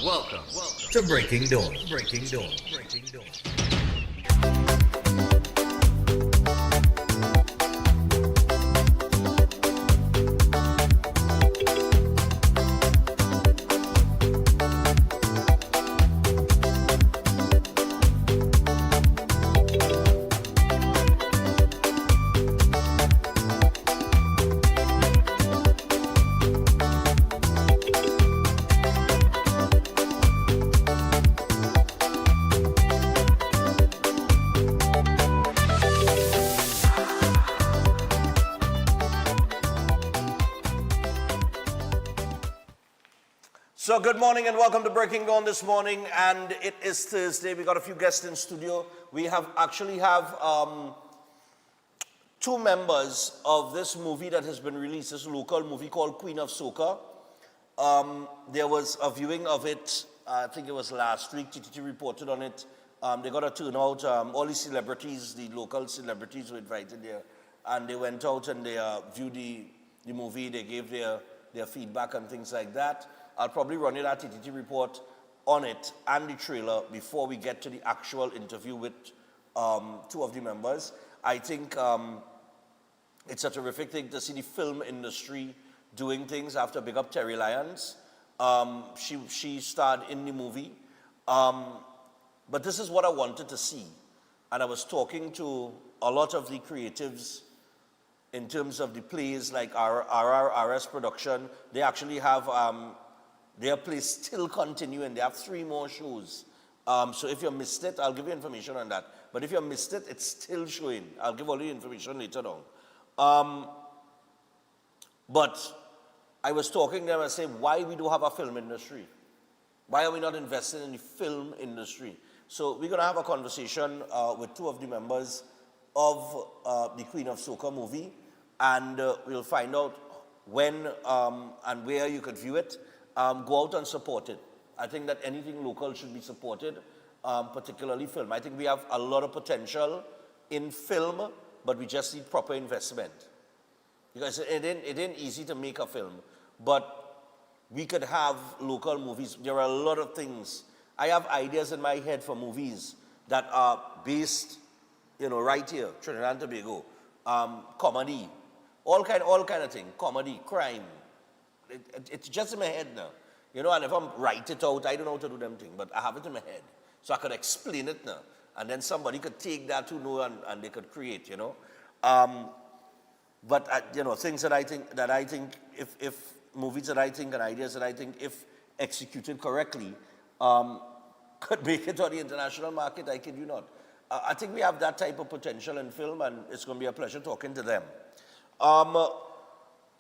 Welcome to Breaking Dawn. Breaking Dawn. Breaking Dawn. So good morning and welcome to Breaking Dawn this morning, and it is Thursday. We got a few guests in studio. We actually have two members of this movie that has been released, this local movie called Queen of Soca. There was a viewing of it, I think it was last week. TTT reported on it. They got a turnout. All the celebrities, the local celebrities were invited there, and they went out and they viewed the movie. They gave their feedback and things like that. I'll probably run you that TTT report on it and the trailer before we get to the actual interview with two of the members. I think it's a terrific thing to see the film industry doing things. I have to big up Terry Lyons. She starred in the movie. But this is what I wanted to see. And I was talking to a lot of the creatives in terms of the plays like RRRS production. They actually have their plays still continuing. They have 3 more shows. So if you missed it, I'll give you information on that. But if you missed it, it's still showing. I'll give all the information later on. But I was talking to them and saying, why we do have a film industry? Why are we not investing in the film industry? So we're going to have a conversation with 2 of the members of the Queen of Soca movie, and we'll find out when and where you could view it. Go out and support it. I think that anything local should be supported, particularly film. I think we have a lot of potential in film, but we just need proper investment. Because it ain't easy to make a film, but we could have local movies. There are a lot of things. I have ideas in my head for movies that are based, right here, Trinidad and Tobago, comedy, all kind of thing, comedy, crime. It's just in my head now. And if I write it out, I don't know how to do them things, but I have it in my head. So I could explain it now. And then somebody could take that to know and they could create, But, things that I think, if movies that I think and ideas that I think, if executed correctly, could make it on the international market, I kid you not. I think we have that type of potential in film, and it's going to be a pleasure talking to them.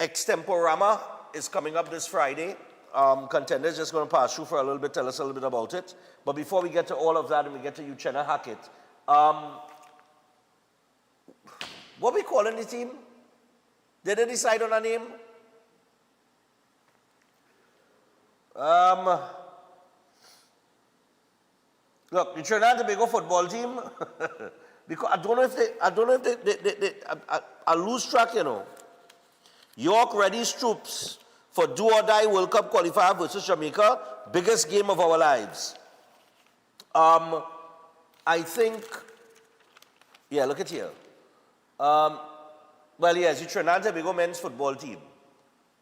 Extemporama is coming up this Friday. Contenders just going to pass through for a little bit, tell us a little bit about it. But before we get to all of that and we get to Uchenna Hackett, what we calling the team? Did they decide on a name? Look, the Trinidad and Tobago football team, because I don't know if they I lose track, York Reddy's troops for do or die World Cup qualifier versus Jamaica, biggest game of our lives. I think, look at here. Yes, the Trinidad and Tobago men's football team,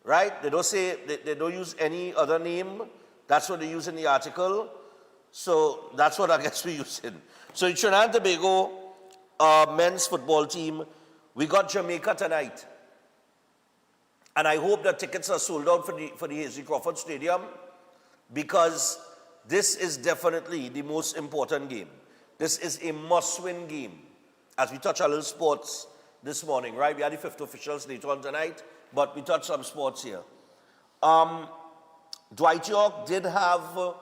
right? They don't say, they don't use any other name. That's what they use in the article. So that's what I guess we're using. So the Trinidad and Tobago men's football team, we got Jamaica tonight. And I hope that tickets are sold out for the Hasely Crawford Stadium, because this is definitely the most important game. This is a must-win game. As we touch a little sports this morning, right? We had the 5th officials later on tonight, but we touched some sports here. Dwight York did have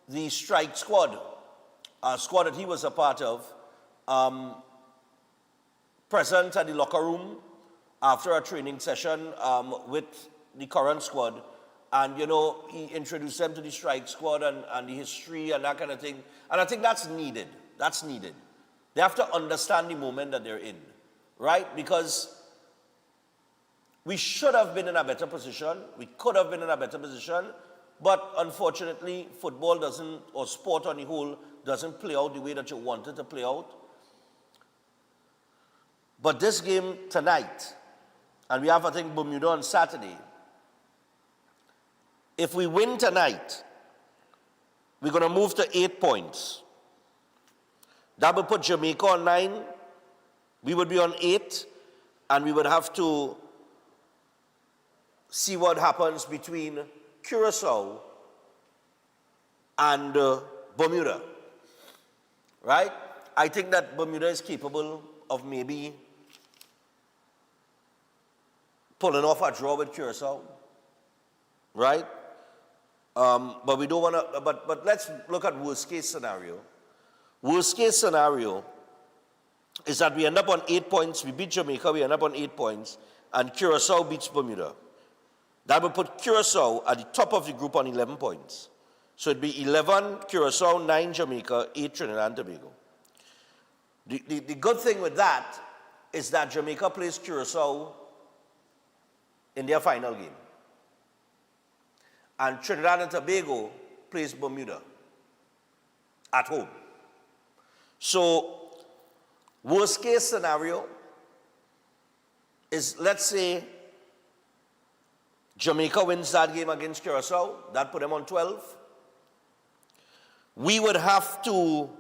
the strike squad, a squad that he was a part of, present at the locker room after a training session with the current squad. And, he introduced them to the strike squad and the history and that kind of thing. And I think that's needed. That's needed. They have to understand the moment that they're in, right? Because we should have been in a better position. We could have been in a better position. But unfortunately, football doesn't, or sport on the whole, doesn't play out the way that you want it to play out. But this game tonight, and we have, I think, Bermuda on Saturday. If we win tonight, we're going to move to 8 points. That would put Jamaica on 9. We would be on 8, and we would have to see what happens between Curacao and Bermuda, right? I think that Bermuda is capable of maybe pulling off a draw with Curacao, right? But we don't want to, but let's look at worst case scenario. Worst case scenario is that we end up on 8 points, we beat Jamaica, we end up on 8 points, and Curacao beats Bermuda. That would put Curacao at the top of the group on 11 points. So it'd be 11 Curacao, 9 Jamaica, 8 Trinidad and Tobago. The good thing with that is that Jamaica plays Curacao in their final game. And Trinidad and Tobago plays Bermuda at home. So, worst case scenario is, let's say, Jamaica wins that game against Curacao. That put them on 12. We would have to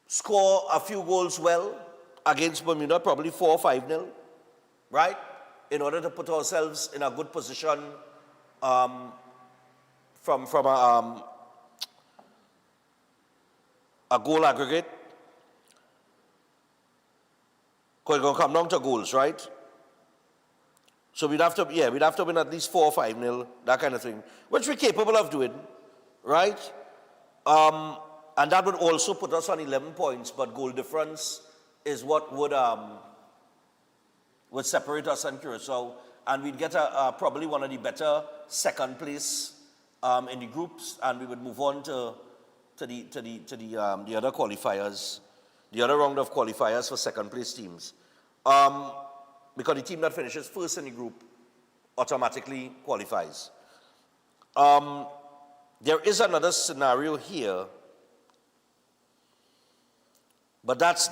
score a few goals well against Bermuda, probably 4 or 5-0, right? In order to put ourselves in a good position from a goal aggregate. Because it's going to come down to goals, right? So we'd have to win at least 4 or 5-0, that kind of thing, which we're capable of doing, right? And that would also put us on 11 points, but goal difference is what would separate us and Curacao, and we'd get probably one of the better second place in the groups, and we would move on to the other qualifiers, the other round of qualifiers for second place teams. Because the team that finishes first in the group automatically qualifies. There is another scenario here, but that's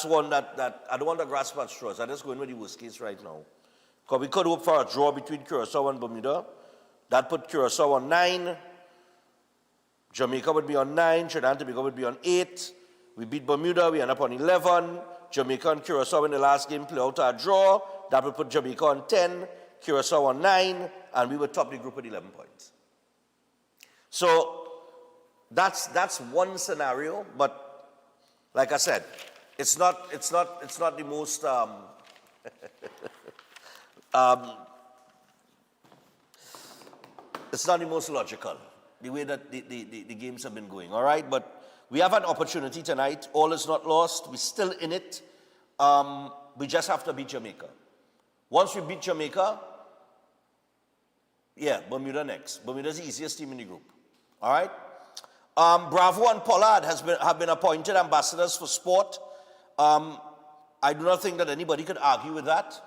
one that I don't want to grasp at straws. I'm just going with the worst case right now. Because we could hope for a draw between Curacao and Bermuda. That put Curacao on 9. Jamaica would be on 9. Trinidad and Tobago would be on 8. We beat Bermuda, we end up on 11. Jamaica and Curacao in the last game play out a draw. That would put Jamaica on 10, Curacao on 9, and we would top the group with 11 points. So that's one scenario, but like I said, it's not the most it's not the most logical, the way that the games have been going, all right? But we have an opportunity tonight. All is not lost. We're still in it. We just have to beat Jamaica. Once we beat Jamaica, Bermuda next. Bermuda's the easiest team in the group. All right? Bravo and Pollard have been appointed ambassadors for sport. I do not think that anybody could argue with that.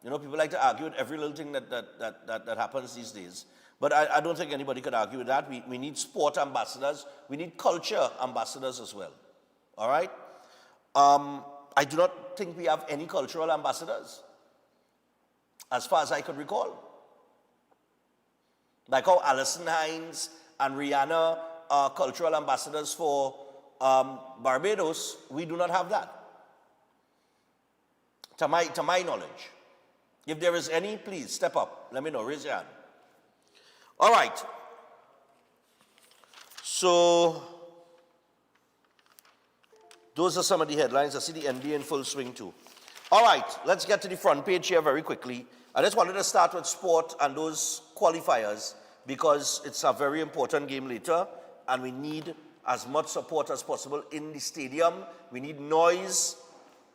You know, people like to argue with every little thing that happens these days. But I don't think anybody could argue with that. We need sport ambassadors. We need culture ambassadors as well. All right? I do not think we have any cultural ambassadors, as far as I could recall. Like how Alison Hines and Rihanna are cultural ambassadors for Barbados, we do not have that. To my knowledge. If there is any, please step up. Let me know. Raise your hand. All right. So, those are some of the headlines. I see the NBA in full swing too. All right, let's get to the front page here very quickly. I just wanted to start with sport and those qualifiers because it's a very important game later and we need as much support as possible in the stadium. We need noise.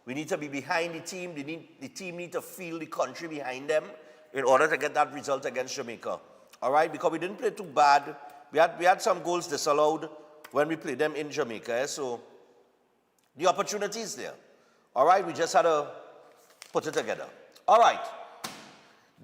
We need to be behind the team. The team need to feel the country behind them in order to get that result against Jamaica. All right, because we didn't play too bad. We had some goals disallowed when we played them in Jamaica, so the opportunity is there. All right, we just had to put it together. All right,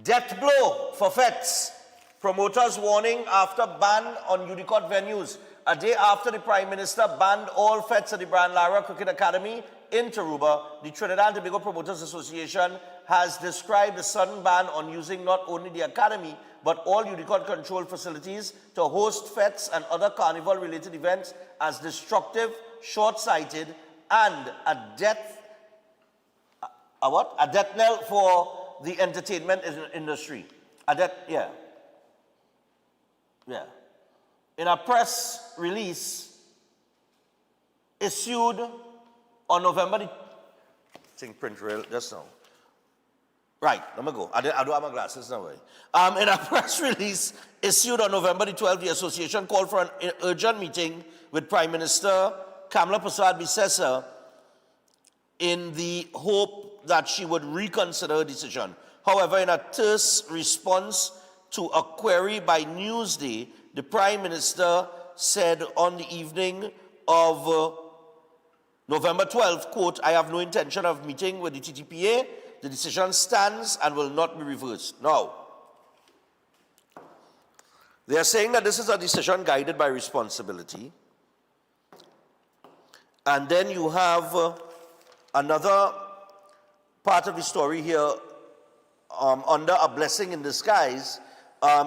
Death blow for Fets. Promoters warning after ban on Udicott venues. A day after the Prime Minister banned all Fets at the Brian Lara Cricket Academy in Tarouba, the Trinidad and Tobago Promoters Association has described the sudden ban on using not only the academy but all Udicott controlled facilities to host Fets and other carnival-related events as destructive, short-sighted, and a death knell for the entertainment industry. In a press release issued on November the... print rail just now. Right, let me go. I don't have my glasses now. In a press release issued on November the 12th, the association called for an urgent meeting with Prime Minister Kamla Prasad Bisesa in the hope that she would reconsider her decision. However, in a terse response to a query by Newsday, the Prime Minister said on the evening of November 12th, quote, "I have no intention of meeting with the TTPA. The decision stands and will not be reversed." Now, they are saying that this is a decision guided by responsibility. And then you have another part of the story here under a blessing in disguise,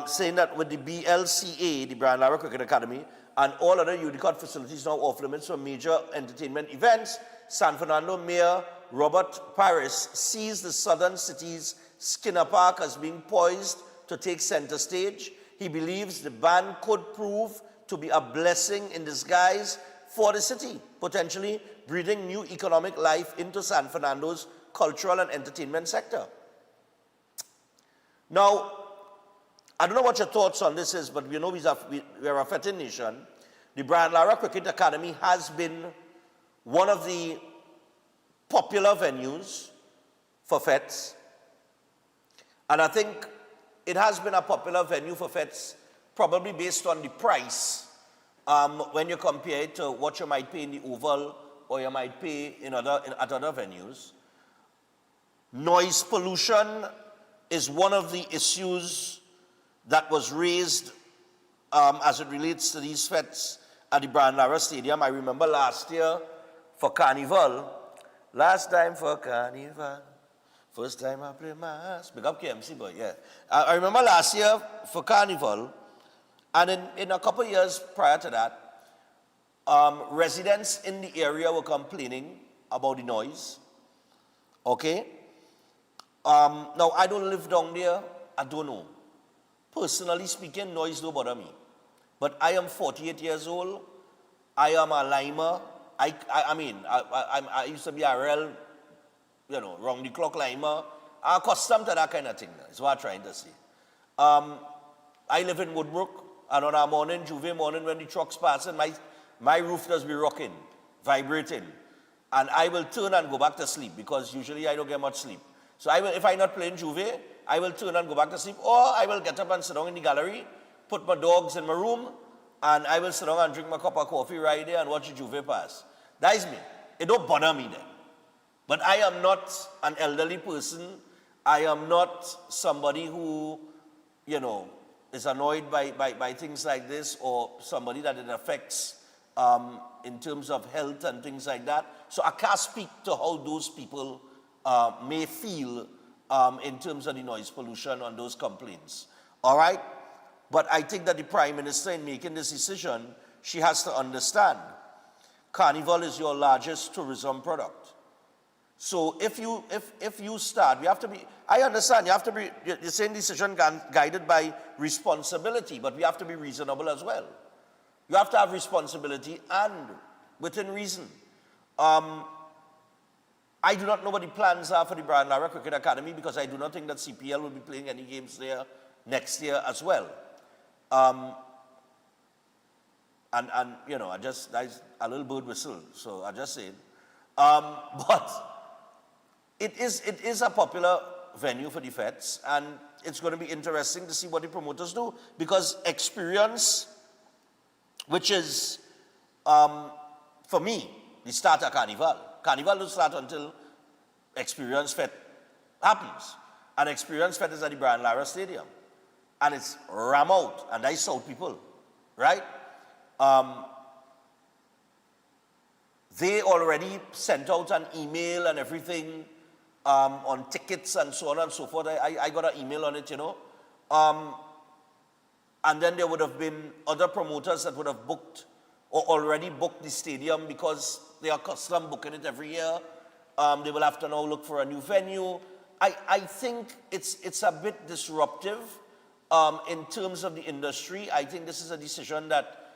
saying that with the BLCA, the Brian Lara Cricket Academy, and all other Udicott facilities now off limits for major entertainment events, San Fernando Mayor Robert Paris sees the southern city's Skinner Park as being poised to take center stage. He believes the ban could prove to be a blessing in disguise for the city, potentially breathing new economic life into San Fernando's cultural and entertainment sector. Now, I don't know what your thoughts on this is, but we know we're a fetting nation. The Brian Lara Cricket Academy has been one of the popular venues for Fets. And I think it has been a popular venue for Fets, probably based on the price, when you compare it to what you might pay in the Oval or you might pay at other venues. Noise pollution is one of the issues that was raised as it relates to these Fets at the Brian Lara Stadium. I remember last year for Carnival, first time I play mass, big up KMC boy, yeah. I remember last year for Carnival, and in a couple of years prior to that, residents in the area were complaining about the noise, okay? Now, I don't live down there, I don't know. Personally speaking, noise don't bother me. But I am 48 years old. I am a limer. I used to be a real, round the clock limer. I'm accustomed to that kind of thing. That's what I'm trying to say. I live in Woodbrook, and on a morning, Juve morning, when the trucks pass, and my roof does be rocking, vibrating. And I will turn and go back to sleep, because usually I don't get much sleep. So if I'm not playing Juve, I will turn and go back to sleep, or I will get up and sit down in the gallery, put my dogs in my room, and I will sit down and drink my cup of coffee right there and watch the Juve pass. That is me. It don't bother me then. But I am not an elderly person. I am not somebody who, is annoyed by things like this, or somebody that it affects in terms of health and things like that. So I can't speak to how those people may feel in terms of the noise pollution on those complaints. All right? But I think that the Prime Minister, in making this decision, she has to understand Carnival is your largest tourism product. So if you start, we have to be, I understand, you have to be, the same decision guided by responsibility, but we have to be reasonable as well. You have to have responsibility and within reason. I do not know what the plans are for the Brian Lara Cricket Academy, because I do not think that CPL will be playing any games there next year as well. That's a little bird whistle, so I just say it. But it is a popular venue for the Fets, and it's going to be interesting to see what the promoters do, because experience, which is, for me, the start of Carnival. Carnival don't start until Experience Fete happens. And Experience Fest is at the Brian Lara Stadium. And it's ram out, and I South people, right? They already sent out an email and everything on tickets and so on and so forth. I got an email on it, you know. And then there would have been other promoters that would have booked or already booked the stadium because they are custom booking it every year. They will have to now look for a new venue. I think it's a bit disruptive in terms of the industry. I think this is a decision that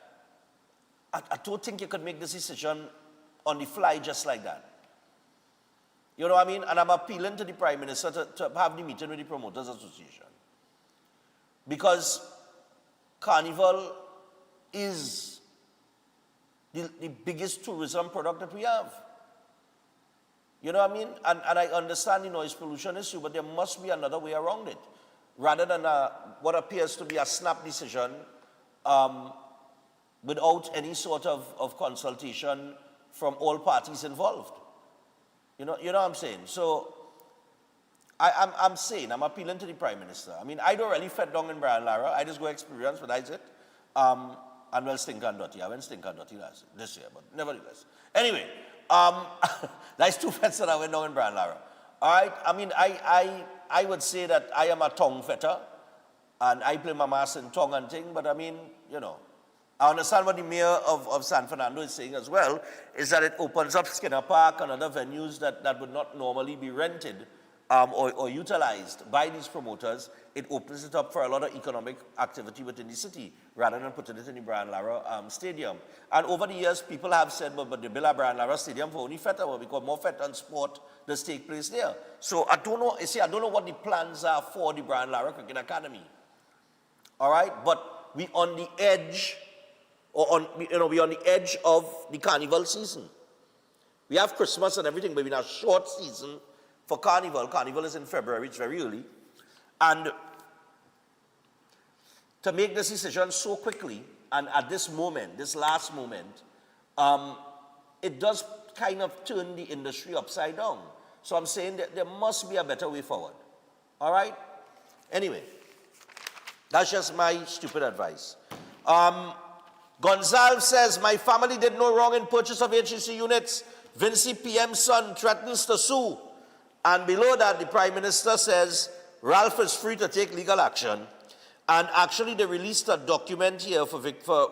I don't think you could make this decision on the fly just like that. You know what I mean? And I'm appealing to the Prime Minister to have the meeting with the Promoters Association. Because Carnival is the biggest tourism product that we have. You know what I mean? And I understand the noise pollution issue, but there must be another way around it. Rather than what appears to be a snap decision without any sort of consultation from all parties involved. You know what I'm saying? So I'm saying, I'm appealing to the Prime Minister. I mean, I don't really fit down in Brian Lara. I just go Experience, but that's it. And well, Stinker and Dirty. I went Stinker and Dirty this year, but nevertheless. Anyway, that's two fets that I went down in Brian Lara. All right? I mean, I would say that I am a tongue fetter, and I play my mass in tongue and thing, but I mean, you know, I understand what the mayor of San Fernando is saying as well, is that it opens up Skinner Park and other venues that would not normally be rented or utilized by these promoters. It opens it up for a lot of economic activity within the city, rather than putting it in the Brian Lara Stadium. And over the years, people have said, but the Billa Brian Lara Stadium for only feta, because more feta and sport does take place there. So I don't know, I don't know what the plans are for the Brian Lara Cricket Academy. All right, but we on the edge, we're on the edge of the carnival season. We have Christmas and everything, but we're in a short season for Carnival. Carnival is in February, it's very early. And to make this decision so quickly, and at this moment, this last moment, it does kind of turn the industry upside down. So I'm saying that there must be a better way forward. All right? Anyway, that's just my stupid advice. Gonzalez says, my family did no wrong in purchase of HEC units. Vinci PM's son threatens to sue. And below that, the Prime Minister says, Ralph is free to take legal action. And actually, they released a document here for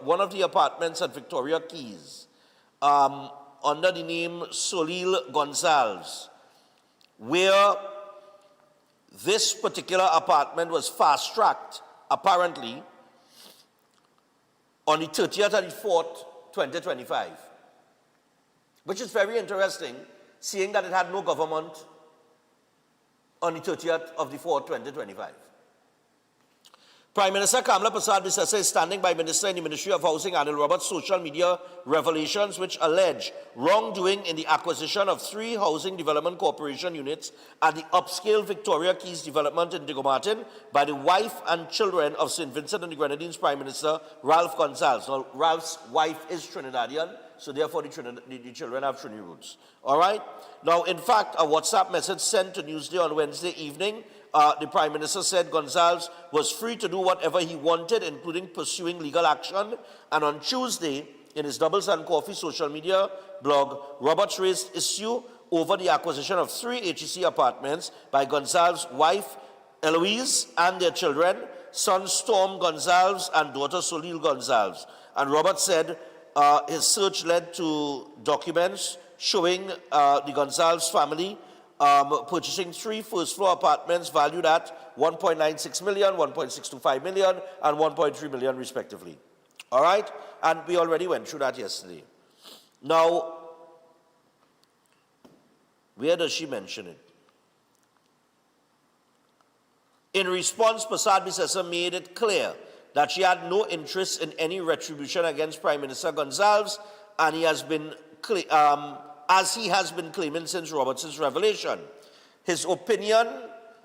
one of the apartments at Victoria Keys under the name Solil Gonzalez, where this particular apartment was fast-tracked, apparently, on the 30th and the 4th, 2025. Which is very interesting, seeing that it had no government on the 30th of the 4th, 2025. Prime Minister Kamla Persad-Bissessar is standing by Minister in the Ministry of Housing, Anil Roberts' social media revelations which allege wrongdoing in the acquisition of 3 Housing Development Corporation units at the upscale Victoria Keys development in Diego Martin by the wife and children of St. Vincent and the Grenadines Prime Minister Ralph Gonzalez. Now, Ralph's wife is Trinidadian, so therefore the children have Trini roots. All right? Now, in fact, a WhatsApp message sent to Newsday on Wednesday evening, the Prime Minister said Gonzalez was free to do whatever he wanted, including pursuing legal action. And on Tuesday, in his Doubles and Coffee social media blog, Roberts raised issue over the acquisition of 3 HEC apartments by Gonzalez's wife, Eloise, and their children, son Storm Gonzalez and daughter Solil Gonzalez. And Roberts said his search led to documents showing the Gonzalez family purchasing 3 first-floor apartments valued at $1.96 million, $1.625 million, and $1.3 million, respectively. All right? And we already went through that yesterday. Now, where does she mention it? In response, Persad-Bissessar made it clear that she had no interest in any retribution against Prime Minister Gonzalez, and he has been as he has been claiming since Roberts' revelation. His opinion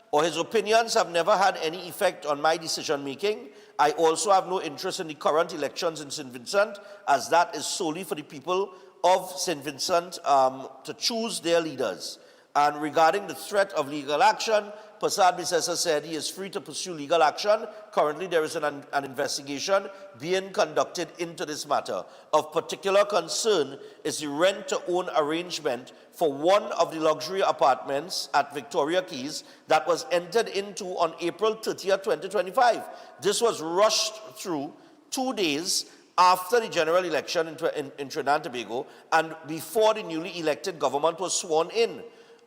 or his opinions have never had any effect on my decision-making. I also have no interest in the current elections in St. Vincent, as that is solely for the people of St. Vincent to choose their leaders. And regarding the threat of legal action, Prasad Bisesa said he is free to pursue legal action. Currently, there is an investigation being conducted into this matter. Of particular concern is the rent-to-own arrangement for one of the luxury apartments at Victoria Keys that was entered into on April 30th, 2025. This was rushed through 2 days after the general election in Trinidad and Tobago and before the newly elected government was sworn in.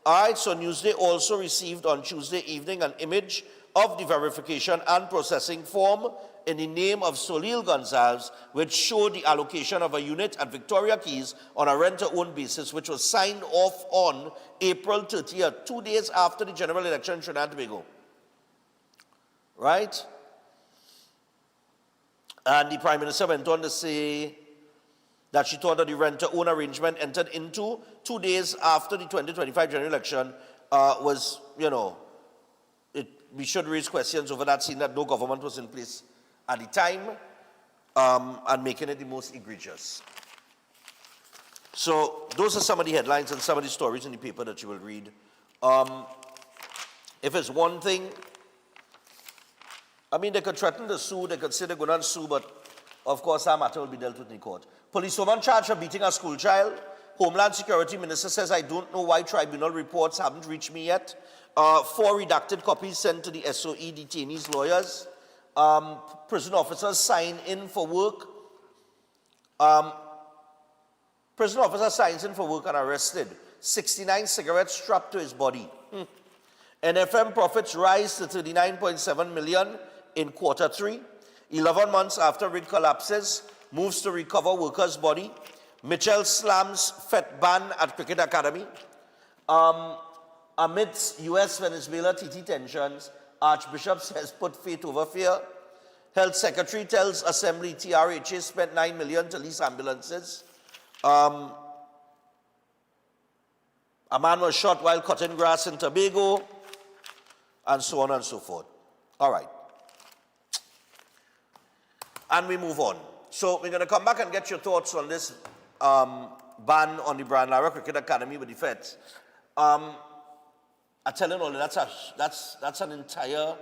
All right, so Newsday also received on Tuesday evening an image of the verification and processing form in the name of Solil Gonzalez, which showed the allocation of a unit at Victoria Keys on a rent-to-own basis, which was signed off on April 30th, 2 days after the general election in Trinidad and Tobago. Right? And the Prime Minister went on to say that she thought that the rent-to-own arrangement entered into 2 days after the 2025 general election was, we should raise questions over that, seeing that no government was in place at the time, and making it the most egregious. So those are some of the headlines and some of the stories in the paper that you will read. If it's one thing, they could threaten to sue, they could say they're going to sue, but of course that matter will be dealt with in court. Policewoman charged for beating a school child. Homeland Security Minister says, I don't know why tribunal reports haven't reached me yet. 4 redacted copies sent to the SOE detainees' lawyers. Prison officers sign in for work. Prison officer signs in for work and arrested. 69 cigarettes strapped to his body. NFM profits rise to 39.7 million in Q3. 11 months after rig collapses, moves to recover worker's body. Mitchell slams FET ban at Cricket Academy. Amidst US-Venezuela TT tensions, Archbishop says put faith over fear. Health Secretary tells Assembly TRHA spent 9 million to lease ambulances. A man was shot while cutting grass in Tobago, and so on and so forth. All right. And we move on. So we're going to come back and get your thoughts on this ban on the Brian Lara Cricket Academy with the Feds. I tell you all, that's an entire...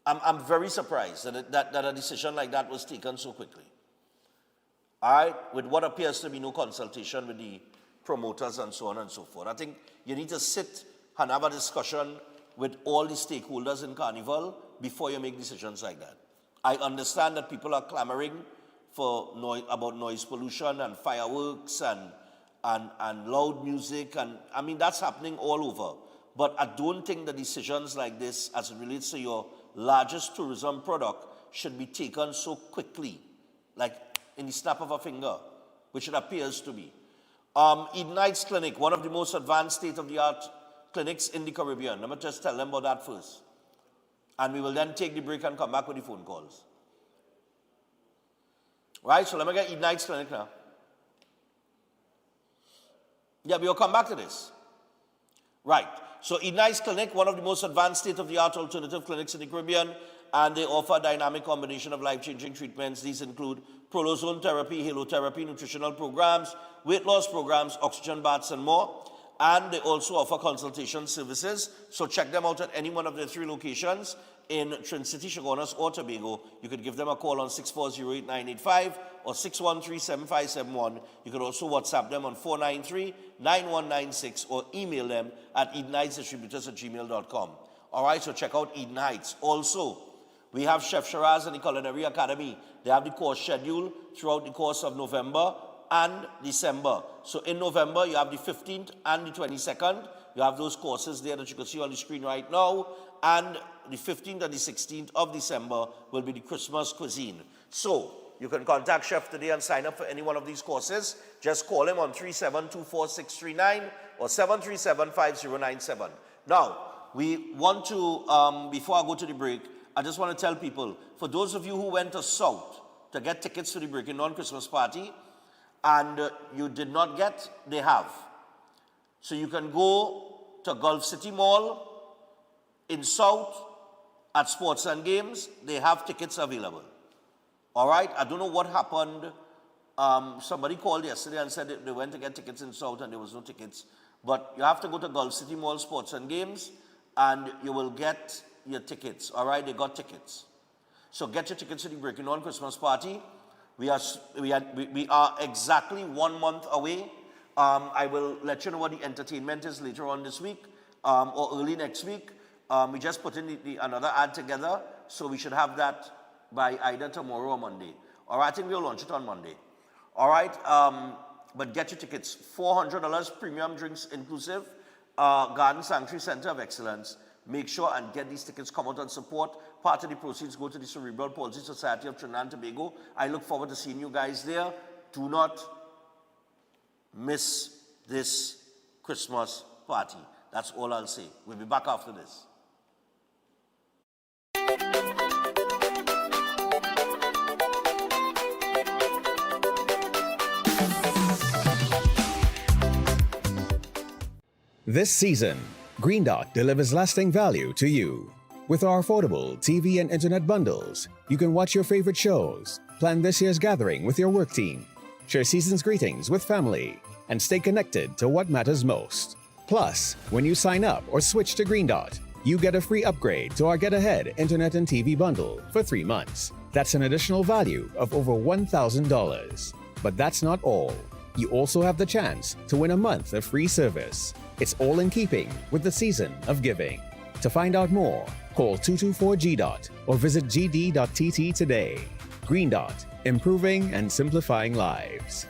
I'm very surprised that a decision like that was taken so quickly. All right, with what appears to be no consultation with the promoters and so on and so forth. I think you need to sit and have a discussion with all the stakeholders in Carnival before you make decisions like that. I understand that people are clamoring for about noise pollution and fireworks and loud music, and that's happening all over. But I don't think the decisions like this, as it relates to your largest tourism product, should be taken so quickly, like in the snap of a finger, which it appears to be. Eden Heights Clinic, one of the most advanced state-of-the-art clinics in the Caribbean. Let me just tell them about that first. And we will then take the break and come back with the phone calls. Right, so let me get Eden Heights Clinic now. Yeah, we'll come back to this. Right, so Eden Heights Clinic, one of the most advanced state-of-the-art alternative clinics in the Caribbean, and they offer a dynamic combination of life-changing treatments. These include prolozone therapy, halotherapy, nutritional programs, weight loss programs, oxygen baths, and more. And they also offer consultation services. So check them out at any one of their 3 locations in Trin City, Chaguanas, or Tobago. You could give them a call on 640-8985 or 613-7571. You could also WhatsApp them on 493-9196 or email them at edenheightsdistributors@gmail.com. All right, so check out Eden Heights. Also, we have Chef Shiraz and the Culinary Academy. They have the course schedule throughout the course of November and December. So in November, you have the 15th and the 22nd. You have those courses there that you can see on the screen right now. And the 15th and the 16th of December will be the Christmas cuisine. So you can contact Chef today and sign up for any one of these courses. Just call him on 3724639 or 7375097. Now, we want to, before I go to the break, I just want to tell people, for those of you who went to South to get tickets to the Breaking Dawn Christmas party, and you did not get, they have. So you can go to Gulf City Mall in South at Sports and Games. They have tickets available. All right? I don't know what happened. Somebody called yesterday and said they went to get tickets in South and there was no tickets. But you have to go to Gulf City Mall, Sports and Games, and you will get your tickets. All right, they got tickets. So get your tickets to the Breaking Dawn Christmas party. We are exactly 1 month away. I will let you know what the entertainment is later on this week or early next week. We just put in another ad together, so we should have that by either tomorrow or Monday. All right, I think we'll launch it on Monday. All right, but get your tickets. $400 premium drinks inclusive. Garden Sanctuary Center of Excellence. Make sure and get these tickets, come out and support. Part of the proceeds go to the Cerebral Palsy Society of Trinidad and Tobago. I look forward to seeing you guys there. Do not miss this Christmas party. That's all I'll say. We'll be back after this. This season, Green Dot delivers lasting value to you. With our affordable TV and internet bundles, you can watch your favorite shows, plan this year's gathering with your work team, share season's greetings with family, and stay connected to what matters most. Plus, when you sign up or switch to Green Dot, you get a free upgrade to our Get Ahead internet and TV bundle for 3 months. That's an additional value of over $1,000. But that's not all. You also have the chance to win a month of free service. It's all in keeping with the season of giving. To find out more, call 224-GDOT or visit gd.tt today. Green Dot, improving and simplifying lives.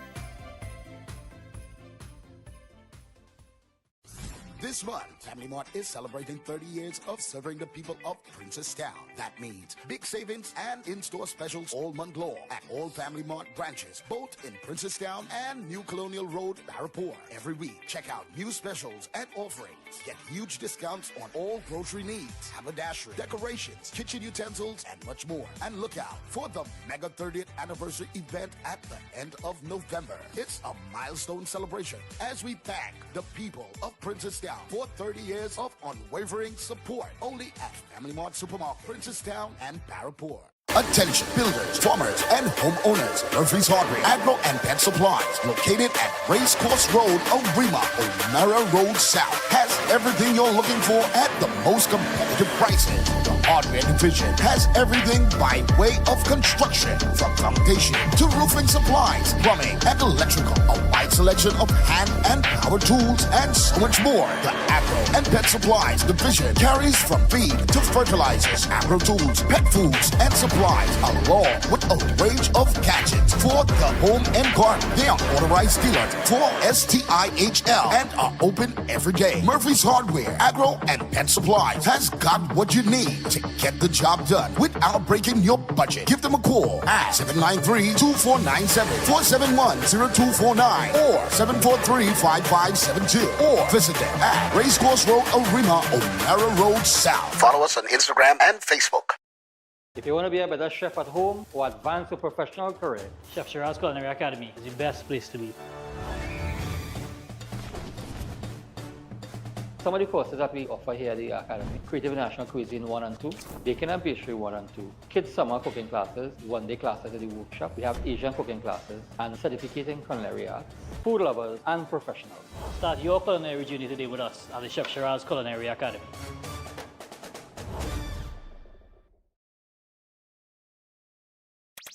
This month, Family Mart is celebrating 30 years of serving the people of Princestown. That means big savings and in-store specials all month long at all Family Mart branches, both in Princestown and New Colonial Road, Parapoor. Every week, check out new specials and offerings. Get huge discounts on all grocery needs, haberdashery, decorations, kitchen utensils, and much more. And look out for the mega 30th anniversary event at the end of November. It's a milestone celebration as we thank the people of Princestown for 30 years of unwavering support. Only at Family Mart Supermarket, Princestown and Parapoor. Attention builders, farmers, and homeowners. Murphy's Hardware, Agro and Pet Supplies, located at Racecourse Road, Arima, O'Mara Road South, has everything you're looking for at the most competitive prices. The Hardware Division has everything by way of construction, from foundation to roofing supplies, plumbing, and electrical. A wide selection of hand and power tools, and so much more. The Agro and Pet Supplies Division carries from feed to fertilizers, agro tools, pet foods, and supplies, along with a range of gadgets for the home and garden. They are authorized dealers for STIHL and are open every day. Murphy's Hardware, Agro, and Pet Supplies has got what you need to get the job done without breaking your budget. Give them a call at 793-2497, 471-0249, or 743-5572, or visit them at Racecourse Road, Arima, O'Mara Road South. Follow us on Instagram and Facebook. If you want to be a better chef at home or advance your professional career, Chef Shiraz Culinary Academy is the best place to be. some of the courses that we offer here at the Academy: Creative National Cuisine 1 and 2, Baking and Pastry 1 and 2, Kids Summer Cooking Classes, one-day classes at the workshop. We have Asian cooking classes and certificate in culinary arts, food lovers and professionals. Start your culinary journey today with us at the Chef Shiraz Culinary Academy.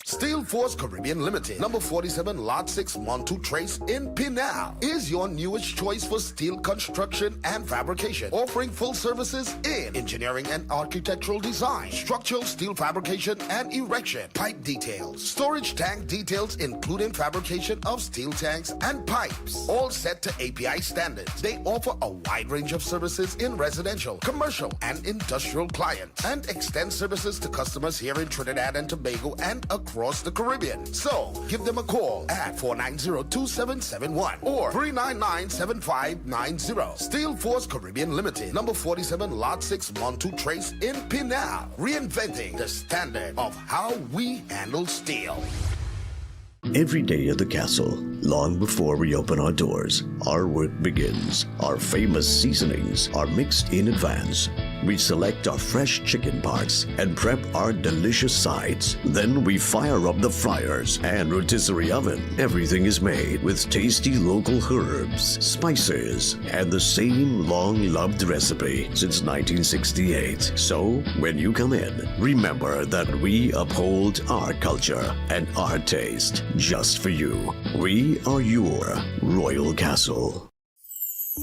Steel Force Caribbean Limited, number 47, Lot 6, Montu Trace in Pinal, is your newest choice for steel construction and fabrication, offering full services in engineering and architectural design, structural steel fabrication and erection, pipe details, storage tank details including fabrication of steel tanks and pipes, all set to API standards. They offer a wide range of services in residential, commercial, and industrial clients, and extend services to customers here in Trinidad and Tobago and across the Caribbean. So, give them a call at 490-2771 or 399-7590. Steel Force Caribbean Limited, number 47, Lot 6, Montu Trace in Pinal, reinventing the standard of how we handle steel. Every day at the castle, long before we open our doors, our work begins. Our famous seasonings are mixed in advance. We select our fresh chicken parts and prep our delicious sides. Then we fire up the fryers and rotisserie oven. Everything is made with tasty local herbs, spices, and the same long-loved recipe since 1968. So, when you come in, remember that we uphold our culture and our taste just for you. We are your Royal Castle.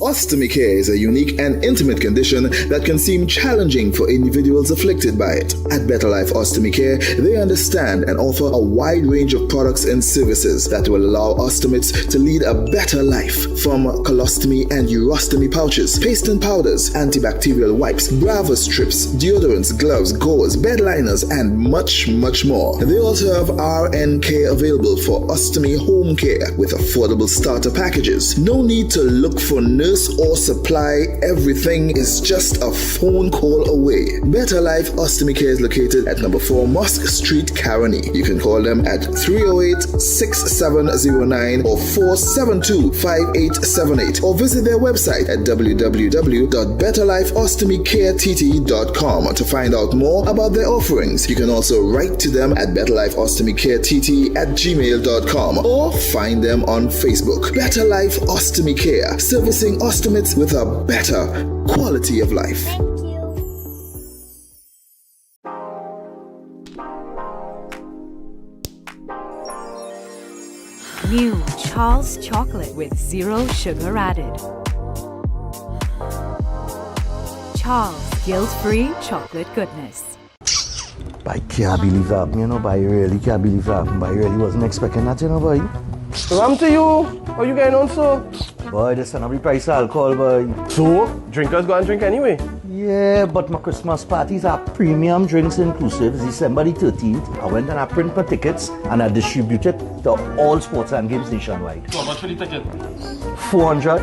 Ostomy care is a unique and intimate condition that can seem challenging for individuals afflicted by it. At Better Life Ostomy Care, they understand and offer a wide range of products and services that will allow ostomates to lead a better life. From colostomy and urostomy pouches, paste and powders, antibacterial wipes, Brava strips, deodorants, gloves, gauze, bed liners, and much, much more. They also have RN care available for ostomy home care with affordable starter packages. No need to look for nurse or supply, everything is just a phone call away. Better Life Ostomy Care is located at number 4 Mosque Street, Caroni. You can call them at 308-6709 or 472-5878 or visit their website at www.betterlifeostomycareTT.com to find out more about their offerings. You can also write to them at betterlifeostomycareTT@gmail.com or find them on Facebook. Better Life Ostomy Care, servicing ostomates with a better quality of life. Thank you. New Charles chocolate with 0 sugar added. Charles guilt-free chocolate goodness. I can't believe that, but I really can't believe that. But I really wasn't expecting that, boy. Ram to you. How you getting on, so? Boy, this is not price of alcohol, boy. So, drinkers go and drink anyway. Yeah, but my Christmas parties are premium drinks inclusive. It's December the 13th. I went and I print my tickets and I distributed to all sports and games nationwide. So, how much for the ticket? 400.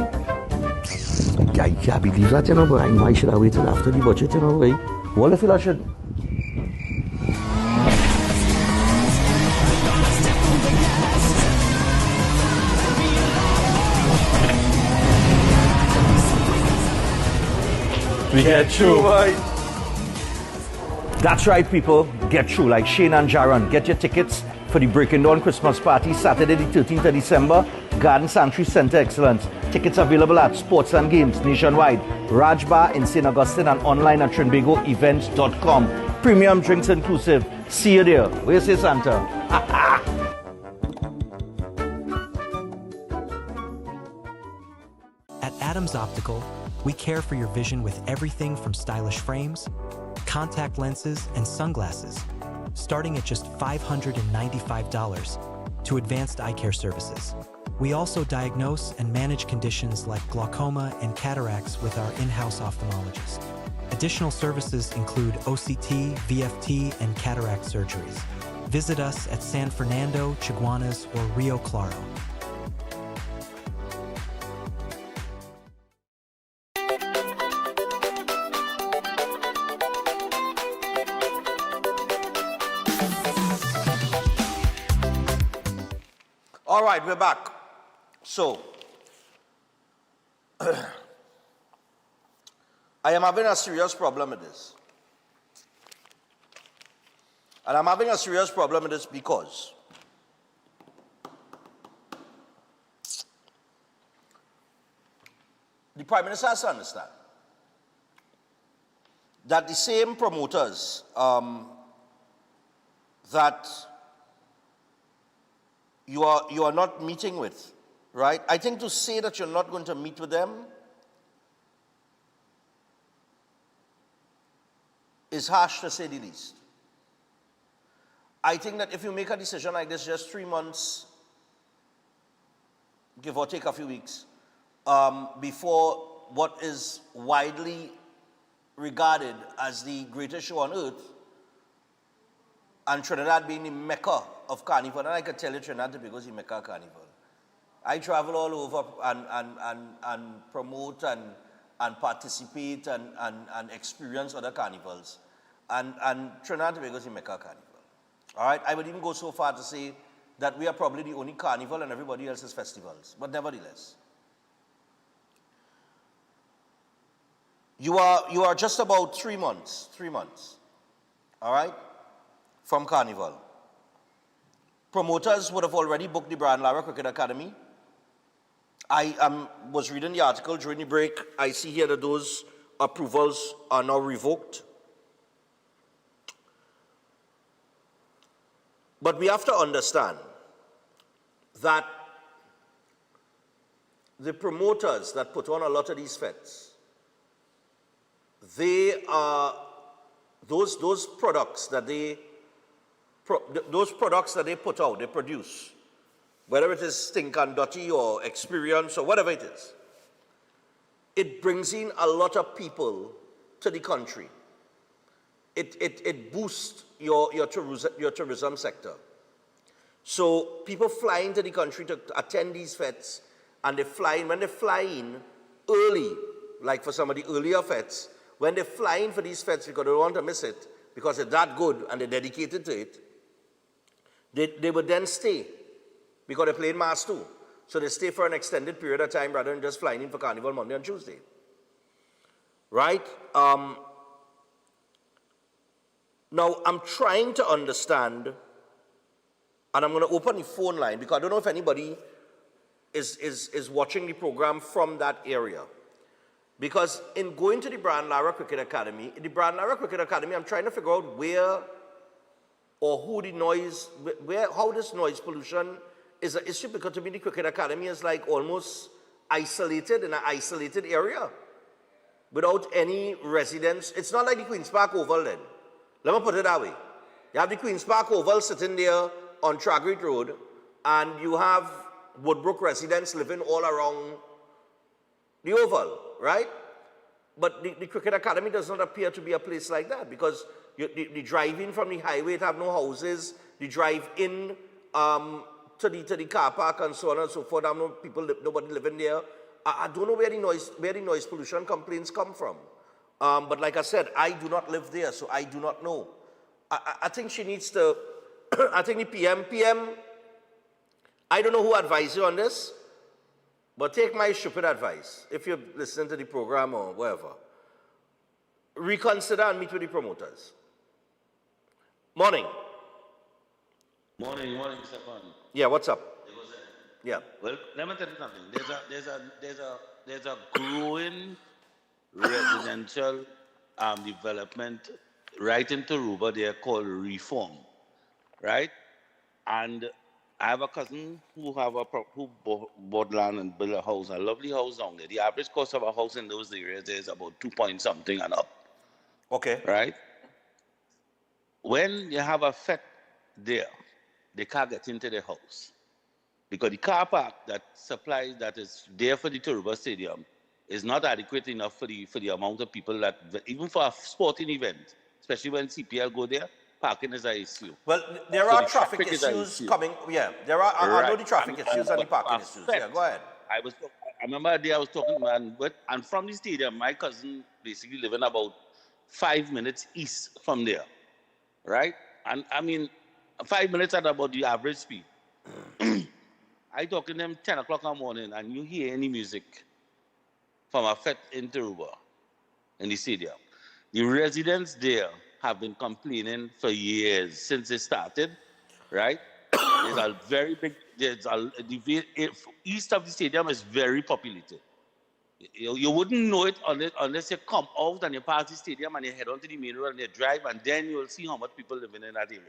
I can't believe that, boy. I know I should have waited after the budget, boy. What if I should? We get through, boy. That's right, people. Get through like Shane and Jaron. Get your tickets for the Breaking Dawn Christmas party Saturday the 13th of December. Garden Sanctuary Center Excellence. Tickets available at Sports and Games nationwide. Raj Bar in St. Augustine and online at trinbagoevents.com. Premium drinks inclusive. See you there. Where you say, Santa? At Adams Optical, we care for your vision with everything from stylish frames, contact lenses, and sunglasses, starting at just $595 to advanced eye care services. We also diagnose and manage conditions like glaucoma and cataracts with our in-house ophthalmologist. Additional services include OCT, VFT, and cataract surgeries. Visit us at San Fernando, Chaguanas, or Rio Claro. All right, we're back. So, I am having a serious problem with this. And I'm having a serious problem with this because the Prime Minister has to understand that the same promoters that you are not meeting with, right? I think to say that you're not going to meet with them is harsh, to say the least. I think that if you make a decision like this just 3 months, give or take a few weeks, before what is widely regarded as the greatest show on earth, and Trinidad being the mecca of carnival, and I can tell you Trinidad and Tobago is the mecca of carnival. I travel all over and promote and participate and experience other carnivals. And Trinidad and Tobago is the mecca of carnival. All right, I would even go so far to say that we are probably the only carnival and everybody else is festivals, but nevertheless. You are just about 3 months, all right, from Carnival. Promoters would have already booked the Brian Lara Cricket Academy. I was reading the article during the break. I see here that those approvals are now revoked. But we have to understand that the promoters that put on a lot of these fets, they are those products that they put out, they produce, whether it is Stink and Dirty or Experience or whatever it is, it brings in a lot of people to the country. It boosts your tourism sector. So people fly into the country to attend these fets, and they fly in. When they fly in early, like for some of the earlier fets, when they fly in for these fets because they don't want to miss it, because they're that good and they're dedicated to it, they would then stay because they play in Mass too. So they stay for an extended period of time rather than just flying in for Carnival Monday and Tuesday. Right? Now, I'm trying to understand, and I'm going to open the phone line because I don't know if anybody is watching the program from that area. Because in going to the Brian Lara Cricket Academy, I'm trying to figure out where or who the noise, how this noise pollution is an issue, because to me the Cricket Academy is like almost isolated in an isolated area without any residents. It's not like the Queen's Park Oval then. Let me put it that way. You have the Queen's Park Oval sitting there on Tragrit Road, and you have Woodbrook residents living all around the Oval, right? But the Cricket Academy does not appear to be a place like that, because the drive-in from the highway, it have no houses. The drive-in to the car park and so on and so forth, I have no people, nobody living there. I don't know where the noise pollution complaints come from. But like I said, I do not live there, so I do not know. I think she needs to, I think the PM, I don't know who advised you on this, but take my stupid advice. If you're listening to the program or whatever, reconsider and meet with the promoters. Morning. Morning, Stefan. Yeah, what's up? Yeah. Well, let me tell you something. There's a growing residential development right in Tarouba there called Reform, right? And I have a cousin who bought land and built a house, a lovely house down there. The average cost of a house in those areas is about 2 point something and up. Okay. Right? When you have a fete there, they can't get into the house because the car park that is there for the Tarouba Stadium is not adequate enough for the amount of people that, even for a sporting event, especially when CPL go there, parking is an issue. Well, there are traffic issues coming. Yeah, there are. I know the traffic issues and the parking issues. Yeah, go ahead. I remember a day I was talking, and from the stadium, my cousin basically living about 5 minutes east from there, right? And I mean, 5 minutes at about the average speed. I talk to them 10 o'clock in the morning, and you hear any music from a fete in Tarouba, in the stadium. The residents there have been complaining for years since it started, right? There's a very big, east of the stadium is very populated. You wouldn't know it unless you come out and you pass the stadium and you head onto the main road and you drive, and then you'll see how much people living in that area.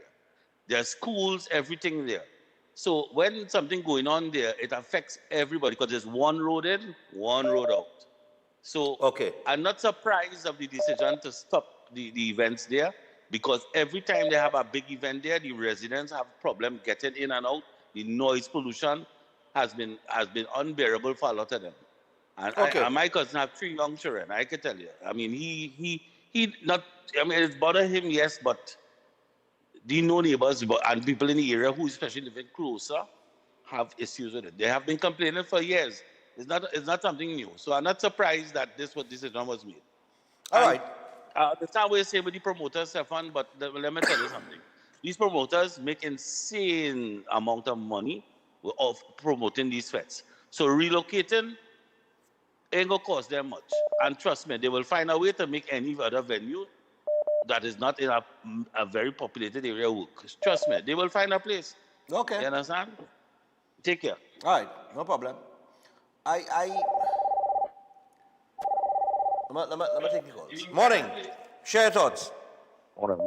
There are schools, everything there. So when something going on there, it affects everybody because there's one road in, one road out. So okay. I'm not surprised of the decision to stop the events there, because every time they have a big event there, the residents have problem getting in and out. The noise pollution has been unbearable for a lot of them. And, okay. And my cousin have 3 young children, I can tell you. I mean, it's bothered him, yes, but the neighbors and people in the area who especially living closer have issues with it. They have been complaining for years. It's not something new. So I'm not surprised that this decision was made. All right. That's not what you say with the promoters, Stefan, but let me tell you something. These promoters make insane amount of money of promoting these fetes. So relocating Ain't gonna cost them much. And trust me, they will find a way to make any other venue that is not in a very populated area work. Trust me, they will find a place. Okay. You understand? Take care. All right, no problem. Let me take the calls. Morning. Share your thoughts. Morning.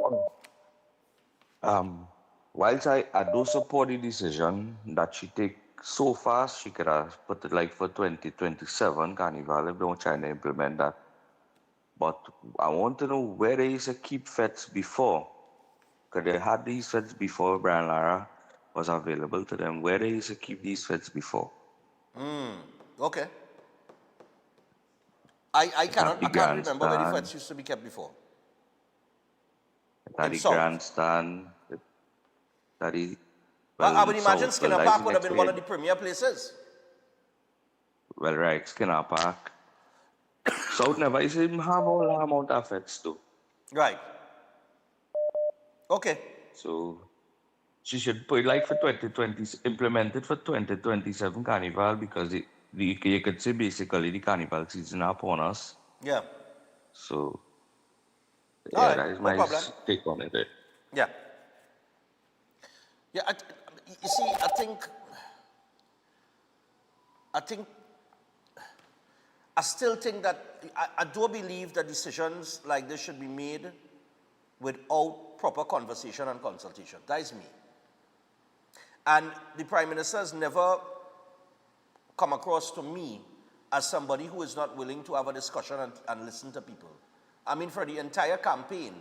Whilst I do support the decision that she take so fast, she could have put it like for 2027 Carnival if they don't try to implement that. But I want to know where they used to keep fets before. Because they had these fets before Brian Lara was available to them. Where they used to keep these fets before. Okay. I can't remember where the fets used to be kept before. That the grandstand, that the... Well, I would imagine South, Skinner well, Park would have been one of the premier places. Well, right, Skinner Park. South never used to have all that amount of fets too. Right. Okay. So, she should put it like for 2020, implement it for 2027 Carnival because you could say basically the Carnival season upon us. Yeah. So, All yeah, right, that is no my problem. take on it. Yeah. Yeah, you see, I still think that, I do believe that decisions like this should be made without proper conversation and consultation. That is me. And the Prime Minister has never come across to me as somebody who is not willing to have a discussion and listen to people. I mean, for the entire campaign,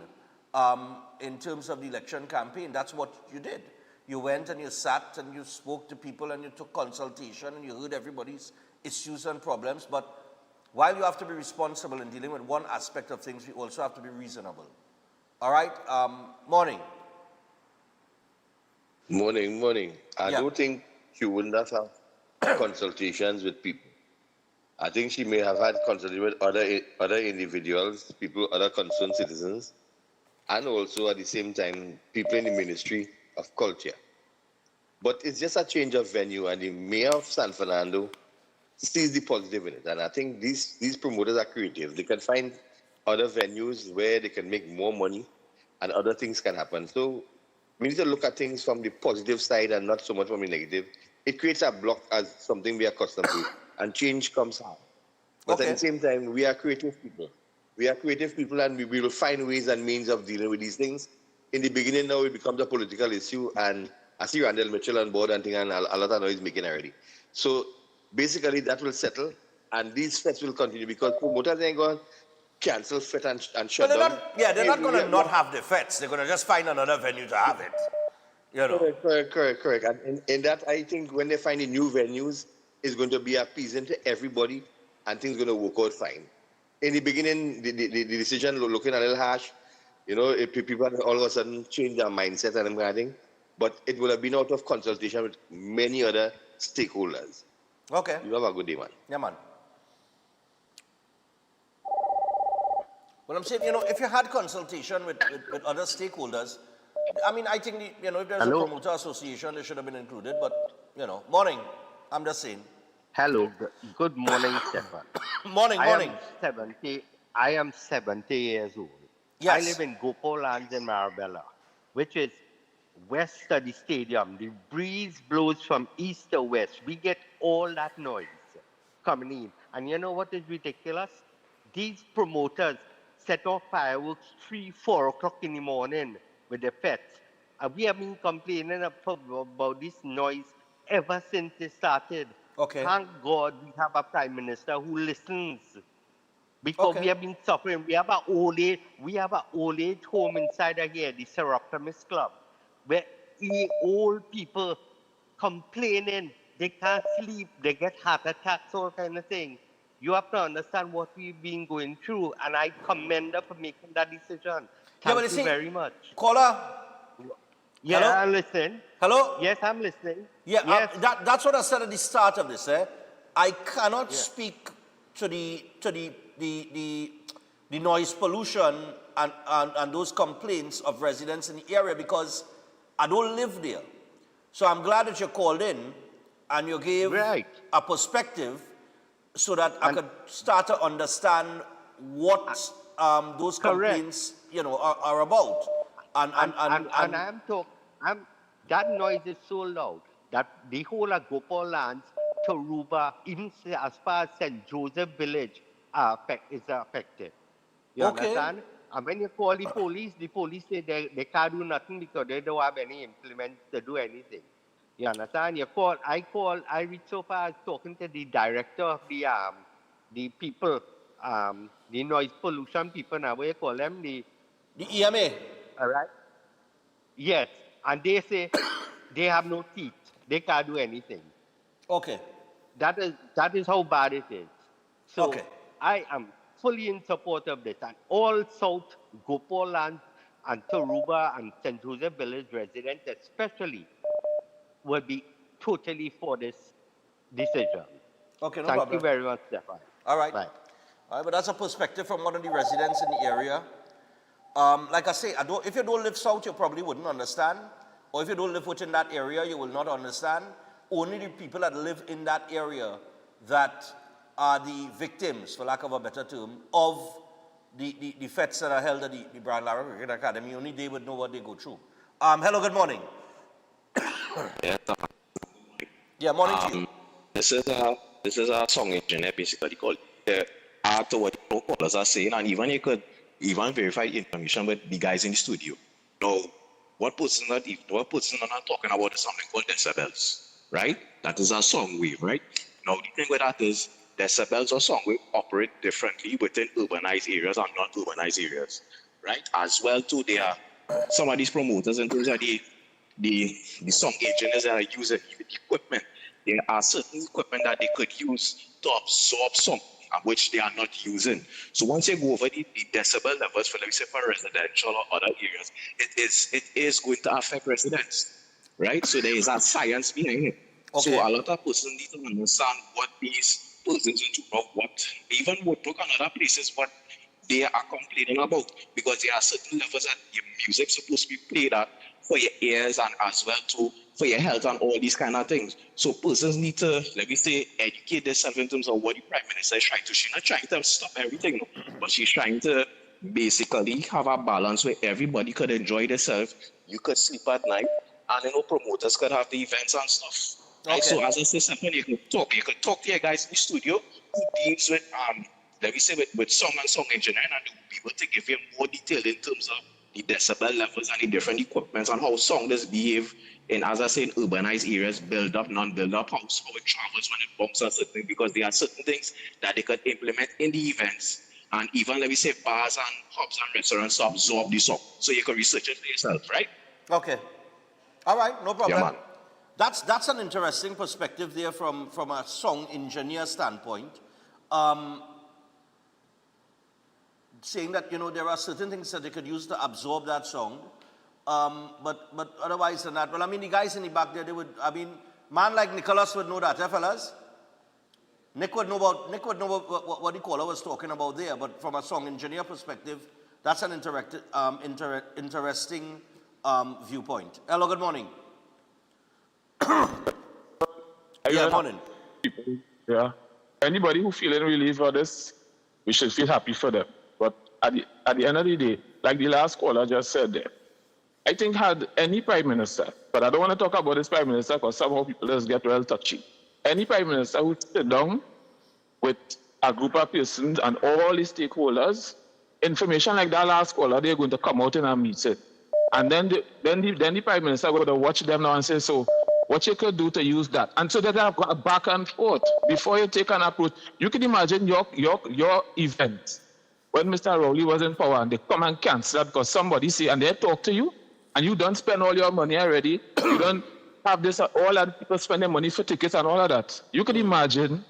in terms of the election campaign, that's what you did. You went and you sat and you spoke to people and you took consultation and you heard everybody's issues and problems. But while you have to be responsible in dealing with one aspect of things, we also have to be reasonable. All right? Morning. Morning. I don't think she wouldn't have consultations with people. I think she may have had consultation with other individuals, people, other concerned citizens, and also at the same time, people in the Ministry of Culture. But it's just a change of venue, and the mayor of San Fernando sees the positive in it. And I think these promoters are creative. They can find other venues where they can make more money and other things can happen. So we need to look at things from the positive side and not so much from the negative. It creates a block as something we are accustomed to, and change comes hard. But at the same time, we are creative people. We are creative people, and we will find ways and means of dealing with these things. In the beginning now, it becomes a political issue, and I see Randall Mitchell on board and a lot of noise making already. So basically, that will settle, and these fets will continue because promoters ain't going to cancel fet and shut down. They're not going to not have the fets. They're going to just find another venue to have it. You know. Correct. And in that, I think when they find the new venues, it's going to be appeasing to everybody, and things are going to work out fine. In the beginning, the decision looking a little harsh. You know, if people all of a sudden change their mindset and everything, but it would have been out of consultation with many other stakeholders. Okay. You have a good day, man. Yeah, man. Well, I'm saying, if you had consultation with other stakeholders, I mean, I think, if there's a promoter association, they should have been included, but, morning, I'm just saying. Hello, good morning, Stefan. Morning. I am 70 years old. Yes. I live in Gopal Lands in Marabella, which is west of the stadium. The breeze blows from east to west. We get all that noise coming in. And you know what is ridiculous? These promoters set off fireworks 3-4 o'clock in the morning with the fets. We have been complaining about this noise ever since it started. Okay. Thank God we have a Prime Minister who listens. Because we have been suffering. We have an old age home inside of here, the Seroptimus Club, where old people complaining, they can't sleep, they get heart attacks, all kind of thing. You have to understand what we've been going through, and I commend her for making that decision. Thank you very much. Caller? Yeah, Hello? I'm listening. Hello? Yes, I'm listening. Yeah, yes. That's what I said at the start of this. I cannot speak to the noise pollution and those complaints of residents in the area because I don't live there. So I'm glad that you called in and you gave a perspective so that I could start to understand what those complaints, are about. That noise is so loud that the whole of Gopal lands, Taruba, even as far as St. Joseph Village is affected. You understand? And when you call the police say they can't do nothing because they don't have any implements to do anything. You understand? I reached so far as talking to the director of the people, the noise pollution people now, what you call them? The EMA. All right? Yes. And they say they have no teeth. They can't do anything. Okay. That is how bad it is. So I am fully in support of this. And all South Gopal land and Taruba and St. Joseph Village residents especially will be totally for this decision. Okay, no Thank problem. you very much, Stefan. All right. Bye. All right, but that's a perspective from one of the residents in the area. Like I say, if you don't live south, you probably wouldn't understand. Or if you don't live within that area, you will not understand. Only the people that live in that area that are the victims, for lack of a better term, of the fetes that are held at the Brian Lara Cricket Academy, only they would know what they go through. Hello, good morning. Yeah, morning to you. This is a song engineer basically called after what callers are saying, and even you could verify information with the guys in the studio. Now, what person are talking about is something called decibels, right? That is a song wave, right? Now, the thing with that is decibels or song wave operate differently within urbanized areas and non-urbanized areas, right? As well, too, there are some of these promoters in terms of the song engineers that are using the equipment. There are certain equipment that they could use to absorb something which they are not using. So once you go over the decibel levels for, let me say, for residential or other areas, it is going to affect residents, right? So there is a science behind it. Okay. So a lot of persons need to understand what these persons are what even would talk on other places, what they are complaining about, because there are certain levels that your music's supposed to be played at for your ears and as well too for your health and all these kind of things. So persons need to, let me say, educate themselves in terms of what the Prime Minister is trying to. She's not trying to stop everything, but she's trying to basically have a balance where everybody could enjoy themselves. You could sleep at night, and promoters could have the events and stuff. Okay. Right? So as I said, you could talk to your guys in the studio who deals with let me say with song and song engineering, and they will be able to give you more detail in terms of the decibel levels and the different equipments and how sounders behave in, as I say, in urbanized areas, build up, non-build up, how it travels when it bumps on certain things, because there are certain things that they could implement in the events, and even, let me say, bars and pubs and restaurants to absorb the sound. So you can research it for yourself, right? Okay. All right, no problem. Yeah, man. That's an interesting perspective there from a song engineer standpoint. Saying that, there are certain things that they could use to absorb that song. But otherwise than that, well, the guys in the back there, man like Nicholas would know that, fellas? Nick would know what the caller was talking about there, but from a song engineer perspective, that's an interesting viewpoint. Hello, good morning. Yeah, morning. Yeah. Anybody who feeling relief for this, we should feel happy for them. But at the end of the day, like the last caller just said there, I think had any prime minister, but I don't want to talk about this prime minister because somehow people just get well touchy. Any prime minister who sit down with a group of persons and all the stakeholders, information like that last caller, they're going to come out in a meeting. And then the prime minister going to watch them now and say, so what you could do to use that. And so that have got a back and forth before you take an approach. You can imagine your event when Mr. Rowley was in power and they come and cancel because somebody say, and they talk to you, and you don't spend all your money already. You don't have this, all other people spending money for tickets and all of that. You can imagine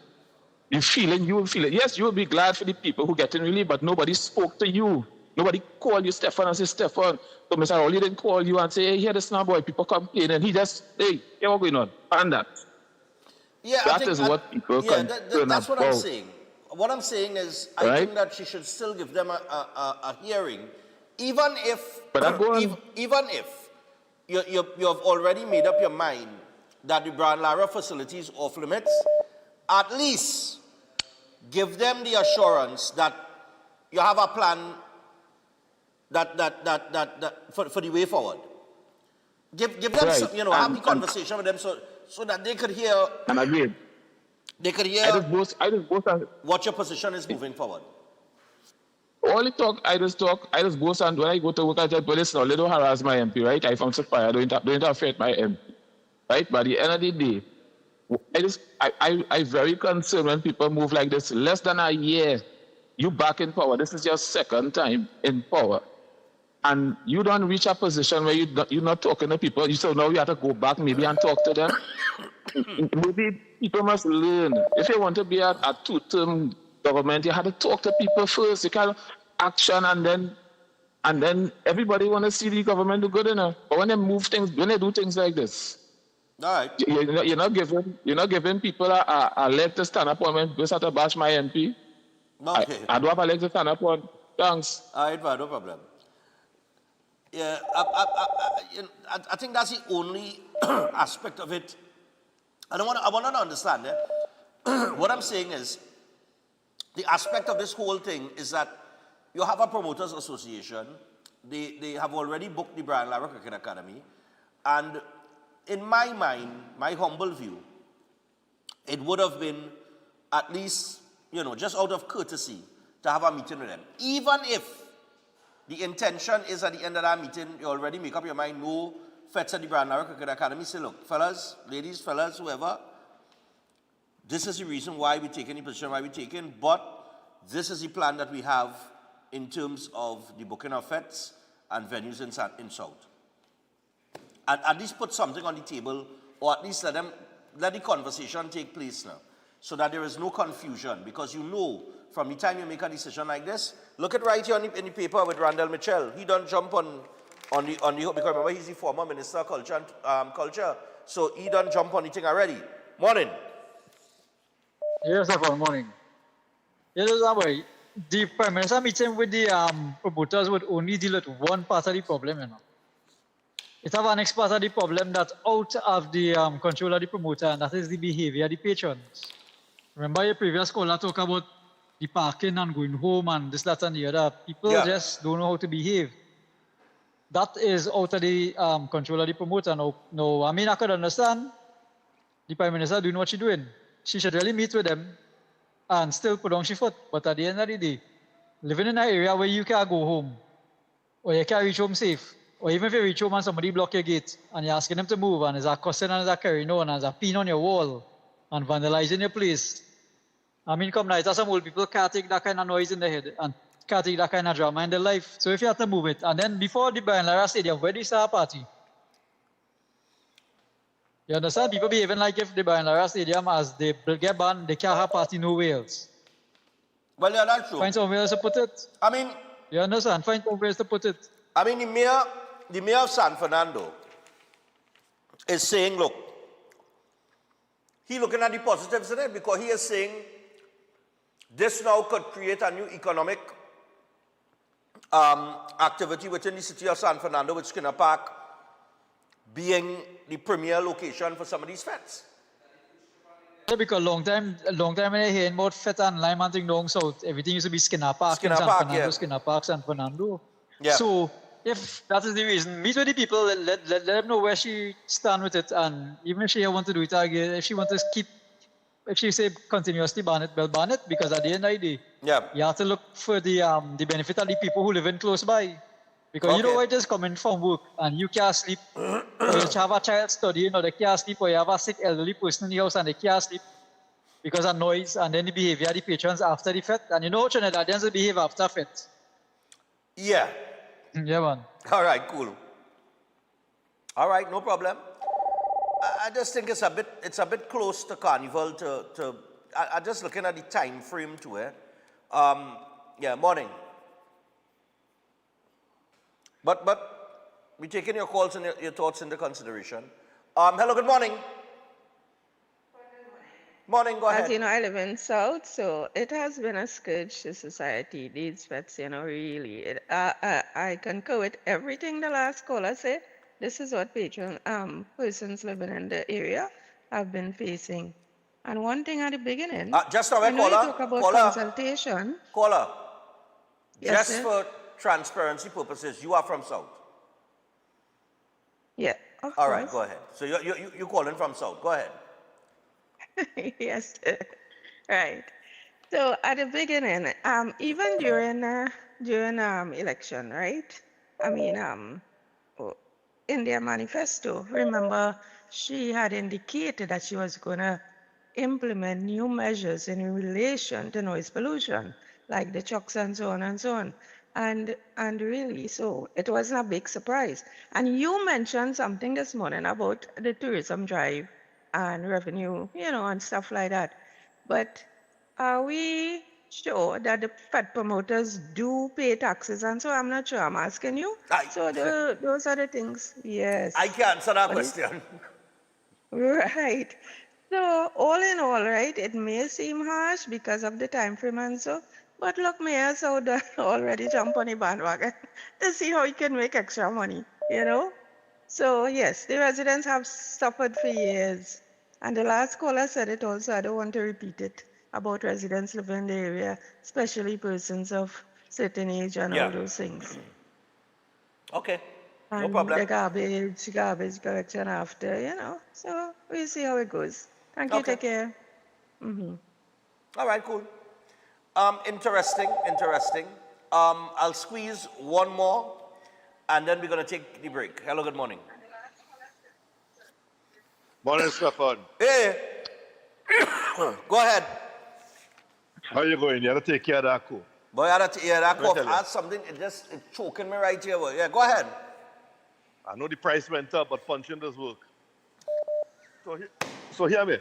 the feeling, you will feel it. Yes, you will be glad for the people who get in relief, but nobody spoke to you. Nobody called you, Stefan, and say, Stefan. So Mr. Rowley didn't call you and say, hey, here this now boy, people complain, and he just, hey, what's going on? And that. Yeah, that is what people that's what I'm saying. What I'm saying is, I think that she should still give them a hearing, even if you have already made up your mind that the Brian Lara facility is off limits. At least give them the assurance that you have a plan that for the way forward. Give them Right. some, have the conversation with them so that they could hear. And again, they could hear I just go and what your position is moving forward. only talk. I just go and when I go to work, I tell police, no, they don't harass my MP, right? I from fire, don't interfere with my MP, right? But at the end of the day, I very concerned when people move like this. Less than a year, you back in power. This is your second time in power. And you don't reach a position where you're not talking to people. You say, no, you have to go back maybe and talk to them. Maybe people must learn. If you want to be a two-term government, you have to talk to people first. You can't action and then everybody want to see the government do good enough. But when they do things like this, all right, you're not giving people a leg to stand up on when you start to bash my MP. Okay. I do have a leg to stand up on. Thanks. All right, no problem. Yeah, I think that's the only aspect of it. I want to understand it. What I'm saying is, the aspect of this whole thing is that you have a promoters association. They have already booked the Brian Lara Cricket Academy, and in my mind, my humble view, it would have been at least, just out of courtesy to have a meeting with them, even if the intention is at the end of that meeting, you already make up your mind, no fets at the Brian Lara Cricket Academy. Say, look, fellas, ladies, fellas, whoever, this is the reason why we're taking the position why we're taking, but this is the plan that we have in terms of the booking of fets and venues in South. And at least put something on the table, or at least let the conversation take place now, so that there is no confusion, because from the time you make a decision like this, look at right here in the paper with Randall Mitchell. He don't jump on the because remember he's the former Minister of Culture, so he don't jump on the thing already. Morning. Yes, sir, morning. Yes, sir, the Prime Minister meeting with the promoters would only deal with one part of the problem, It have an next part of the problem that's out of the control of the promoter, and that is the behavior of the patrons. Remember your previous caller talk about the parking and going home and this, that, and the other. People just don't know how to behave. That is out of the control of the promoter. No, I mean, I could understand the Prime Minister doing what she's doing. She should really meet with them and still put on her foot. But at the end of the day, living in an area where you can't go home, or you can't reach home safe, or even if you reach home and somebody block your gate and you're asking them to move and there's a cussing and there's a carrying on and there's a pin on your wall and vandalizing your place. I mean, come now, it's some old people can't take that kind of noise in their head and can't take that kind of drama in their life. So if you have to move it, and then before the Brian Lara Stadium, where do you start a party? You understand? People behaving like if the Brian Lara Stadium, as they get banned, they can't have party nowhere else. Well, yeah, that's true. Find somewhere else to put it. I mean, you understand? Find somewhere else to put it. I mean, the mayor of San Fernando is saying, look, he's looking at the positives in it, because he is saying this now could create a new economic activity within the city of San Fernando, with Skinner Park being the premier location for some of these fets. Yeah, because long time when I hear about fet and lime and thing down south, everything used to be Skinner Park in San Fernando, Skinner Park, San Fernando. Yeah. So if that is the reason, meet with the people, let them know where she stand with it, and even if she want to do it again, if she want to if she say continuously ban it, well ban it, because at the end of the day, you have to look for the benefit of the people who live in close by. Because you know why just coming from work and you can't sleep, or you have a child studying, or they can't sleep, or you have a sick elderly person in the house and they can't sleep because of noise, and then the behavior of the patrons after the fete. And you know, Trinidadians will behave after fete. Yeah. Yeah, man. All right, cool. All right, no problem. I just think it's a bit close to Carnival to I'm just looking at the time frame to it. Yeah, morning. But we're taking your calls and your thoughts into consideration. Hello, good morning. Morning, go ahead. As you know, I live in South, so it has been a scourge to society, these fets, really. I concur with everything the last caller said. This is what persons living in the area have been facing. And one thing at the beginning, just now, I know you caller, talk about caller, consultation. caller. Yes, Just sir. for transparency purposes, you are from South. Yeah, of All course. right, go ahead. So you calling from South. Go ahead. Yes, sir. Right. So at the beginning, even during election, right? I mean, in their manifesto, remember, she had indicated that she was going to implement new measures in relation to noise pollution, like the trucks and so on and so on. And really, so it wasn't a big surprise. And you mentioned something this morning about the tourism drive and revenue, and stuff like that. But are we sure that the Fed promoters do pay taxes? And so I'm not sure. I'm asking you. So those are the things. Yes. I can't answer that But it's- question. Right. So all in all, right, it may seem harsh because of the time frame and so, but look, Mayor Sauda already jump on the bandwagon to see how he can make extra money, So yes, the residents have suffered for years. And the last caller said it also, I don't want to repeat it, about residents living in the area, especially persons of certain age and all those things. Okay, no And problem. the garbage collection after, So we'll see how it goes. Thank you, Okay. take care. Mm-hmm. All right, cool. Interesting. I'll squeeze one more, and then we're going to take the break. Hello, good morning. Morning, Stefan. Hey. Go ahead. How you going? You have to take care of that cool. Boy, that Let me cough tell you. has something, it's choking me right here. Boy. Yeah, go ahead. I know the price went up, but punching does work. So hear me.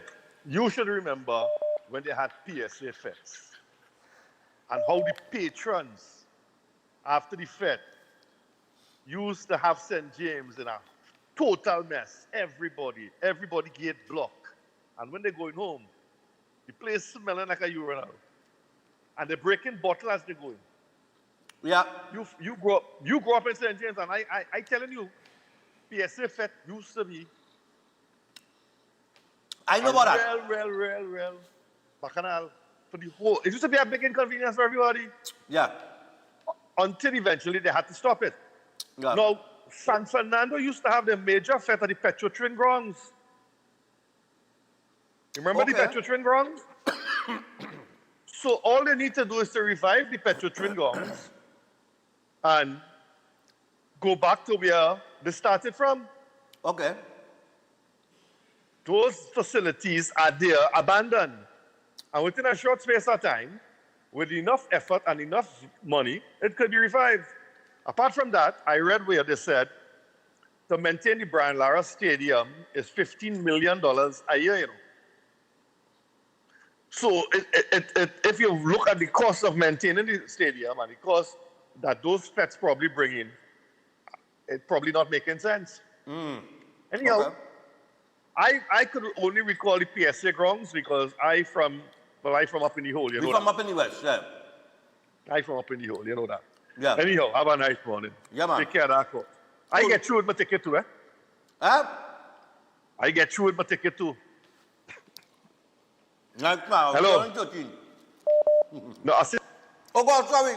You should remember when they had PSA fets and how the patrons, after the fet, used to have St. James in a total mess. Everybody gate block. And when they're going home, the place smelling like a urinal. And they're breaking bottle as they're going. Yeah. You grow up in St. James, and I telling you, PSA Fet used to be. I know about that. Real bacchanal for the whole. It used to be a big inconvenience for everybody. Yeah. Until eventually they had to stop it. Yeah. Now, San Fernando used to have the major fet at the Petrotrin grounds. You remember the Okay. Petrotrin grounds? So all they need to do is to revive the Petrotrin grounds and go back to where they started from. Okay. Those facilities are there abandoned. And within a short space of time, with enough effort and enough money, it could be revived. Apart from that, I read where they said to maintain the Brian Lara Stadium is $15 million a year. So if you look at the cost of maintaining the stadium and the cost that those feds probably bring in, it's probably not making sense. Anyhow, Okay. I could only recall the PSA grounds because I from up in the hole, you know We from that. up in the West, yeah. I from up in the hole, you know that. Yeah. Anyhow, have a nice morning. Yeah, man. Take care of that court. I get through with my ticket too, eh? Huh? I get through with my ticket too. Nice man. Hello. 13. No, I said, Oh God, sorry.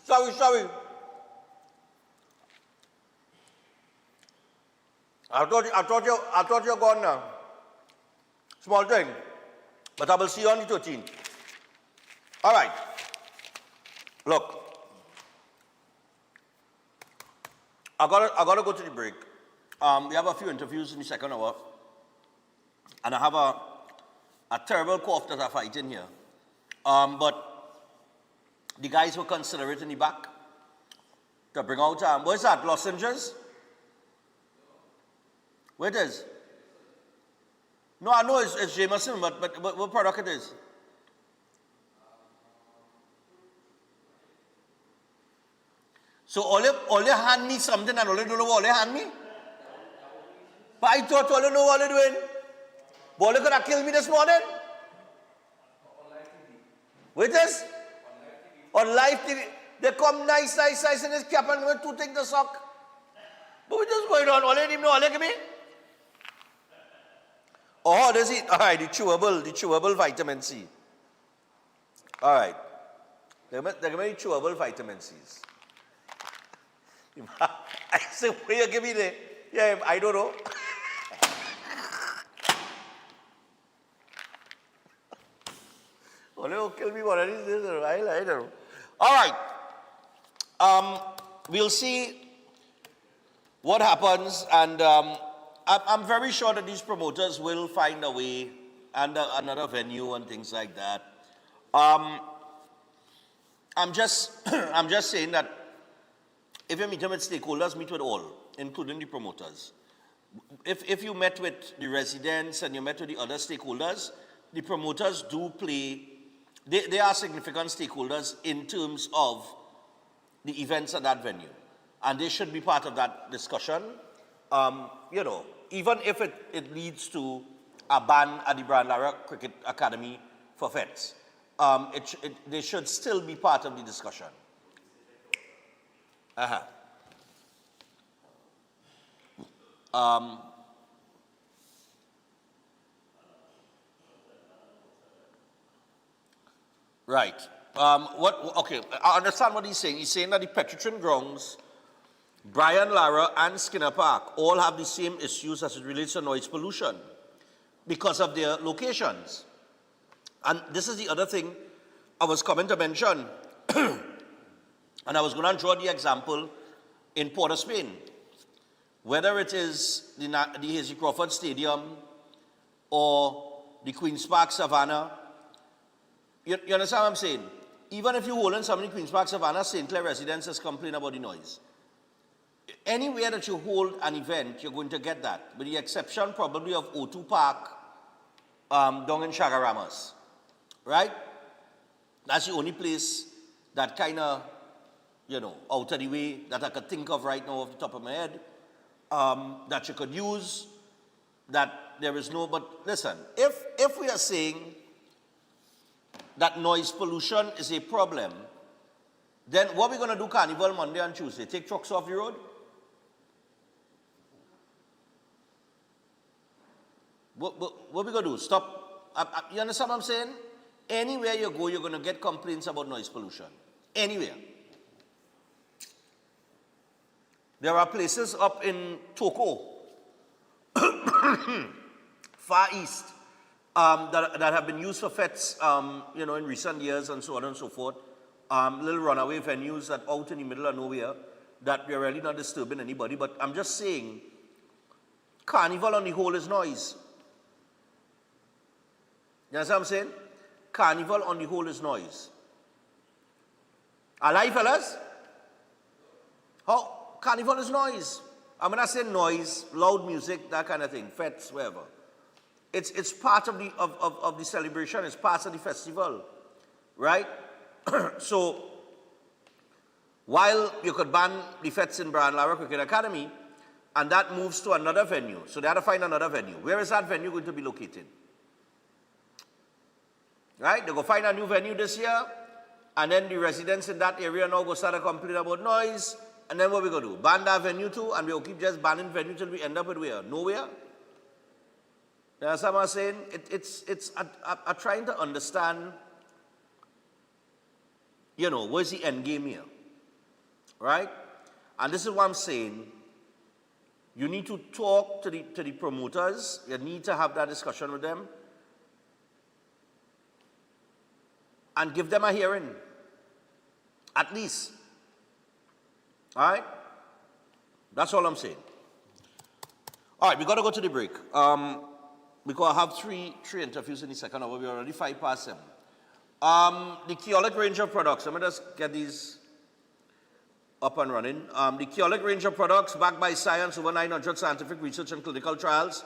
Sorry. I thought you're gone now. Small thing. But I will see you on the 13th. All right. Look. I gotta go to the break. We have a few interviews in the second hour. And I have a terrible cough that I fight in here. But the guys will consider it in the back to bring out, what is that, lozenges? Where it is? No, I know it's Jameson, but what product it is? So all you hand me something and all you don't know what all you hand me? But I thought all you know what you're doing. But all you could have killed me this morning? Wait this? On live TV. They come nice in this cap and going to take the sock. But what is going on? All you didn't know, all you give me? Oh, does it? All right, the chewable vitamin C. All right. They're going to be chewable vitamin C's. I said, where you give me the, yeah, I don't know. Only will kill me one of these days, I don't know. All right. We'll see what happens, and I'm very sure that these promoters will find a way and another venue and things like that. I'm just saying that if you're meeting with stakeholders, meet with all, including the promoters. If you met with the residents and you met with the other stakeholders, the promoters do play, they are significant stakeholders in terms of the events at that venue. And they should be part of that discussion. You know, even if it leads to a ban at the Brian Lara Cricket Academy for vets, they should still be part of the discussion. Right. Okay, I understand what he's saying. He's saying that the Petrotrin grounds, Brian Lara and Skinner Park all have the same issues as it relates to noise pollution because of their locations. And this is the other thing I was coming to mention. And I was going to draw the example in Port of Spain. Whether it is the Hazy Crawford Stadium or the Queen's Park Savannah, you understand what I'm saying? Even if you hold in some of the Queen's Park Savannah, St. Clair residents complain about the noise. Anywhere that you hold an event, you're going to get that, with the exception probably of O2 Park down in Chagaramas, right? That's the only place that kind of, you know, out of the way that I could think of right now off the top of my head, that you could use, that there is no, but listen, if we are saying that noise pollution is a problem, then what are we going to do Carnival Monday and Tuesday? Take trucks off the road? What are we going to do? Stop? You understand what I'm saying? Anywhere you go, you're going to get complaints about noise pollution. Anywhere. There are places up in Toko, far east, that have been used for fets, you know, in recent years and so on and so forth. Little runaway venues that out in the middle of nowhere that we're really not disturbing anybody. But I'm just saying, Carnival on the whole is noise. You understand what I'm saying? Carnival on the whole is noise. Alive, fellas? How? Carnival is noise. I'm going to say noise, loud music, that kind of thing, fets, whatever. It's part of the celebration, it's part of the festival, right? So, while you could ban the fets in Brian Lara Cricket Academy, and that moves to another venue, so they had to find another venue. Where is that venue going to be located? Right? They go find a new venue this year, and then the residents in that area now go start to complain about noise, and then what we going to do? Ban that venue too, and we'll keep just banning venue till we end up with where? Nowhere? You understand what I'm saying? I'm trying to understand, you know, where's the end game here? Right? And this is what I'm saying. You need to talk to the promoters. You need to have that discussion with them. And give them a hearing. At least. All right? That's all I'm saying. All right, we got to go to the break. Because I have three interviews in the second hour. We're already 7:05. The Keoluk range of products. Let me just get these up and running. The Keoluk range of products backed by science, over 900 scientific research and clinical trials,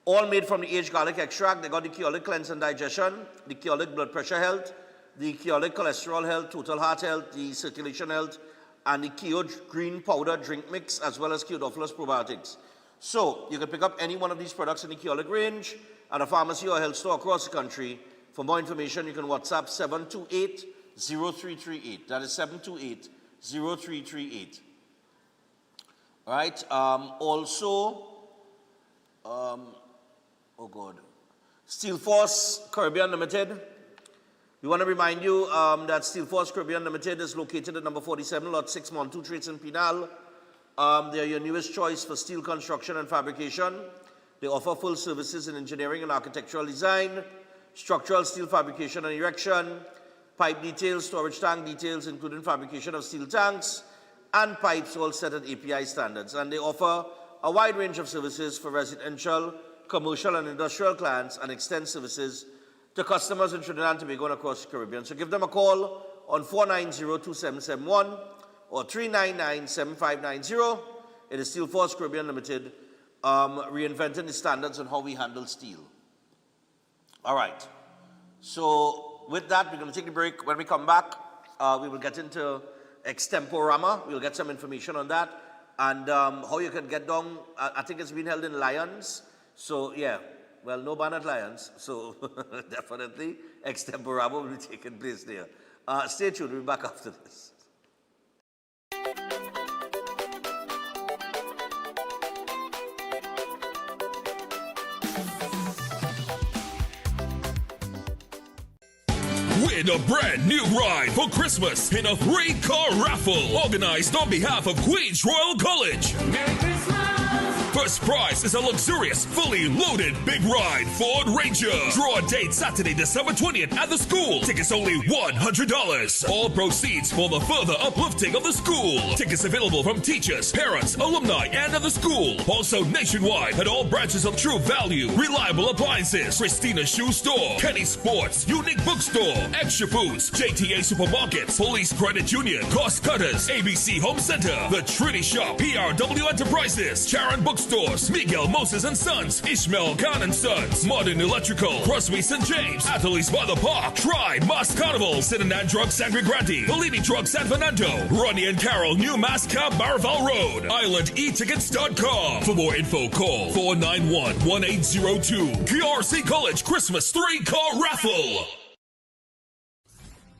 all made from the aged garlic extract. They got the Keoluk cleanse and digestion, the Keoluk blood pressure health, the Keoluk cholesterol health, total heart health, the circulation health, and the Keo green powder drink mix, as well as Keodophilus probiotics. So, you can pick up any one of these products in the Keoluk range at a pharmacy or health store across the country. For more information, you can WhatsApp 728-0338. That is 728-0338. All right. Also, Oh, God. Steel Force Caribbean Limited. We want to remind you that Steel Force Caribbean Limited is located at number 47, Lot 6, Montu Trades in Pinal. They are your newest choice for steel construction and fabrication. They offer full services in engineering and architectural design, structural steel fabrication and erection, pipe details, storage tank details, including fabrication of steel tanks, and pipes all set at API standards. And they offer a wide range of services for residential, commercial, and industrial clients, and extend services to customers in Trinidad and Tobago and across the Caribbean. So give them a call on 490-2771 or 399-7590. It is Steel Force Caribbean Limited, reinventing the standards on how we handle steel. All right. So with that, we're going to take a break. When we come back, we will get into Extemporama. We'll get some information on that. And how you can get down, I think it's been held in Lions. So, yeah, well, no ban at Lions. So, definitely, Extemporama will be taking place there. Stay tuned. We'll be back after this. Win a brand new ride for Christmas in a 3-car raffle organized on behalf of Queens Royal College. Merry Christmas! First prize is a luxurious, fully loaded big ride Ford Ranger. Draw a date Saturday, December 20th at the school. Tickets only $100. All proceeds for the further uplifting of the school. Tickets available from teachers, parents, alumni, and of the school. Also nationwide at all branches of True Value, Reliable Appliances, Christina Shoe Store, Kenny Sports, Unique Bookstore, Extra Foods, JTA Supermarkets, Police Credit Union, Cost Cutters, ABC Home Center, The Trinity Shop, PRW Enterprises, Sharon Bookstores, Miguel Moses and Sons, Ishmael Khan and Sons, Modern Electrical, Crosby St. James, Athletes by the Park, Tribe, Mass Carnival, Cinnamon Drugs Sangre Grande, Bellini Drugs San Fernando, Ronnie and Carol, New Mass Camp Baraval Road, IslandEtickets.com. For more info, call 491-1802. KRC College Christmas 3-car raffle.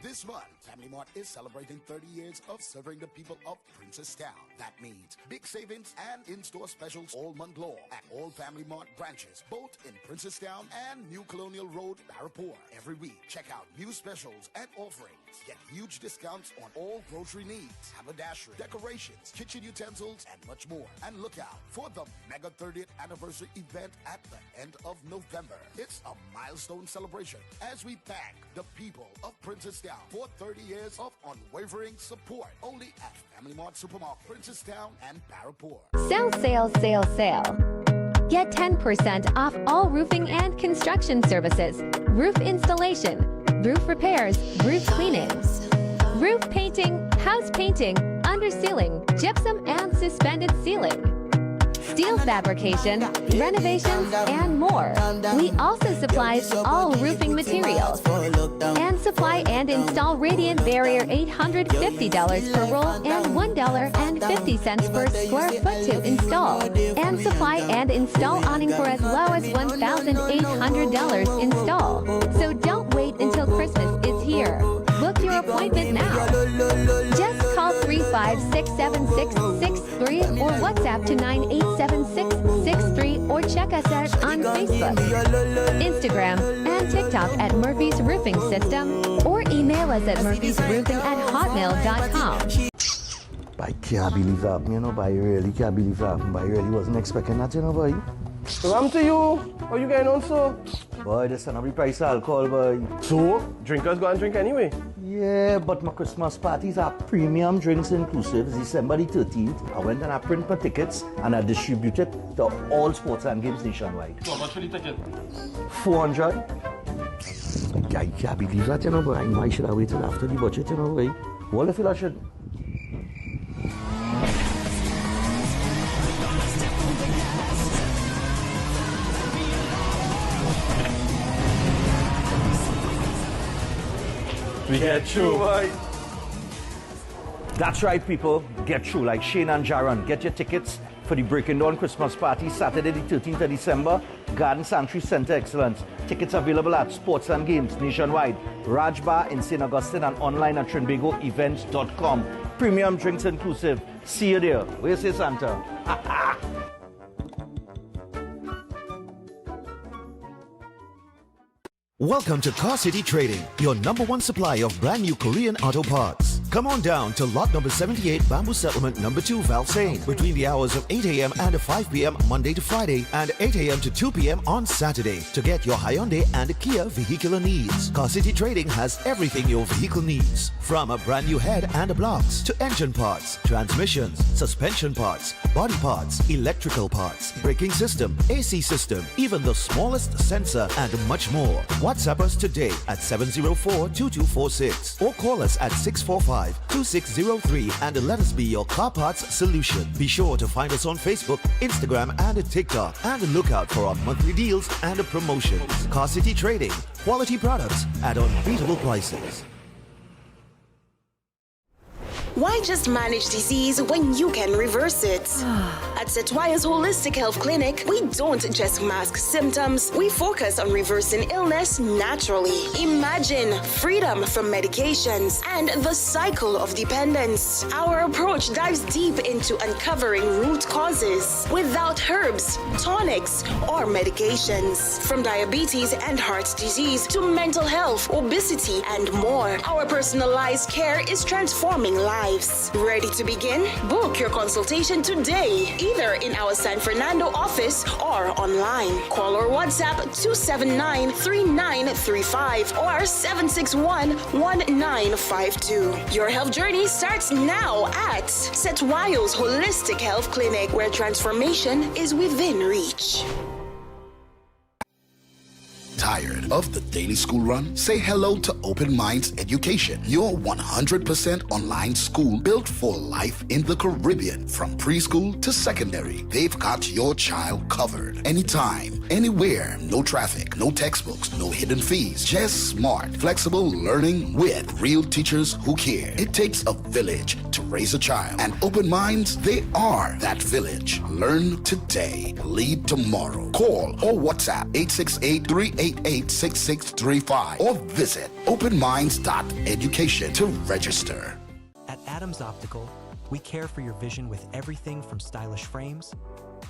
This month, Family Mart is celebrating 30 years of serving the people of Princestown. That means big savings and in-store specials all month long at all Family Mart branches, both in Princestown and New Colonial Road, Barapur. Every week, check out new specials and offerings. Get huge discounts on all grocery needs, haberdashery, decorations, kitchen utensils, and much more. And look out for the mega 30th anniversary event at the end of November. It's a milestone celebration as we thank the people of Princestown for 30 years of unwavering support. Only at Family Mart Supermarket, Princestown and Barapur. Sell, sale, sale, sale. Get 10% off all roofing and construction services, roof installation, roof repairs, roof cleanings, roof painting, house painting, under ceiling, gypsum and suspended ceiling, steel fabrication, renovations, and more. We also supply all roofing materials and supply and install radiant barrier $850 per roll and $1.50 per square foot to install, and supply and install awning for as low as $1,800 install. So don't wait until Christmas is here. Book your appointment now. Just call 3567663 or WhatsApp to 987-663 or check us out on Facebook, Instagram, and TikTok at Murphy's Roofing System, or email us at murphysroofing@hotmail.com. I can't believe that, you know, but I really can't believe that. But I really wasn't expecting that, you know, boy. Ram to you. How you getting on, so? Boy, this is not the price of alcohol, boy. So? Drinkers go and drink anyway? Yeah, but my Christmas parties are premium drinks inclusive. It's December the 13th. I went and I print my tickets and I distributed to all sports and games nationwide. How much for the ticket? 400. I can't believe that, you know, boy. I know I should have waited after the budget, you know, boy. What if I should? We get through, boy. That's right, people. Get through like Shane and Jaron. Get your tickets for the Breaking Dawn Christmas party Saturday the 13th of December. Garden Sanctuary Center Excellence. Tickets available at Sports and Games nationwide. Raj Bar in St. Augustine and online at TrinbagoEvents.com. Premium drinks inclusive. See you there. Where you say, Santa? Welcome to Car City Trading, your #1 supply of brand new Korean auto parts. Come on down to lot number 78, Bamboo Settlement number 2, Valsain, between the hours of 8 a.m. and 5 p.m. Monday to Friday, and 8 a.m. to 2 p.m. on Saturday to get your Hyundai and Kia vehicular needs. Car City Trading has everything your vehicle needs, from a brand new head and blocks to engine parts, transmissions, suspension parts, body parts, electrical parts, braking system, AC system, even the smallest sensor, and much more. WhatsApp us today at 704-2246 or call us at 645-2603 and let us be your car parts solution. Be sure to find us on Facebook, Instagram, and TikTok, and look out for our monthly deals and promotions. Car City Trading, quality products at unbeatable prices. Why just manage disease when you can reverse it? At Setwaya's Holistic Health Clinic, we don't just mask symptoms, we focus on reversing illness naturally. Imagine freedom from medications and the cycle of dependence. Our approach dives deep into uncovering root causes without herbs, tonics, or medications. From diabetes and heart disease to mental health, obesity, and more, our personalized care is transforming lives. Ready to begin? Book your consultation today, either in our San Fernando office or online. Call or WhatsApp 279-3935 or 761-1952. Your health journey starts now at Setwayo's Holistic Health Clinic, where transformation is within reach. Tired of the daily school run? Say hello to Open Minds Education, your 100% online school built for life in the Caribbean. From preschool to secondary, they've got your child covered. Anytime, anywhere, no traffic, no textbooks, no hidden fees. Just smart, flexible learning with real teachers who care. It takes a village to raise a child, and Open Minds, they are that village. Learn today, lead tomorrow. Call or WhatsApp 868-388-6635 or visit openminds.education to register. At Adams Optical, we care for your vision with everything from stylish frames,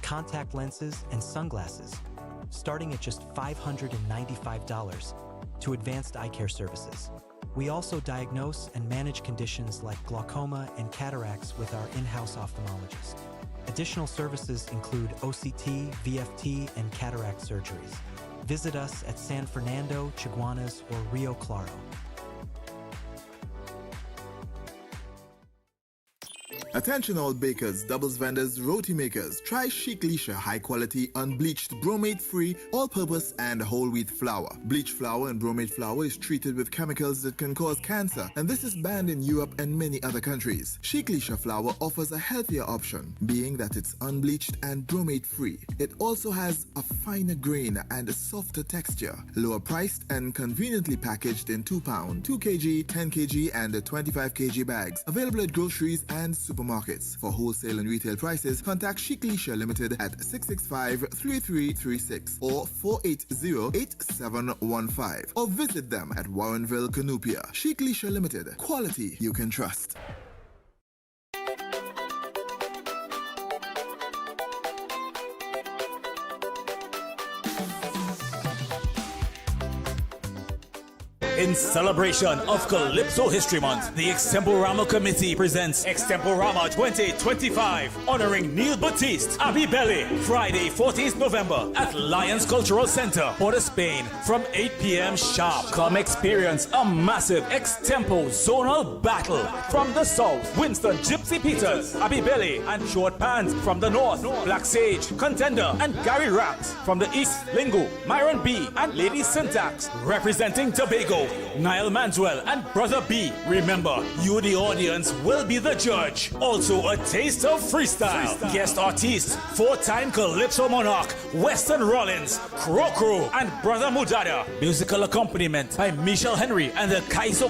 contact lenses, and sunglasses, starting at just $595 to advanced eye care services. We also diagnose and manage conditions like glaucoma and cataracts with our in-house ophthalmologist. Additional services include OCT, VFT, and cataract surgeries. Visit us at San Fernando, Chaguanas, or Rio Claro. Attention all bakers, doubles vendors, roti makers. Try Chic Lisha high quality, unbleached, bromate free, all purpose and whole wheat flour. Bleached flour and bromate flour is treated with chemicals that can cause cancer, and this is banned in Europe and many other countries. Chic Lisha flour offers a healthier option, being that it's unbleached and bromate free. It also has a finer grain and a softer texture, lower priced and conveniently packaged in 2 pound, 2 kg, 10 kg and 25 kg bags. Available at groceries and supermarkets. For wholesale and retail prices, contact Chic Lisha Limited at 665-3336 or 480-8715 or visit them at Warrenville, Canupia. Chic Lisha Limited. Quality you can trust. In celebration of Calypso History Month, the Extemporama Committee presents Extemporama 2025, honoring Neil Batiste, Abby Belly, Friday, 14th November at Lions Cultural Center, Port of Spain, from 8 p.m. sharp. Come experience a massive extempo zonal battle from the south. Winston Gypsy Peters, Abby Belly, and Short Pants from the north. Black Sage, Contender, and Gary Raps from the east. Lingo, Myron B, and Lady Syntax, representing Tobago. Niall Manswell and Brother B. Remember, you the audience will be the judge. Also a taste of freestyle. Guest artists, 4-time Calypso Monarch, Weston Rollins, Crow, and Brother Mudada. Musical accompaniment by Michelle Henry and the Kaiso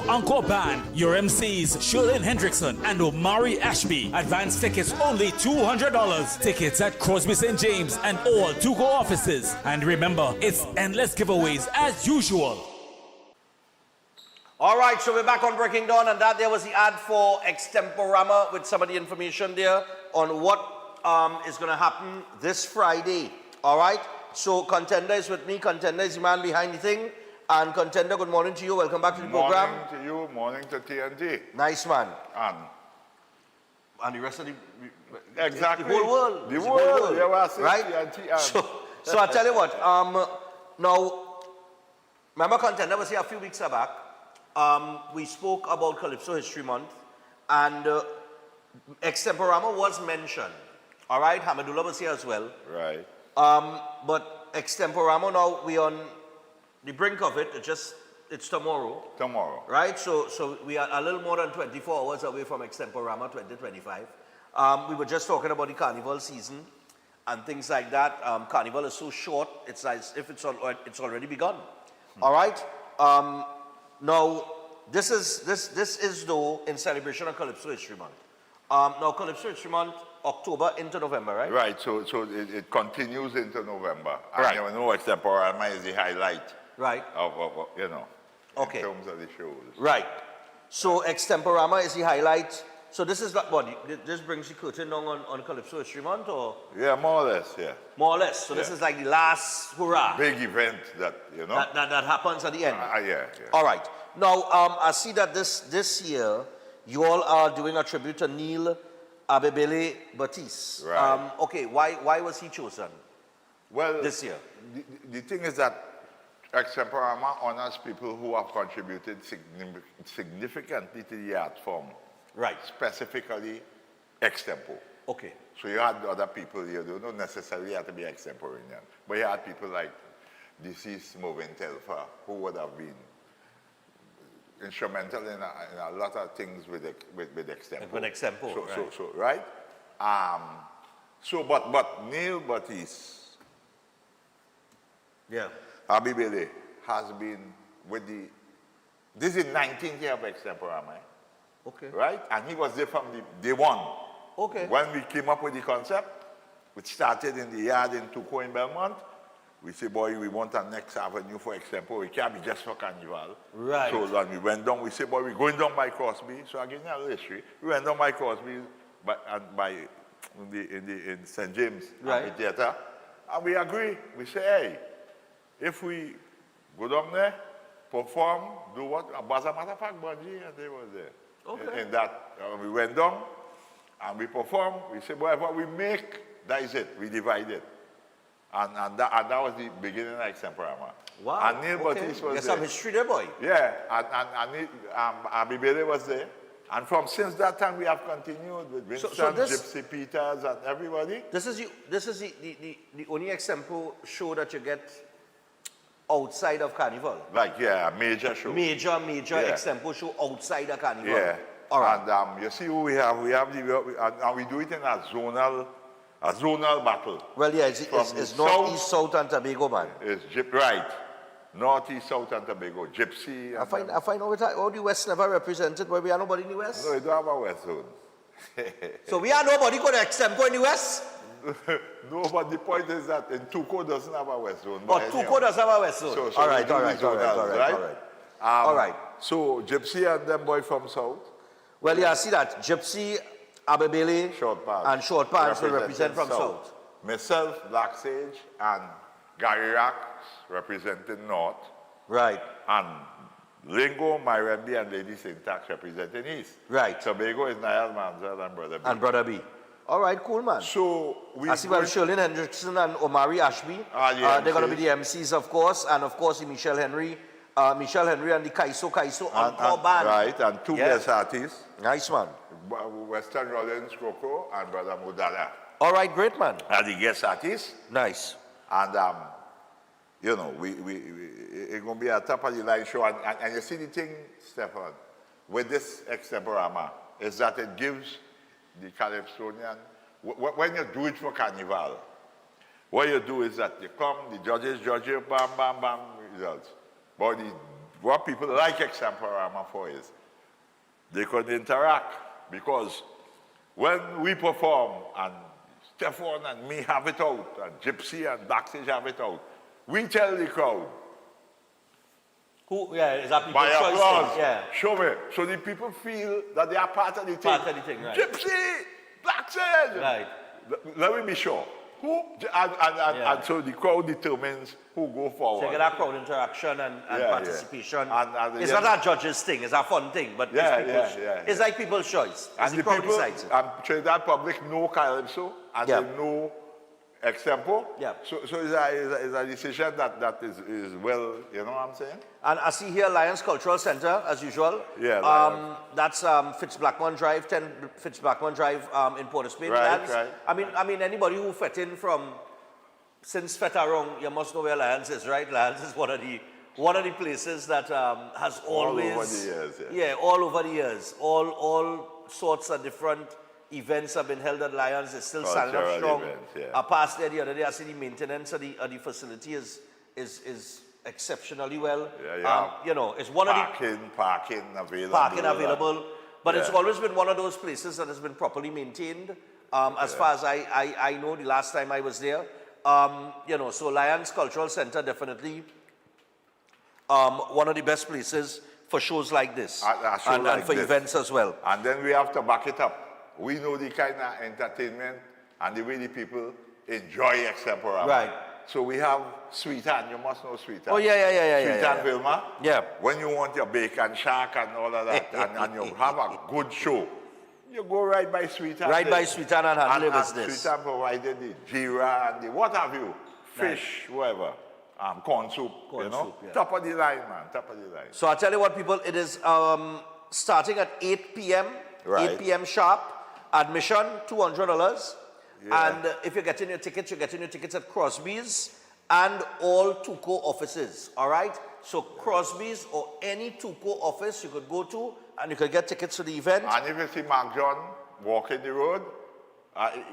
Encore Band. Your MCs, Shirlene Hendrickson and Omari Ashby. Advance tickets only $200. Tickets at Crosby St. James and all to-go offices. And remember, it's endless giveaways as usual. All right, so we're back on Breaking Dawn, and that there was the ad for Extemporama with some of the information there on what is going to happen this Friday. All right, so Contender is with me. Contender is the man behind the thing, And Contender, good morning to you. Welcome back to the program. Morning to you, morning to TNT. Nice, man. And the rest of the... Exactly. The whole world. The world. Yeah, well, I say right? TNT. So I tell you what, now, remember Contender was here a few weeks back. We spoke about Calypso History Month, and Extemporama was mentioned. All right, Hamidullah was here as well. Right. But Extemporama, now we on the brink of it. It's tomorrow. Tomorrow. Right, so we are a little more than 24 hours away from Extemporama 2025. We were just talking about the carnival season and things like that. Carnival is so short, it's as if it's already begun. All right. Now this is though in celebration of Calypso History Month. Now Calypso History Month, October into November, right? Right. So it continues into November. Right. And you know, Extemporama is the highlight. Right. Of you know. Okay. In terms of the shows. Right. So Extemporama is the highlight. So this is like what? This brings the curtain down on Calypso History Month, or? Yeah, more or less. Yeah. More or less. So this is like the last hurrah. Big event that you know. That happens at the end. Yeah. All right. Now I see that this year you all are doing a tribute to Neil Abebele Baptiste. Right. Okay. Why was he chosen? Well, this year. The thing is that Extemporama honors people who have contributed significantly to the art form. Right. Specifically, extempo. Okay. So you had other people here, they don't necessarily have to be extemporanean, but you had people like deceased Movin Telfa, who would have been instrumental in a lot of things with extempo. With extempo, right. But Neil Baptiste, yeah, Abibele has been with this is 19th year of Extemporama. Okay. Right? And he was there from day one. Okay. When we came up with the concept, which started in the yard in Tuco in Belmont, we said, boy, we want a next avenue for Extempo. It can't be just for Carnival. Right. So when we went down, we said, boy, we're going down by Crosby. So again, a little history. We went down by Crosby in St. James Amphitheater. And we agree. We say, hey, if we go down there, perform, do what? As a matter of fact, Bungie and they were there. Okay. In that, we went down and we performed. We said, whatever we make, that is it. We divide it. And that was the beginning of Extemporama. Wow. And Neil Baptiste was there. there. Some history there, boy. Yeah. And Abibele was there. And since that time, we have continued with Vincent, Gypsy Peters, and everybody. This is the only example show that you get outside of Carnival. Like, yeah, a major show. Major example show outside of Carnival. Yeah. All right. And you see who we have. And we do it in a zonal battle. Well, yeah, it's North, East, South, and Tobago, man. It's right. North, East, South, and Tobago. Gypsy. I find all the West never represented, but we are nobody in the West. No, we don't have a West zone. So we are nobody going to extempo in the West? No, but the point is that in Tuco doesn't have a West zone. But Tuco does have a West zone. So all right. All right. So Gypsy and them boy from South. Well, yeah, I see that. Gypsy, Abebele, and Short Pants will represent from South. Myself, Black Sage, and Gary Rax representing North. Right. And Lingo, Myrembi, and Lady Syntax representing East. Right. Tobago is Niall Manzel and Brother B. And Brother B. All right, cool, man. So I see well Shirley Hendrickson and Omari Ashby. They're going to be the MCs, of course, and of course the Michelle Henry and the Kaiso Encore band. Right, and two guest artists. Nice, man. Western Rollins Coco and Brother Mudala. All right, great, man. Are the guest artists. Nice. And you know, it's going to be a top of the line show. And you see the thing, Stefan, with this Extemporama, is that it gives the Calypsonian, when you do it for Carnival, what you do is that you come, the judges judge you, bam, bam, bam, results. But what people like Extemporama for is they could interact, because when we perform and Stefan and me have it out, and Gypsy and Backstage have it out, we tell the crowd. Who, yeah, is that people's by applause, choice? Yeah. Show me. So the people feel that they are part of the thing. Part of the thing, right. Gypsy, Backstage. Right. Let me be sure. And so the crowd determines who go forward. So you get that crowd interaction and participation. And it's not a judge's thing, it's a fun thing, but it's like people's choice. And the crowd people, decides it. Trinidad public know Calypso, and they know extempo. Yeah. So it's a decision that is well, you know what I'm saying? And I see here Lions Cultural Center, as usual. Yeah. That's Fitz Blackmon Drive, 10 Fitz Blackmon Drive in Port of Spain. Right, Lions, right. I mean, anybody who fet in from since Fetarong, you must know where Lions is, right? Lions is one of the places that has always all over the years. Yeah, all over the years. All sorts of different events have been held at Lions. It's still standing up strong. Events, I passed there the other day. I see the maintenance of the facility is exceptionally well. You know, it's one parking available. Parking available. But it's always been one of those places that has been properly maintained. As far as I know, the last time I was there. You know, so Lions Cultural Center definitely one of the best places for shows like this and for events as well. And then we have to back it up. We know the kind of entertainment and the way the people enjoy extemporama. Right. So we have Sweetan, you must know Sweetan. Oh, yeah. Sweetan Vilma. Yeah. When you want your bacon shack and all of that, and you have a good show, you go right by Sweetan. Right by Sweetan and handle business. Sweetan provided the jeera and the what have you, fish, whatever. Corn soup, you know. Top of the line, man, top of the line. So I'll tell you what, people, it is starting at 8 p.m. Right. 8 p.m. sharp. Admission, $200. And if you're getting your tickets at Crosby's and all Tuco offices, all right? So Crosby's or any Tuco office you could go to and you could get tickets to the event. And if you see Mark John walking the road,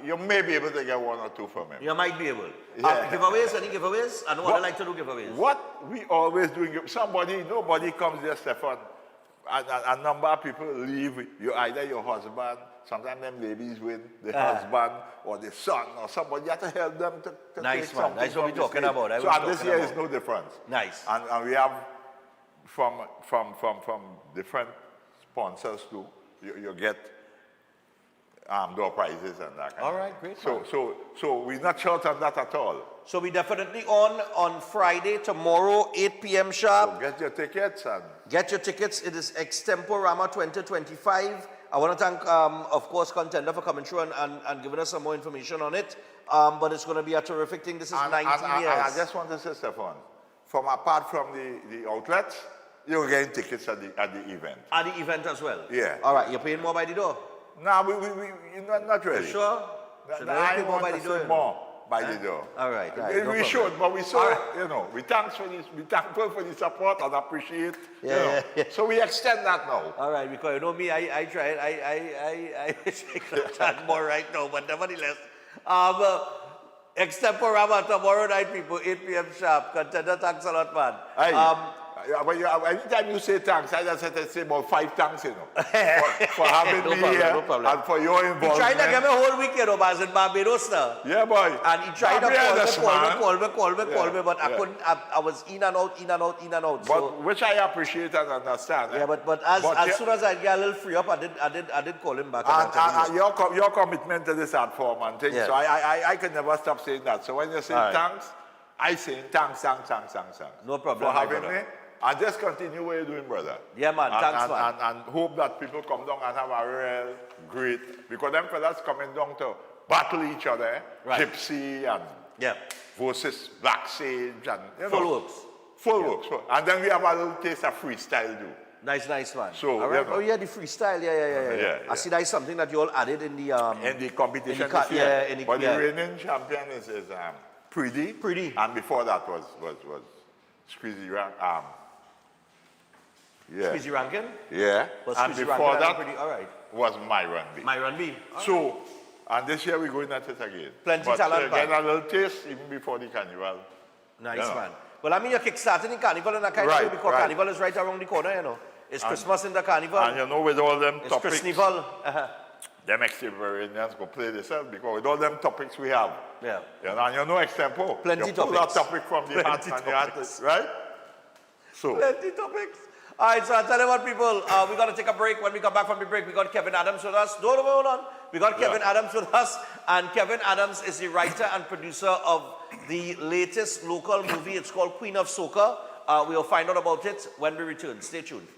you may be able to get one or two from him. You might be able. Giveaways, any giveaways? I know I like to do giveaways. What we always do, nobody comes there, Stefan. A number of people leave, either your husband, sometimes them ladies win, the husband or the son or somebody. You have to help them to nice, take man. something. That's what we're talking about. So and this year is no difference. Nice. And we have from different sponsors too. You get door prizes and that kind all right, great. So we're not short on that at all. So we definitely on Friday, tomorrow, 8 p.m. sharp. So get your tickets and get your tickets. It is Extemporama 2025. I want to thank, of course, Contender for coming through and giving us some more information on it. But it's going to be a terrific thing. This is 19 years. And I just want to say, Stefan, apart from the outlets, you're getting tickets at the event. At the event as well? Yeah. All right, you're paying more by the door? No, we not really. You sure? I want to say more by the door. All right. We should, but we we thankful for the support and appreciate. Yeah. So we extend that now. All right, because you know me, I tried. I wish I could have done more right now, but nevertheless, Extemporama tomorrow night, people, 8 p.m. sharp. Contender, thanks a lot, man. Anytime you say thanks, I just have to say about 5 thanks, you know, for having me here and for your involvement. He tried to give me a whole week, you know, but I was in Barbados now. Yeah, boy. And he tried to call me, but I couldn't. I was in and out. But which I appreciate and understand. Yeah, but as soon as I get a little free up, I did call him back. And your commitment to this art form and things, so I can never stop saying that. So when you say thanks, I say thanks. No problem. For having me. And just continue what you're doing, brother. Yeah, man. Thanks, man. And hope that people come down and have a real great... Because them fellas coming down to battle each other. Right. Gypsy and... versus Black Sage and... Full works. Full works. And then we have a little taste of freestyle too. Nice, man. So, oh, yeah, the freestyle. Yeah. I see that is something that you all added in the competition this year. But the reigning champion is Preedy. And before that was Squeezy Squeezy Rankin? Yeah. And before that was Myron B. Myron B. So, and this year we're going at it again. Plenty talent, man. Get a little taste even before the carnival. Nice, man. Well, I mean, you're kickstarting the carnival and that kind of thing because carnival is right around the corner, you know. It's Christmas in the carnival. And you know, with all them it's topics. Christnival. Them extemporaneans go play themselves because with all them topics we have. Yeah. And you know extempo. Plenty you pull topics. that topic from the hat and the hat, right? So. Plenty topics. All right, so I'll tell you what, people, we're going to take a break. When we come back from the break, we got Kevin Adams with us. Don't hold on. We got Kevin Adams with us, and Kevin Adams is the writer and producer of the latest local movie. It's called Queen of Soca. We'll find out about it when we return. Stay tuned.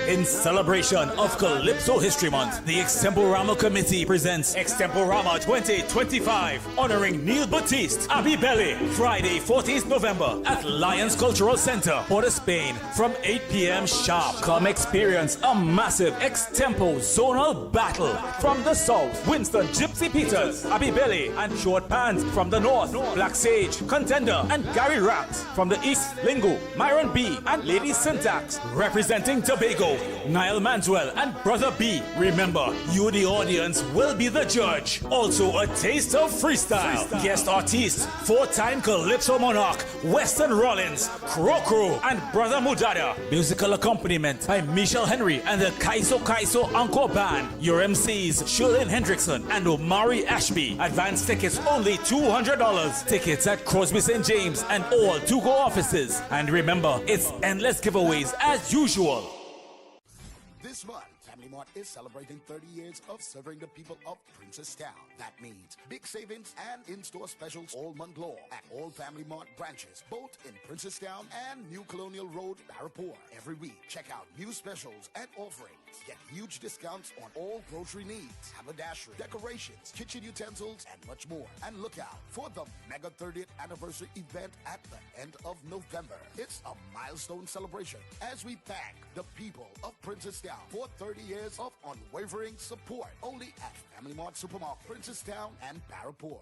In celebration of Calypso History Month, the Extemporama Committee presents Extemporama 2025, honoring Neil Batiste, Abby Belly, Friday, 14th November at Lions Cultural Center, Port of Spain, from 8 p.m. sharp. Come experience a massive extempo zonal battle from the south. Winston Gypsy Peters, Abby Belly, and Short Pants from the north. Black Sage, Contender, and Gary Raps from the east. Lingo, Myron B, and Lady Syntax representing Tobago. Niall Manswell and Brother B. Remember, you the audience will be the judge. Also a taste of freestyle. Guest artists, 4-time Calypso Monarch, Weston Rollins, Crow, and Brother Mudada. Musical accompaniment by Michelle Henry and the Kaiso Encore Band. Your MCs, Shirlene Hendrickson and Omari Ashby. Advance tickets only $200. Tickets at Crosby St. James and all Tugo offices. And remember, it's endless giveaways as usual. This month, Family Mart is celebrating 30 years of serving the people of Princestown. That means big savings and in-store specials all month long at all Family Mart branches, both in Princestown and New Colonial Road, Parapoor. Every week, check out new specials and offerings. Get huge discounts on all grocery needs, haberdashery, decorations, kitchen utensils, and much more. And look out for the mega 30th anniversary event at the end of November. It's a milestone celebration as we thank the people of Princestown for 30 years of unwavering support. Only at Family Mart Supermarket, Princestown and Parapoor.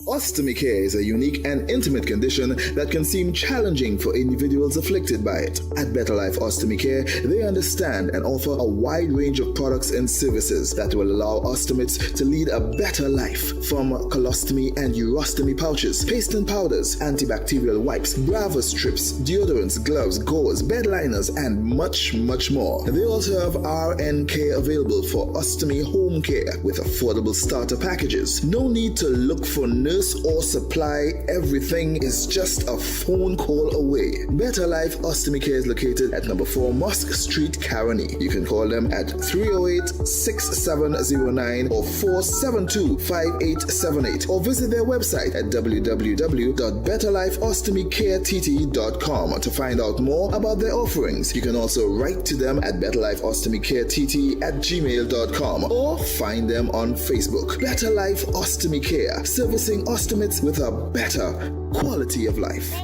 Ostomy care is a unique and intimate condition that can seem challenging for individuals afflicted by it. At Better Life Ostomy Care, they understand and offer a wide range of products and services that will allow ostomates to lead a better life. From colostomy and urostomy pouches, paste and powders, antibacterial wipes, Brava strips, deodorants, gloves, gauze, bed liners, and much more. They also have RN care available for ostomy home care with affordable starter packages. No need to look for nurse or supply, everything is just a phone call away. Better Life Ostomy Care is located at number 4 Mosque Street, Caroni. You can call them at 308-6709 or 472-5878 or visit their website at www.betterlifeostomycareTT.com to find out more about their offerings. You can also write to them at betterlifeostomycareTT@gmail.com or find them on Facebook. Better Life Ostomy Care, servicing ostomates with a better quality of life.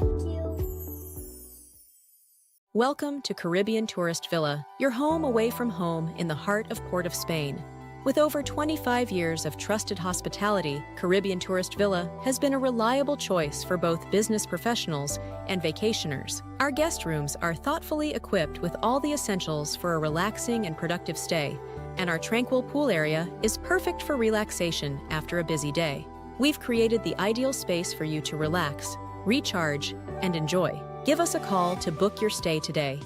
Welcome to Caribbean Tourist Villa, your home away from home in the heart of Port of Spain. With over 25 years of trusted hospitality, Caribbean Tourist Villa has been a reliable choice for both business professionals and vacationers. Our guest rooms are thoughtfully equipped with all the essentials for a relaxing and productive stay, and our tranquil pool area is perfect for relaxation after a busy day. We've created the ideal space for you to relax, recharge, and enjoy. Give us a call to book your stay today.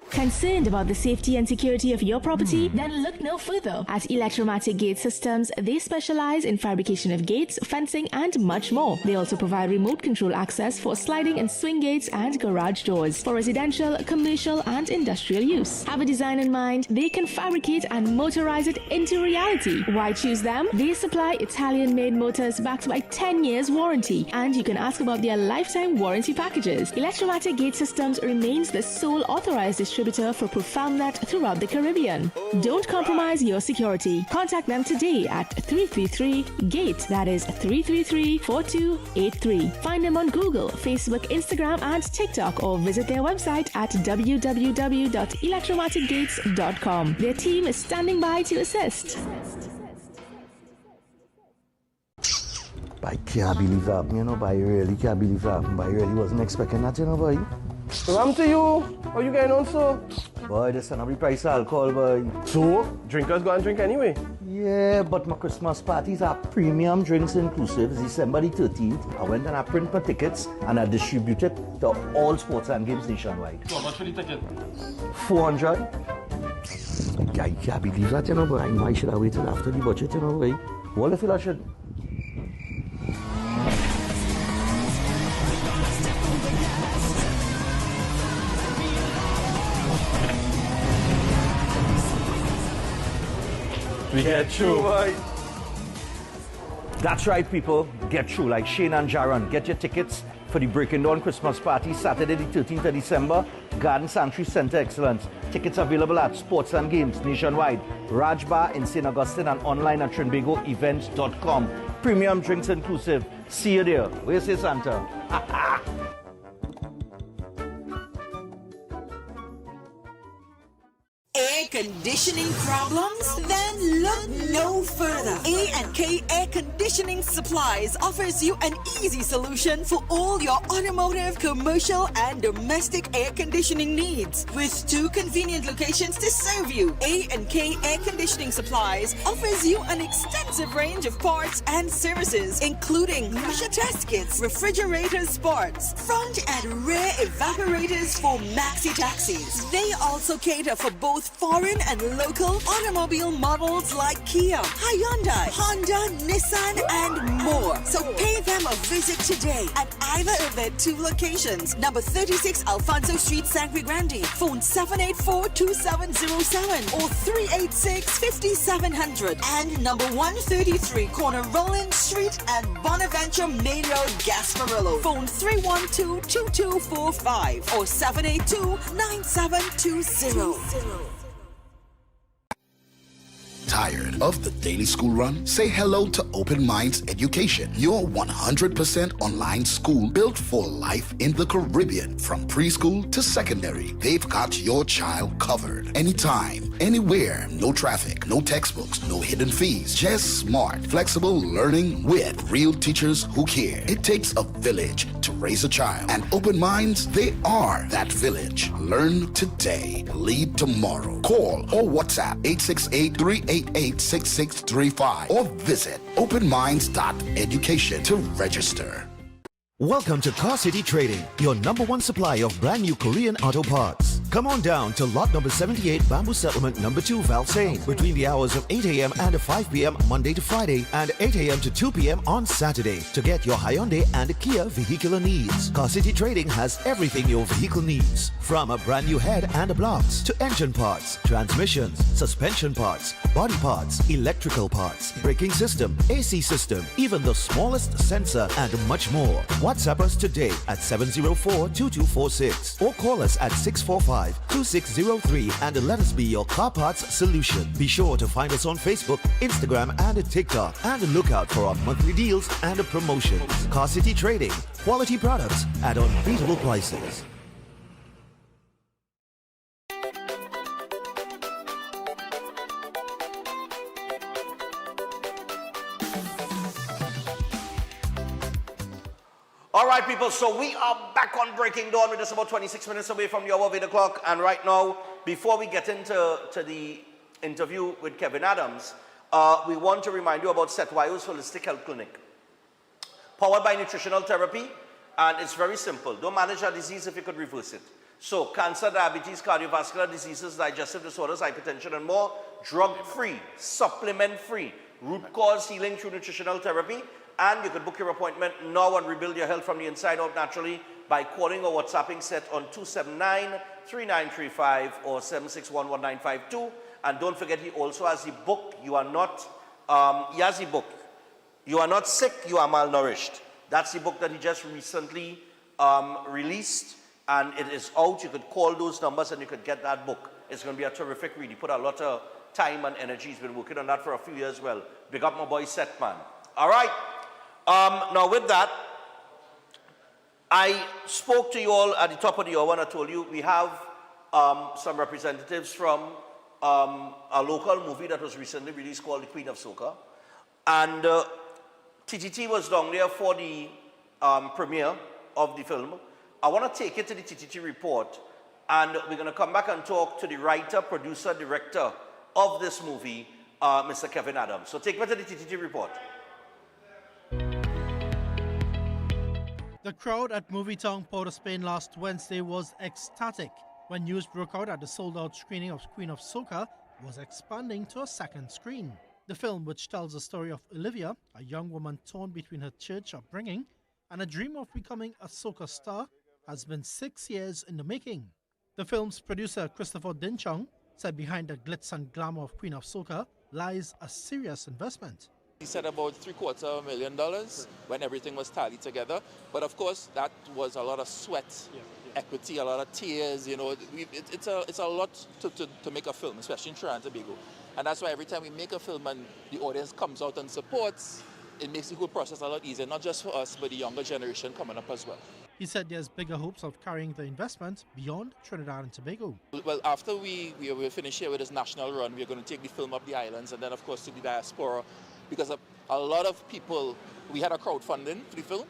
Concerned about the safety and security of your property? Then look no further. At Electromatic Gate Systems, they specialize in fabrication of gates, fencing, and much more. They also provide remote control access for sliding and swing gates and garage doors for residential, commercial, and industrial use. Have a design in mind? They can fabricate and motorize it into reality. Why choose them? They supply Italian-made motors backed by 10 years warranty, and you can ask about their lifetime warranty packages. Electromatic Gate Systems remains the sole authorized distributor for ProfoundNet throughout the Caribbean. Don't compromise your security. Contact them today at 333-GATE, that is 333-4283. Find them on Google, Facebook, Instagram, and TikTok, or visit their website at www.electromaticgates.com. Their team is standing by to assist. I can't believe that, but I really can't believe that, but I really wasn't expecting that, boy. Ram to you. How you getting on, so? Boy, this is not the price of alcohol, boy. So? Drinkers go and drink anyway? Yeah, but my Christmas parties are premium drinks inclusive. It's December the 13th. I went and I print my tickets and I distributed to all sports and games nationwide. How much for the ticket? 400. I can't believe that, boy. I should have waited after the budget, boy. What if you should? We get through. That's right, people. Get through like Shane and Jaron. Get your tickets for the Breaking Dawn Christmas Party, Saturday the 13th of December, Garden Sanctuary Center Excellence. Tickets available at Sports and Games nationwide, Raj Bar in St. Augustine, and online at trinbagoevents.com. Premium drinks inclusive. See you there. Where you say, Santa? Air conditioning problems? Then look no further. A&K Air Conditioning Supplies offers you an easy solution for all your automotive, commercial, and domestic air conditioning needs. With 2 convenient locations to serve you, A&K Air Conditioning Supplies offers you an extensive range of parts and services, including pressure test kits, refrigerator parts, front and rear evaporators for maxi taxis. They also cater for both foreign and local automobile models like Kia, Hyundai, Honda, Nissan, and more. So pay them a visit today at either of their 2 locations. Number 36 Alfonso Street, Sangre Grande. Phone 784-2707 or 386-5700. And number 133 Corner Roland Street and Bonaventure Main Road, Gasparillo. Phone 312-2245 or 782-9720. Tired of the daily school run? Say hello to Open Minds Education, your 100% online school built for life in the Caribbean. From preschool to secondary, they've got your child covered. Anytime, anywhere, no traffic, no textbooks, no hidden fees, just smart, flexible learning with real teachers who care. It takes a village to raise a child, and Open Minds, they are that village. Learn today, lead tomorrow. Call or WhatsApp 868-388-6635 or visit openminds.education to register. Welcome to Car City Trading, your #1 supply of brand new Korean auto parts. Come on down to lot number 78, Bamboo Settlement number 2, Valsain, between the hours of 8 a.m. and 5 p.m. Monday to Friday, and 8 a.m. to 2 p.m. on Saturday to get your Hyundai and Kia vehicular needs. Car City Trading has everything your vehicle needs, from a brand new head and blocks to engine parts, transmissions, suspension parts, body parts, electrical parts, braking system, AC system, even the smallest sensor, and much more. WhatsApp us today at 704-2246 or call us at 645-2603 and let us be your car parts solution. Be sure to find us on Facebook, Instagram, and TikTok, and look out for our monthly deals and promotions. Car City Trading, quality products at unbeatable prices. All right, people, so we are back on Breaking Dawn. We're just about 26 minutes away from the hour of 8 o'clock. And right now, before we get into the interview with Kevin Adams, we want to remind you about Setwayo's Holistic Health Clinic. Powered by nutritional therapy, and it's very simple. Don't manage a disease if you could reverse it. So cancer, diabetes, cardiovascular diseases, digestive disorders, hypertension, and more, drug-free, supplement-free, root cause healing through nutritional therapy. And you can book your appointment now and rebuild your health from the inside out naturally by calling or WhatsApping Set on 279-3935 or 761-1952. And don't forget, he also has the book, he has the book, You Are Not Sick, You Are Malnourished. That's the book that he just recently released, and it is out. You could call those numbers and you could get that book. It's going to be a terrific read. He put a lot of time and energy. He's been working on that for a few years. Well, big up my boy Seth, man. All right. Now with that, I spoke to you all at the top of the hour and I told you we have some representatives from a local movie that was recently released called The Queen of Soca. And TTT was down there for the premiere of the film. I want to take it to the TTT report, and we're going to come back and talk to the writer, producer, director of this movie, Mr. Kevin Adams. So take me to the TTT report. The crowd at Movietown, Port of Spain last Wednesday was ecstatic when news broke out that the sold-out screening of Queen of Soca was expanding to a second screen. The film, which tells the story of Olivia, a young woman torn between her church upbringing and a dream of becoming a soca star, has been 6 years in the making. The film's producer, Christopher Dinchong, said behind the glitz and glamour of Queen of Soca lies a serious investment. He said about $750,000 when everything was tallied together. But of course, that was a lot of sweat, equity, a lot of tears. You know, it's a lot to make a film, especially in Trinidad and Tobago. And that's why every time we make a film and the audience comes out and supports, it makes the whole process a lot easier, not just for us, but the younger generation coming up as well. He said there's bigger hopes of carrying the investment beyond Trinidad and Tobago. Well, after we finish here with this national run, we're going to take the film up the islands and then, of course, to the diaspora. Because a lot of people, we had a crowdfunding for the film,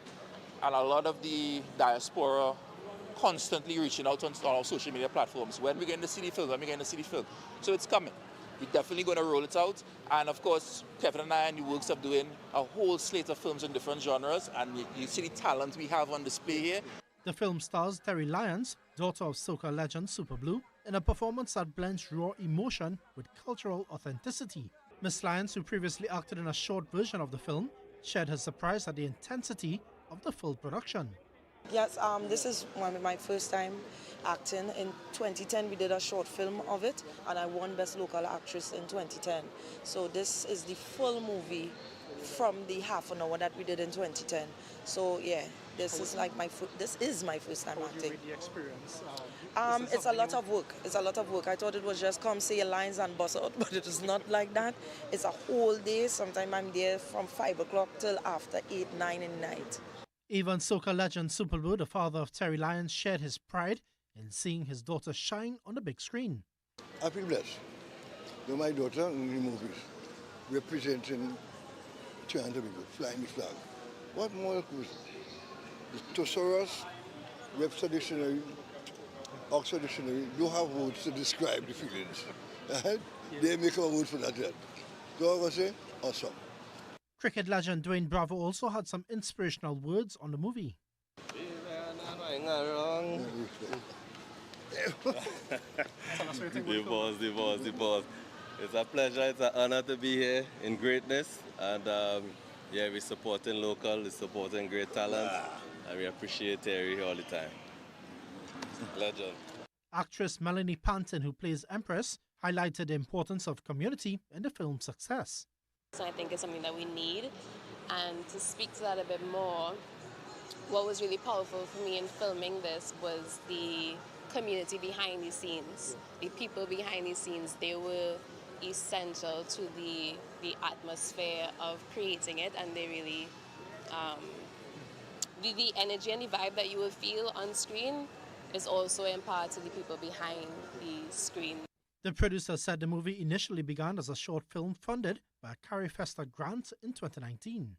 and a lot of the diaspora constantly reaching out on our social media platforms. When we're going to see the film, when we're going to see the film. So it's coming. We're definitely going to roll it out. And of course, Kevin and I and the works of doing a whole slate of films in different genres. And you see the talent we have on display here. The film stars Terry Lyons, daughter of soca legend Super Blue, in a performance that blends raw emotion with cultural authenticity. Miss Lyons, who previously acted in a short version of the film, shared her surprise at the intensity of the full production. Yes, this is my first time acting. In 2010, we did a short film of it, and I won Best Local Actress in 2010. So this is the full movie from the half an hour that we did in 2010. So yeah, this is my first time acting. The experience? It's a lot of work. It's a lot of work. I thought it was just come say your lines and bust out, but it is not like that. It's a whole day. Sometimes I'm there from 5 o'clock till after 8, 9 in the night. Even soca legend Super Blue, the father of Terry Lyons, shared his pride in seeing his daughter shine on the big screen. I feel blessed. You're my daughter in the movies, representing Trinidad and Tobago, flying the flag. What more could the thesaurus, Webster Dictionary, Oxford Dictionary, don't have words to describe the feelings. Right? Yes. They make a word for that yet. So I'm going to say, awesome. Cricket legend Dwayne Bravo also had some inspirational words on the movie. The boss. It's a pleasure, it's an honor to be here in greatness. And yeah, we're supporting local, we're supporting great talent. And we appreciate Terry all the time. Legend. Actress Melanie Panton, who plays Empress, highlighted the importance of community in the film's success. So I think it's something that we need. And to speak to that a bit more, what was really powerful for me in filming this was the community behind the scenes. The people behind the scenes, they were essential to the atmosphere of creating it, and they really, the energy and the vibe that you will feel on screen is also imparted to the people behind the screen. The producer said the movie initially began as a short film funded by a Carrie Festa grant in 2019.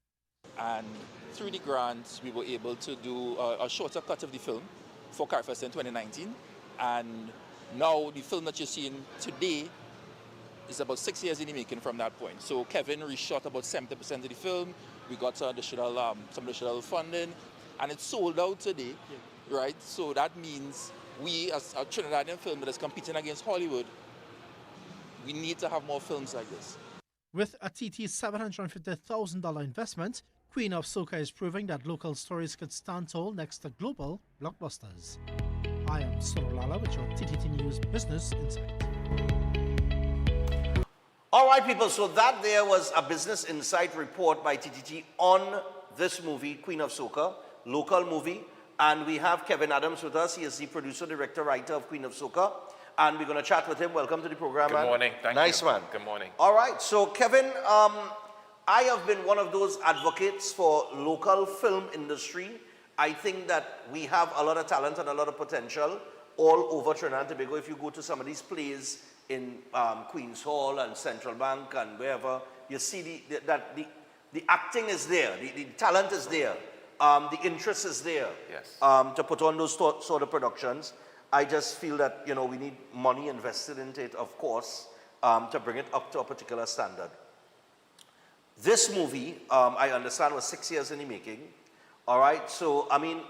And through the grant, we were able to do a shorter cut of the film for Carrie Festa in 2019. And now the film that you're seeing today is about 6 years in the making from that point. So Kevin reshot about 70% of the film. We got some additional funding, and it's sold out today, right? So that means we, as a Trinidadian film that is competing against Hollywood, we need to have more films like this. With a TT $750,000 investment, Queen of Soca is proving that local stories could stand tall next to global blockbusters. I am Sololala with your TTT News Business Insight. All right, people, so that there was a Business Insight report by TTT on this movie, Queen of Soca, local movie. And we have Kevin Adams with us. He is the producer, director, writer of Queen of Soca. And we're going to chat with him. Welcome to the program, man. Good morning. Thank you. Nice, man. Good morning. All right. So, Kevin, I have been one of those advocates for local film industry. I think that we have a lot of talent and a lot of potential all over Trinidad and Tobago. If you go to some of these plays in Queen's Hall and Central Bank and wherever, you see that the acting is there. The talent is there. The interest is there. Yes. To put on those sort of productions. I just feel that, you know, we need money invested into it, of course, to bring it up to a particular standard. This movie, I understand, was 6 years in the making. All right, so, I mean,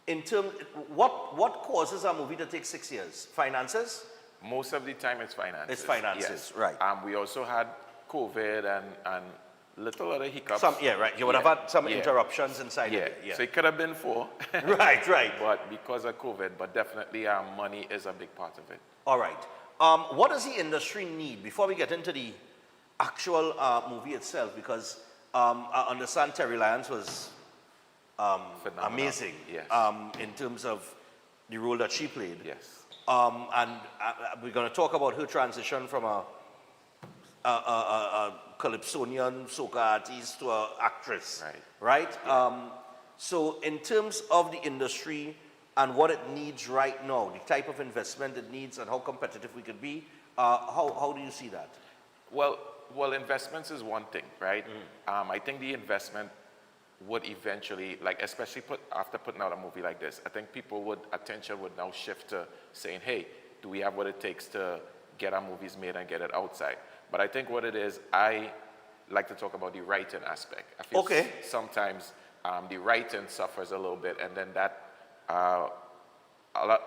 in terms, what causes a movie to take 6 years? Finances? Most of the time it's finances. It's finances, yes. right. We also had COVID and little other hiccups. You would have had some interruptions inside of it. So it could have been 4. Right. But because of COVID, but definitely money is a big part of it. All right. What does the industry need before we get into the actual movie itself? Because I understand Terry Lyons was amazing in terms of the role that she played. Yes. And we're going to talk about her transition from a Calypsonian soca artist to an actress. Right? So in terms of the industry and what it needs right now, the type of investment it needs and how competitive we could be, how do you see that? Well, investments is one thing, right? I think the investment would eventually, like especially after putting out a movie like this, I think attention would now shift to saying, hey, do we have what it takes to get our movies made and get it outside? But I think what it is, I like to talk about the writing aspect. I feel sometimes the writing suffers a little bit, and then that, a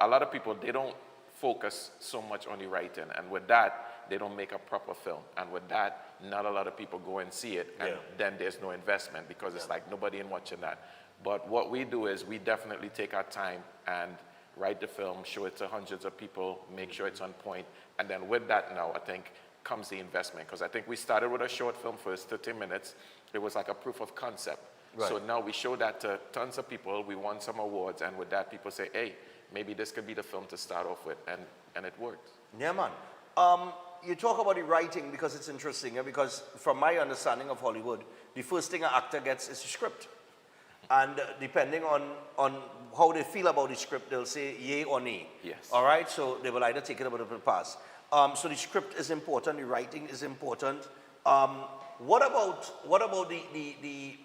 lot of people, they don't focus so much on the writing, and with that, they don't make a proper film. And with that, not a lot of people go and see it, and then there's no investment because it's like nobody in watching that. But what we do is we definitely take our time and write the film, show it to hundreds of people, make sure it's on point, and then with that now, I think, comes the investment. Because I think we started with a short film first, 30 minutes. It was like a proof of concept. Right. So now we show that to tons of people, we won some awards, and with that, people say, hey, maybe this could be the film to start off with, and it works. Yeah, man. You talk about the writing because it's interesting, because from my understanding of Hollywood, the first thing an actor gets is a script. And depending on how they feel about the script, they'll say yay or nay. Yes. All right, so they will either take it or it will pass. So the script is important, the writing is important. What about the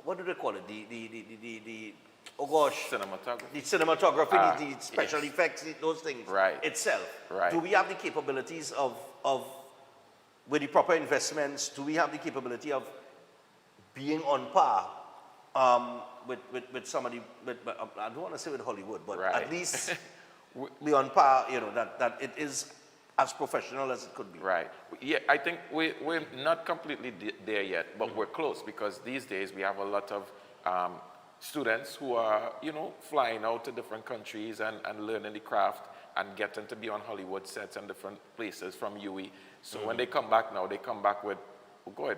what do they call it? The oh gosh. Cinematography. The cinematography, the special effects, those things itself. Right. Do we have the capabilities of with the proper investments, do we have the capability of being on par with somebody, I don't want to say with Hollywood, but at least be on par, that it is as professional as it could be. Right. Yeah, I think we're not completely there yet, but we're close because these days we have a lot of students who are, flying out to different countries and learning the craft and getting to be on Hollywood sets and different places from UE. So when they come back now, they come back with,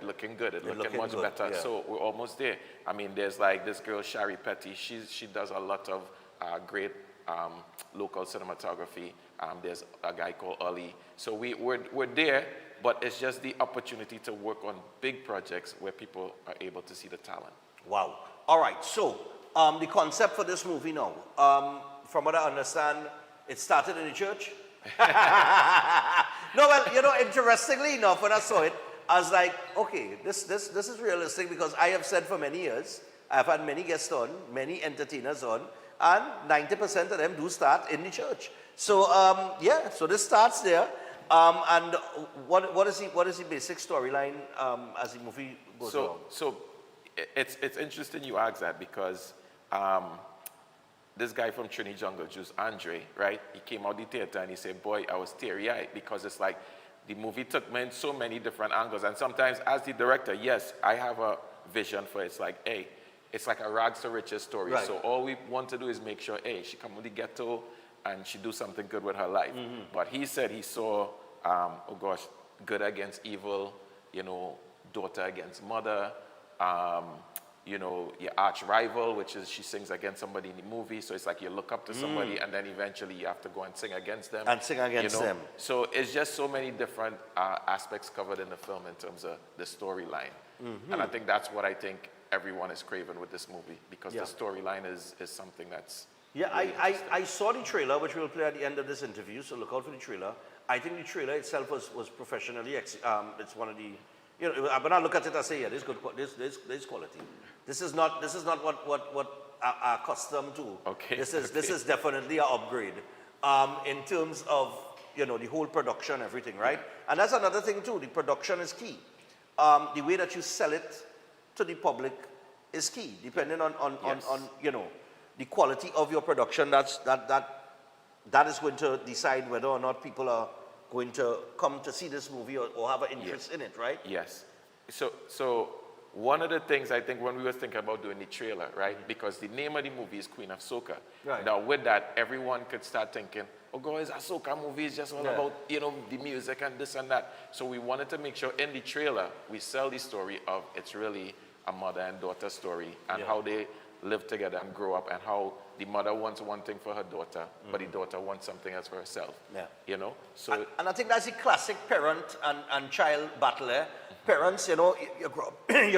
looking good, looking much better. Yeah. So we're almost there. I mean, there's like this girl, Shari Petty, she does a lot of great local cinematography. There's a guy called Ali. So we're there, but it's just the opportunity to work on big projects where people are able to see the talent. Wow. All right, so the concept for this movie now, from what I understand, it started in the church? No, well, interestingly enough, when I saw it, I was like, okay, this is realistic because I have said for many years, I've had many guests on, many entertainers on, and 90% of them do start in the church. So, so this starts there. And what is the basic storyline as the movie goes along? So it's interesting you ask that because this guy from Trinity Jungle Juice, Andre, right? He came out the theater and he said, boy, I was teary-eyed because it's like the movie took me in so many different angles. And sometimes as the director, yes, I have a vision for it. It's like, hey, it's like a rags to riches story. Right. So all we want to do is make sure, hey, she come from the ghetto and she do something good with her life. Mm-hmm. But he said he saw, good against evil, daughter against mother, your arch rival, which is she sings against somebody in the movie. So it's like you look up to somebody and then eventually you have to go and sing against them. And sing against them. So it's just so many different aspects covered in the film in terms of the storyline. Mm-hmm. And I think that's what I think everyone is craving with this movie because the storyline is something that's... Yeah, really I saw the trailer, which we'll play at the end of this interview, so look out for the trailer. I think the trailer itself was professionally, it's one of the, when I look at it, I say, yeah, this quality. This is not what are accustomed to. Okay. This is definitely an upgrade in terms of, the whole production, everything, right? And that's another thing too, the production is key. The way that you sell it to the public is key, depending on the quality of your production. That is going to decide whether or not people are going to come to see this movie or have an interest in it, right? Yes. So one of the things I think when we were thinking about doing the trailer, right? Because the name of the movie is Queen of Soca. Right. Now with that, everyone could start thinking, oh God, it's a soca movie, it's just all about, you know, the music and this and that. So we wanted to make sure in the trailer, we sell the story of it's really a mother and daughter story and how they live together and grow up and how the mother wants one thing for her daughter, but the daughter wants something else for herself. Yeah. You know? So and I think that's the classic parent and child battle. Parents, you know, you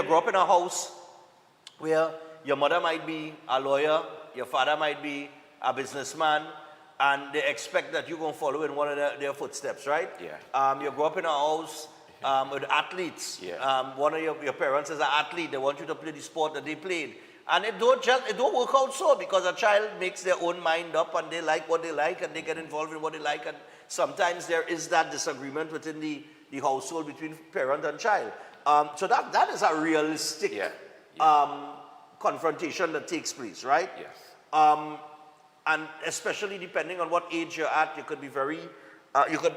grow up in a house where your mother might be a lawyer, your father might be a businessman, and they expect that you're going to follow in one of their footsteps, right? Yeah. You grow up in a house with athletes. Yeah. One of your parents is an athlete. They want you to play the sport that they played. And it don't work out so, because a child makes their own mind up and they like what they like and they get involved in what they like, and sometimes there is that disagreement within the household between parent and child. So that is a realistic confrontation that takes place, right? Yes. And especially depending on what age you're at, you could be very, you could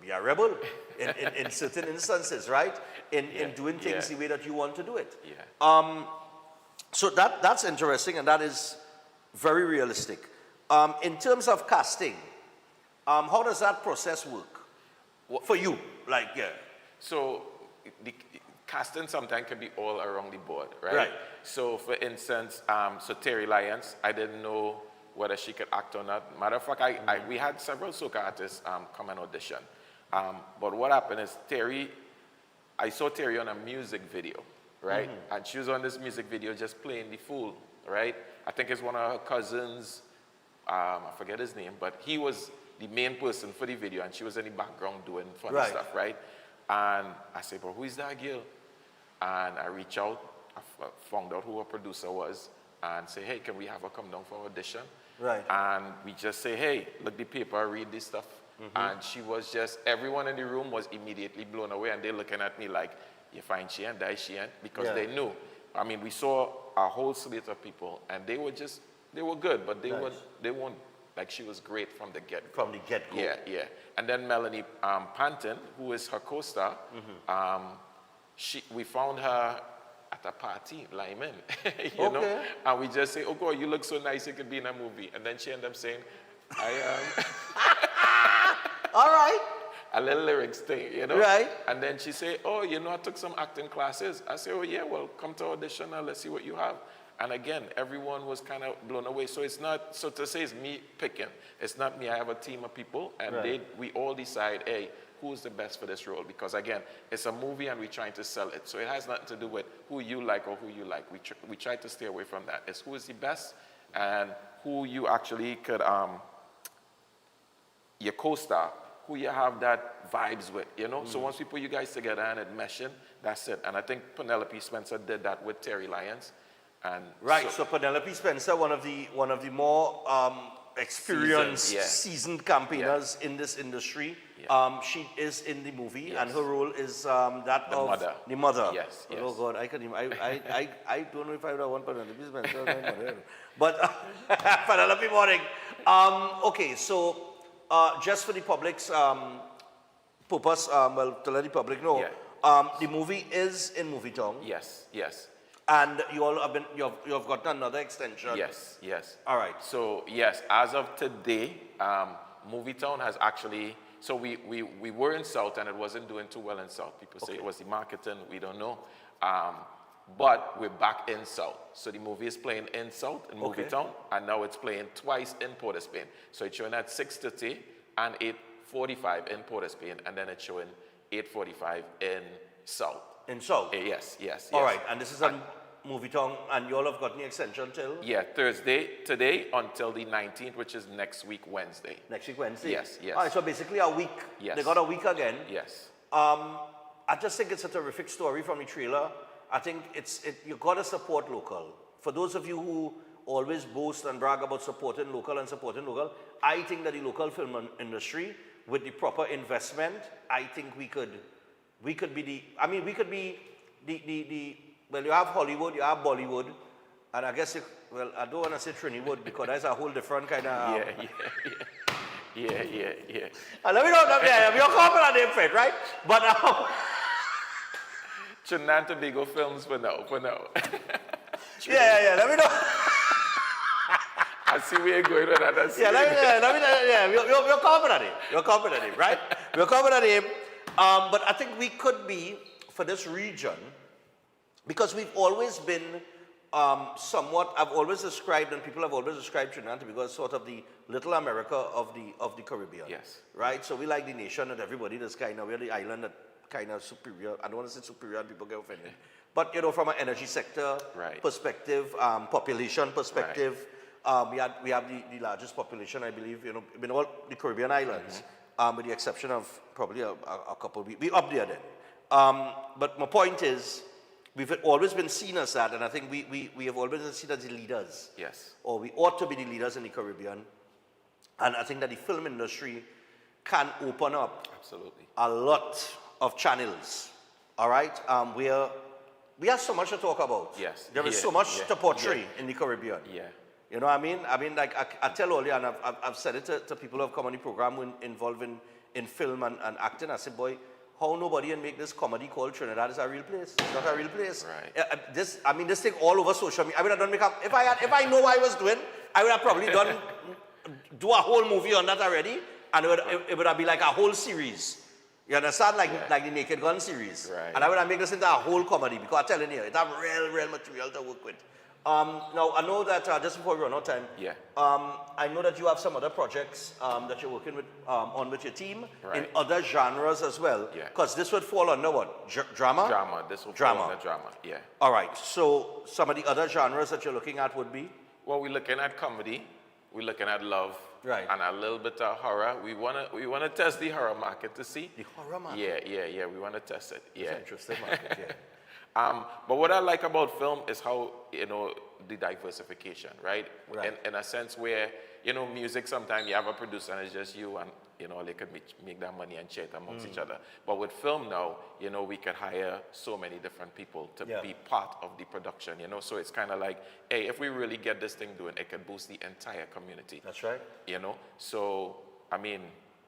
be a rebel in certain instances, right? In doing things the way that you want to do it. Yeah. So that's interesting, and that is very realistic. In terms of casting, how does that process work for you? Like, So the casting sometimes can be all around the board, right? Right. So for instance, so Terry Lyons, I didn't know whether she could act or not. Matter of fact, we had several soca artists come and audition. But what happened is I saw Terry on a music video, right? And she was on this music video just playing the fool, right? I think it's one of her cousins, I forget his name, but he was the main person for the video and she was in the background doing funny stuff, right? And I said, but who is that girl? And I reached out, I found out who her producer was and say, hey, can we have her come down for audition? Right. And we just say, hey, look the paper, read this stuff. And she was just, everyone in the room was immediately blown away and they're looking at me like, you find she ain't, die she ain't, because they knew. I mean, we saw a whole slate of people and they were good, but they weren't, like she was great from the get-go. From the get-go. Yeah. And then Melanie Panton, who is her co-star, we found her at a party, Lyman, you know? And we just say, oh God, you look so nice, you could be in a movie. And then she ended up saying, I am. All right. A little lyrics thing, you know? Right. And then she said, oh, you know, I took some acting classes. I said, oh yeah, well, come to audition and let's see what you have. And again, everyone was kind of blown away. So it's not, so to say it's me picking. It's not me, I have a team of people and we all decide, hey, who's the best for this role? Because again, it's a movie and we're trying to sell it. So it has nothing to do with who you like or who you like. We try to stay away from that. It's who is the best and who you actually could, your co-star, who you have that vibes with, you know? So once we put you guys together and it meshing, that's it. And I think Penelope Spencer did that with Terry Lyons. And so Penelope Spencer, one of the more experienced, seasoned campaigners in this industry. She is in the movie, and her role is that the of mother. the mother. Yes. Oh God, I don't know if I would have one Penelope Spencer, but Penelope Morning. Okay, so just for the public's purpose, well, to let the public know, the movie is in Movietown. Yes. And you all have you've gotten another extension. Yes. All right. So yes, as of today, Movietown has actually. So we were in South and it wasn't doing too well in South. People say it was the marketing. We don't know. But we're back in South. So the movie is playing in South in Movietown, and now it's playing twice in Port of Spain. So it's showing at 6:30 and 8:45 in Port of Spain, and then it's showing 8:45 in South. In South? Yes. All right, and this is on Movietown, and you all have gotten the extension till? Yeah, today until the 19th, which is next week, Wednesday. Next week, Wednesday? Yes. All right, so basically a week. Yes. They got a week again. Yes. I just think it's a terrific story from the trailer. I think you got to support local. For those of you who always boast and brag about supporting local, I think that the local film industry, with the proper investment, I think we could be well, you have Hollywood, you have Bollywood, And I guess, well, I don't want to say Trinidad because that's a whole different kind of... Yeah. And let me know, you're confident on the Fred, right? But... Trinidad and Tobago films for now. Yeah, let me know. I see where you're going with that. You're confident in him. You're confident in him, right? We're confident in him. But I think we could be, for this region, because we've always been somewhat, I've always described, and people have always described Trinidad and Tobago as sort of the little America of the Caribbean. Yes. Right? So we like the nation and everybody that's kind of, we're the island that kind of superior. I don't want to say superior and people get offended. But, you know, from an energy sector perspective, population perspective, we have the largest population, I believe, you know, in all the Caribbean islands, with the exception of probably a couple. We up there then. But my point is, we've always been seen as that, and I think we have always been seen as the leaders. Yes. Or we ought to be the leaders in the Caribbean. And I think that the film industry can open up a lot of channels. All right? We have so much to talk about. Yes. There is so much to portray in the Caribbean. Yeah. You know what I mean? I mean, like I tell all you, and I've said it to people who have come on the program involved in film and acting. I said, boy, how nobody can make this comedy called Trinidad is a real place. It's not a real place. Right. This thing all over social media. I would have done makeup. If I know what I was doing, I would have probably do a whole movie on that already, and it would have been like a whole series. You understand? Like the Naked Gun series. Right. And I would have made this into a whole comedy because I'm telling you, it have real material to work with. Now, I know that, just before we run out of time, I know that you have some other projects that you're working with, on with your team in other genres as well. Because this would fall under what? Drama? Drama. This will fall under drama, yeah. All right. So some of the other genres that you're looking at would be? Well, we're looking at comedy. We're looking at love. Right. And a little bit of horror. We wanna test the horror market to see. The horror market? Yeah. We wanna test it. Yeah. It's an interesting market, yeah. But what I like about film is how, you know, the diversification, right? Right. In a sense where, you know, music, sometimes you have a producer and it's just you and, you know, they could make that money and share it amongst each other. But with film now, you know, we could hire so many different people to be part of the production, you know? So it's kind of like, hey, if we really get this thing doing, it could boost the entire community. That's right. You know? So, I mean,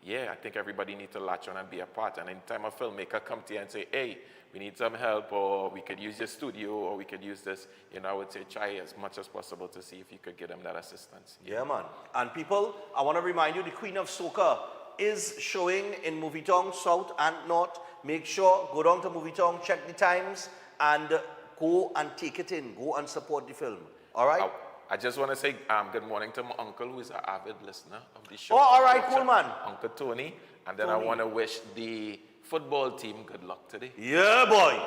yeah, I think everybody needs to latch on and be a part. And in time a filmmaker come to you and say, hey, we need some help, or we could use your studio, or we could use this, you know, I would say try as much as possible to see if you could get them that assistance. Yeah, man. And people, I want to remind you, the Queen of Soca is showing in Movietong, South and North. Make sure, go down to Movietong, check the times, and go and take it in. Go and support the film. All right? I just want to say good morning to my uncle, who is an avid listener of the show. Oh, all right, cool, man. Uncle Tony. And then I want to wish the football team good luck today. Yeah, boy.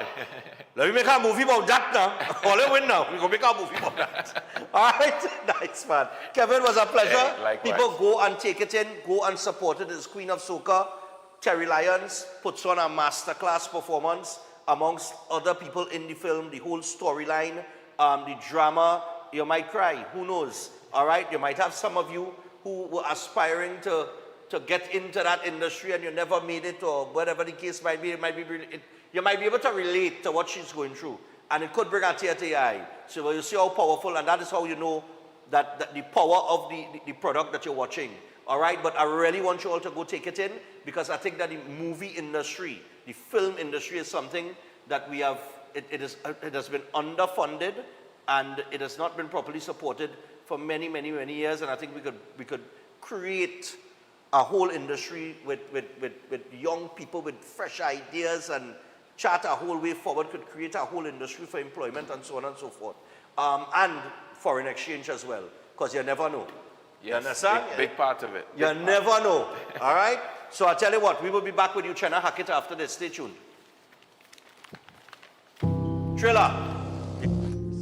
Let me make a movie about that now. All the win now. We're going to make a movie about that. All right. Nice, man. Kevin, was a pleasure. Yeah, likewise. People go and take it in. Go and support it. It's Queen of Soca. Terry Lyons puts on a masterclass performance amongst other people in the film. The whole storyline, the drama. You might cry. Who knows? All right. You might have some of you who were aspiring to get into that industry and you never made it, or whatever the case might be, you might be able to relate to what she's going through. And it could bring a tear to your eye. So you see how powerful, and that is how you know that the power of the product that you're watching. All right, but I really want you all to go take it in, because I think that the movie industry, the film industry is something that we have, it has been underfunded, and it has not been properly supported for many years, and I think we could create a whole industry with young people with fresh ideas and chart a whole way forward, could create a whole industry for employment and so on and so forth. And foreign exchange as well, because you never know. You understand? Big part of it. You never know. All right? So I tell you what, we will be back with you, Chena Hackett, after this. Stay tuned. Trailer.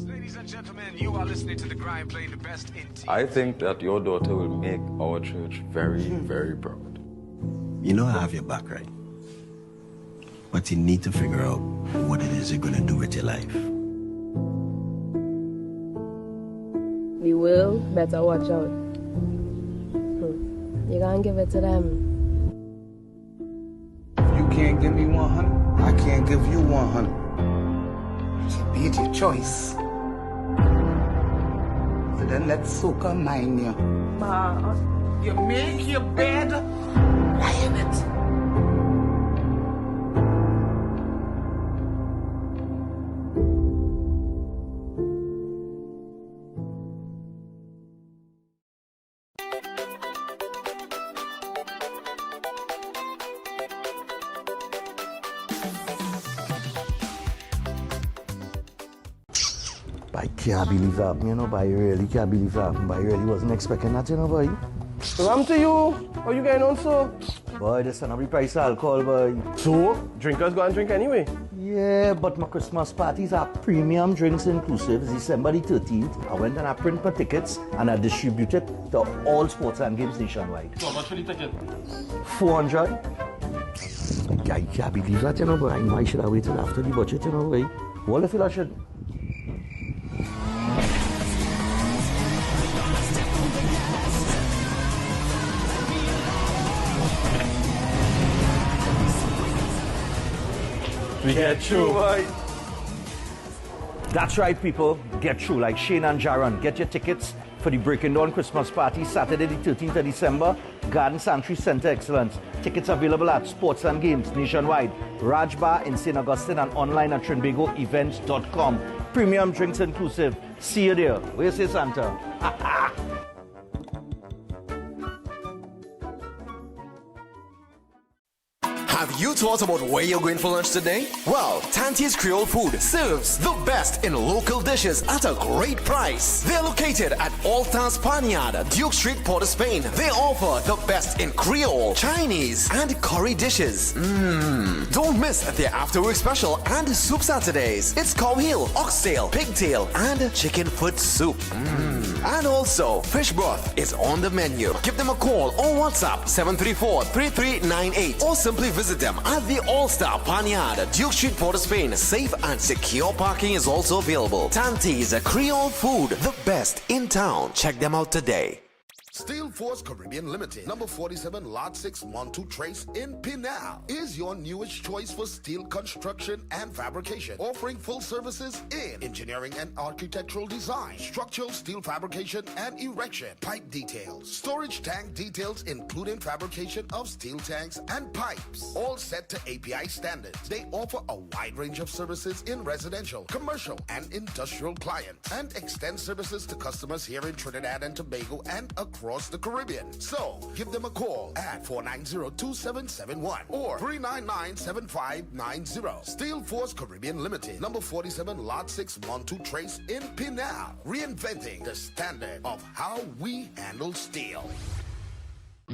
Ladies and gentlemen, you are listening to The Grind, playing the best in TV. I think that your daughter will make our church very, very proud. You know I have your back, right? But you need to figure out what it is you're going to do with your life. We will, better watch out. You can't give it to them. If you can't give me 100, I can't give you 100. You made your choice. So then let soca mind you. Ma, you make your bed, lie in it. I can't believe that, you know, but I really can't believe that. But I really wasn't expecting that, you know, boy. Ram to you. How you getting on, so? Boy, this is not the price of alcohol, boy. So, drinkers go and drink anyway? Yeah, but my Christmas parties are premium drinks inclusive. It's December the 13th. I went and I print my tickets and I distributed to all sports and games nationwide. So, how much for the ticket? 400. I can't believe that, you know, boy. I know I should have waited after the budget, you know, boy. What if I should? We get through. That's right, people. Get through like Shane and Jaron. Get your tickets for the Breaking Dawn Christmas Party, Saturday the 13th of December, Garden Sanctuary Center Excellence. Tickets available at Sports and Games nationwide, Raj Bar in St. Augustine, and online at trinbagoevents.com. Premium drinks inclusive. See you there. What you say, Santa? Have you thought about where you're going for lunch today? Well, Tante's Creole Food serves the best in local dishes at a great price. They're located at Alta's Panyard, Duke Street, Port of Spain. They offer the best in Creole, Chinese, and curry dishes. Don't miss their after-work special and soup Saturdays. It's cow heel, oxtail, pigtail, and chicken foot soup. And also, fish broth is on the menu. Give them a call or WhatsApp 734-3398 or simply visit them at the All-Star Panyard, Duke Street, Port of Spain. Safe and secure parking is also available. Tante's Creole Food, the best in town. Check them out today. Steel Force Caribbean Limited, number 47, Lot 6, Montu Trace in Pinal, is your newest choice for steel construction and fabrication, offering full services in engineering and architectural design, structural steel fabrication and erection, pipe details, storage tank details including fabrication of steel tanks and pipes, all set to API standards. They offer a wide range of services in residential, commercial, and industrial clients, and extend services to customers here in Trinidad and Tobago and across the Caribbean. So, give them a call at 490-2771 or 399-7590. Steel Force Caribbean Limited, number 47, Lot 6, Montu Trace in Pinal. Reinventing the standard of how we handle steel.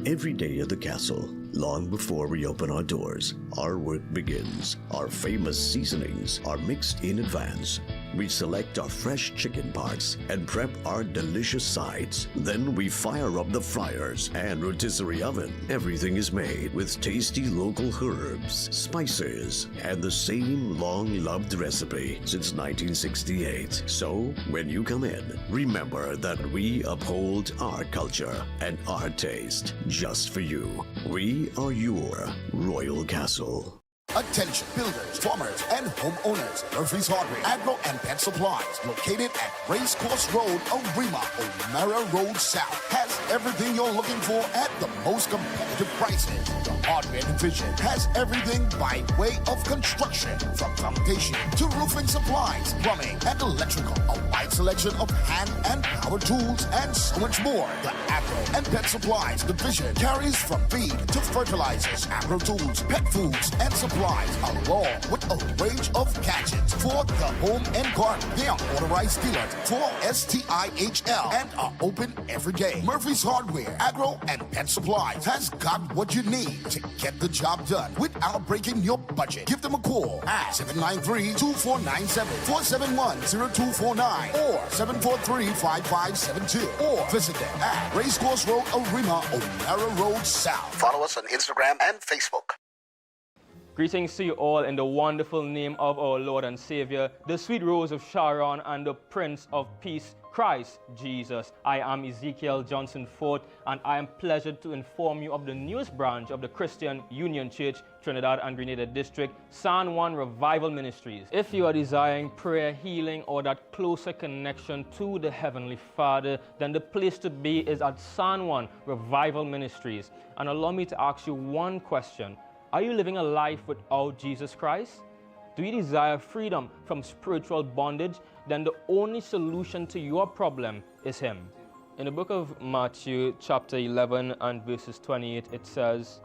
Every day at the castle, long before we open our doors, our work begins. Our famous seasonings are mixed in advance. We select our fresh chicken parts and prep our delicious sides. Then we fire up the fryers and rotisserie oven. Everything is made with tasty local herbs, spices, and the same long-loved recipe since 1968. So, when you come in, remember that we uphold our culture and our taste just for you. We are your Royal Castle. Attention builders, farmers, and homeowners. Murphy's Hardware, Agro and Pet Supplies, located at Racecourse Road, Arima, O'Mara Road South, has everything you're looking for at the most competitive prices. The hardware division has everything by way of construction, from foundation to roofing supplies, plumbing, and electrical. A wide selection of hand and power tools, and so much more. The Agro and Pet Supplies division carries from feed to fertilizers, agro tools, pet foods, and supplies, along with a range of gadgets for the home and garden. They are authorized dealers for STIHL and are open every day. Murphy's Hardware, Agro, and Pet Supplies has got what you need to get the job done without breaking your budget. Give them a call at 793-2497, 471-0249, or 743-5572, or visit them at Racecourse Road, Arima, O'Mara Road South. Follow us on Instagram and Facebook. Greetings to you all in the wonderful name of our Lord and Savior, the sweet Rose of Sharon and the Prince of Peace, Christ Jesus. I am Ezekiel Johnson Fort, and I am pleasured to inform you of the newest branch of the Christian Union Church, Trinidad and Grenada District, San Juan Revival Ministries. If you are desiring prayer, healing, or that closer connection to the Heavenly Father, then the place to be is at San Juan Revival Ministries. And allow me to ask you one question. Are you living a life without Jesus Christ? Do you desire freedom from spiritual bondage? Then the only solution to your problem is Him. In the book of Matthew chapter 11 and verses 28, it says,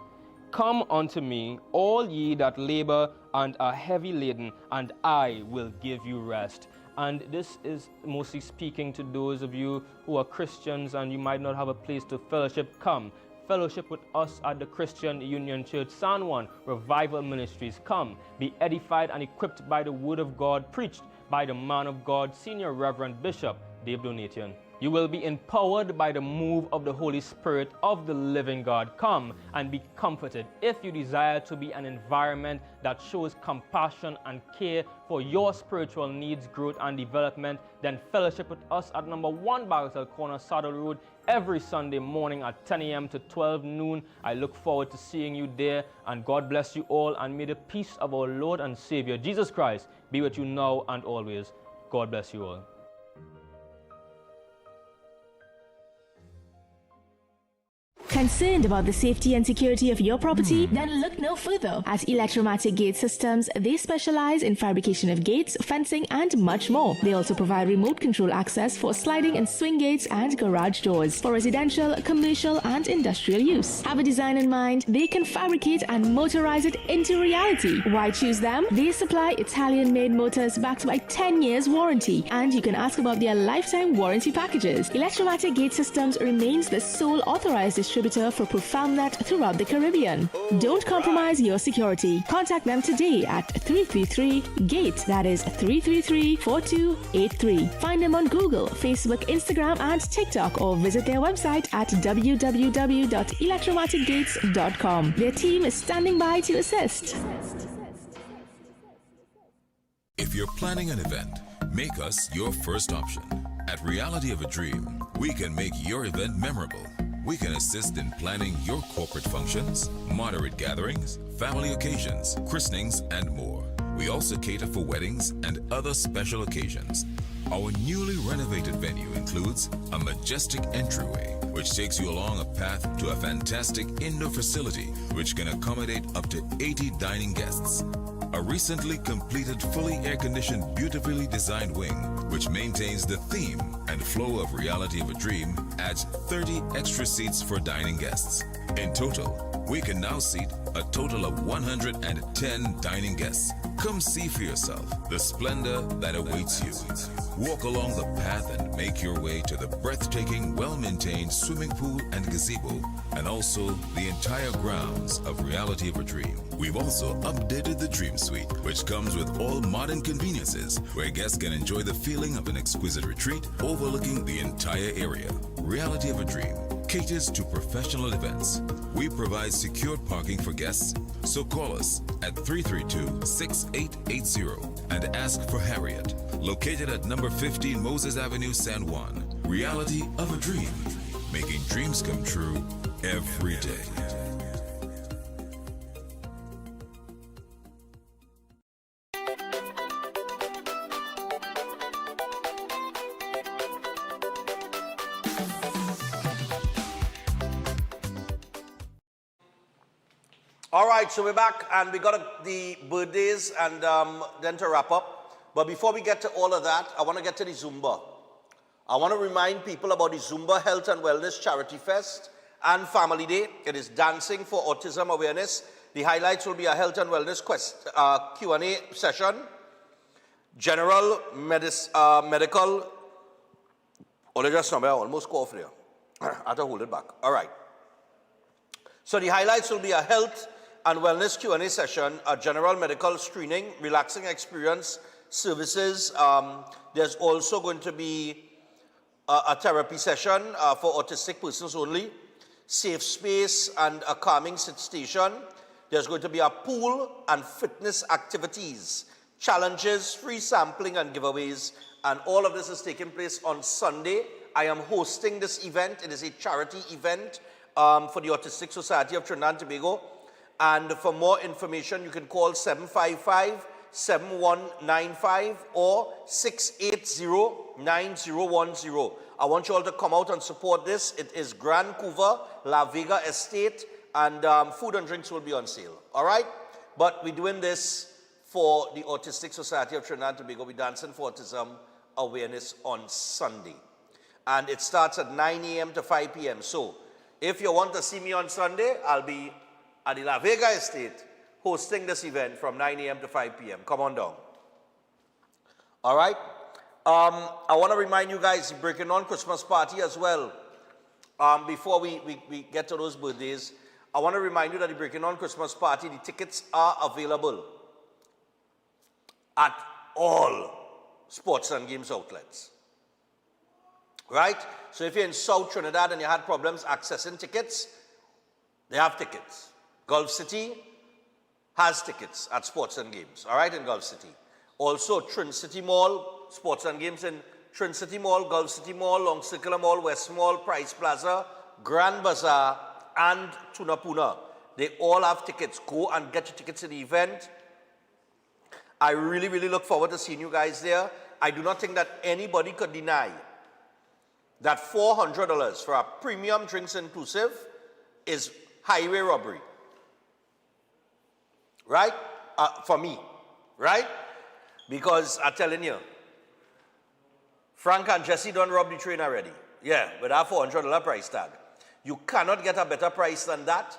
"Come unto me, all ye that labor and are heavy laden, and I will give you rest." And this is mostly speaking to those of you who are Christians and you might not have a place to fellowship. Come, fellowship with us at the Christian Union Church, San Juan Revival Ministries. Come, be edified and equipped by the Word of God, preached by the man of God, Senior Reverend Bishop Dave Donation. You will be empowered by the move of the Holy Spirit of the living God. Come and be comforted. If you desire to be an environment that shows compassion and care for your spiritual needs, growth, and development, then fellowship with us at number 1 Bagatelle Corner, Saddle Road, every Sunday morning at 10 a.m. to 12 noon. I look forward to seeing you there, and God bless you all, and may the peace of our Lord and Savior, Jesus Christ, be with you now and always. God bless you all. Concerned about the safety and security of your property? Then look no further. At Electromatic Gate Systems, they specialize in fabrication of gates, fencing, and much more. They also provide remote control access for sliding and swing gates and garage doors for residential, commercial, and industrial use. Have a design in mind? They can fabricate and motorize it into reality. Why choose them? They supply Italian-made motors backed by 10 years warranty, and you can ask about their lifetime warranty packages. Electromatic Gate Systems remains the sole authorized distributor for ProfoundNet throughout the Caribbean. Don't compromise your security. Contact them today at 333-GATE. That is 333-4283. Find them on Google, Facebook, Instagram, and TikTok, or visit their website at www.electromaticgates.com. Their team is standing by to assist. If you're planning an event, make us your first option. At Reality of a Dream, we can make your event memorable. We can assist in planning your corporate functions, moderate gatherings, family occasions, christenings, and more. We also cater for weddings and other special occasions. Our newly renovated venue includes a majestic entryway, which takes you along a path to a fantastic indoor facility which can accommodate up to 80 dining guests. A recently completed, fully air-conditioned, beautifully designed wing, which maintains the theme and flow of Reality of a Dream, adds 30 extra seats for dining guests. In total, we can now seat a total of 110 dining guests. Come see for yourself the splendor that awaits you. Walk along the path and make your way to the breathtaking, well-maintained swimming pool and gazebo, and also the entire grounds of Reality of a Dream. We've also updated the Dream Suite, which comes with all modern conveniences, where guests can enjoy the feeling of an exquisite retreat overlooking the entire area. Reality of a Dream caters to professional events. We provide secured parking for guests, so call us at 332-6880 and ask for Harriet, located at number 15 Moses Avenue, San Juan. Reality of a Dream, making dreams come true every day. All right, so we're back, and we got the birthdays and then to wrap up. But before we get to all of that, I want to get to the Zumba. I want to remind people about the Zumba Health and Wellness Charity Fest and Family Day. It is dancing for autism awareness. The highlights will be a health and wellness Q&A session, general medical. I almost coughed there. I had to hold it back. All right. So the highlights will be a health and wellness Q&A session, a general medical screening, relaxing experience services. There's also going to be a therapy session for autistic persons only, safe space and a calming station. There's going to be a pool and fitness activities, challenges, free sampling and giveaways, and all of this is taking place on Sunday. I am hosting this event. It is a charity event for the Autistic Society of Trinidad and Tobago. And for more information, you can call 755-7195 or 680-9010. I want you all to come out and support this. It is Grand Couva, La Vega Estate, and food and drinks will be on sale. All right? But we're doing this for the Autistic Society of Trinidad and Tobago. We're dancing for autism awareness on Sunday. And it starts at 9 a.m. to 5 p.m. So if you want to see me on Sunday, I'll be at the La Vega Estate hosting this event from 9 a.m. to 5 p.m. Come on down. All right? I want to remind you guys, Breaking On Christmas party as well. Before we get to those birthdays, I want to remind you that the Breaking On Christmas party, the tickets are available at all sports and games outlets. Right? So if you're in South Trinidad and you had problems accessing tickets, they have tickets. Gulf City has tickets at sports and games, all right, in Gulf City. Also, Trin City Mall, sports and games in Trin City Mall, Gulf City Mall, Long Circular Mall, West Mall, Price Plaza, Grand Bazaar, and Tunapuna. They all have tickets. Go and get your tickets to the event. I really, really look forward to seeing you guys there. I do not think that anybody could deny that $400 for a premium drinks inclusive is highway robbery. Right? For me. Right? Because I'm telling you, Frank and Jesse done rob the train already. Yeah, with our $400 price tag. You cannot get a better price than that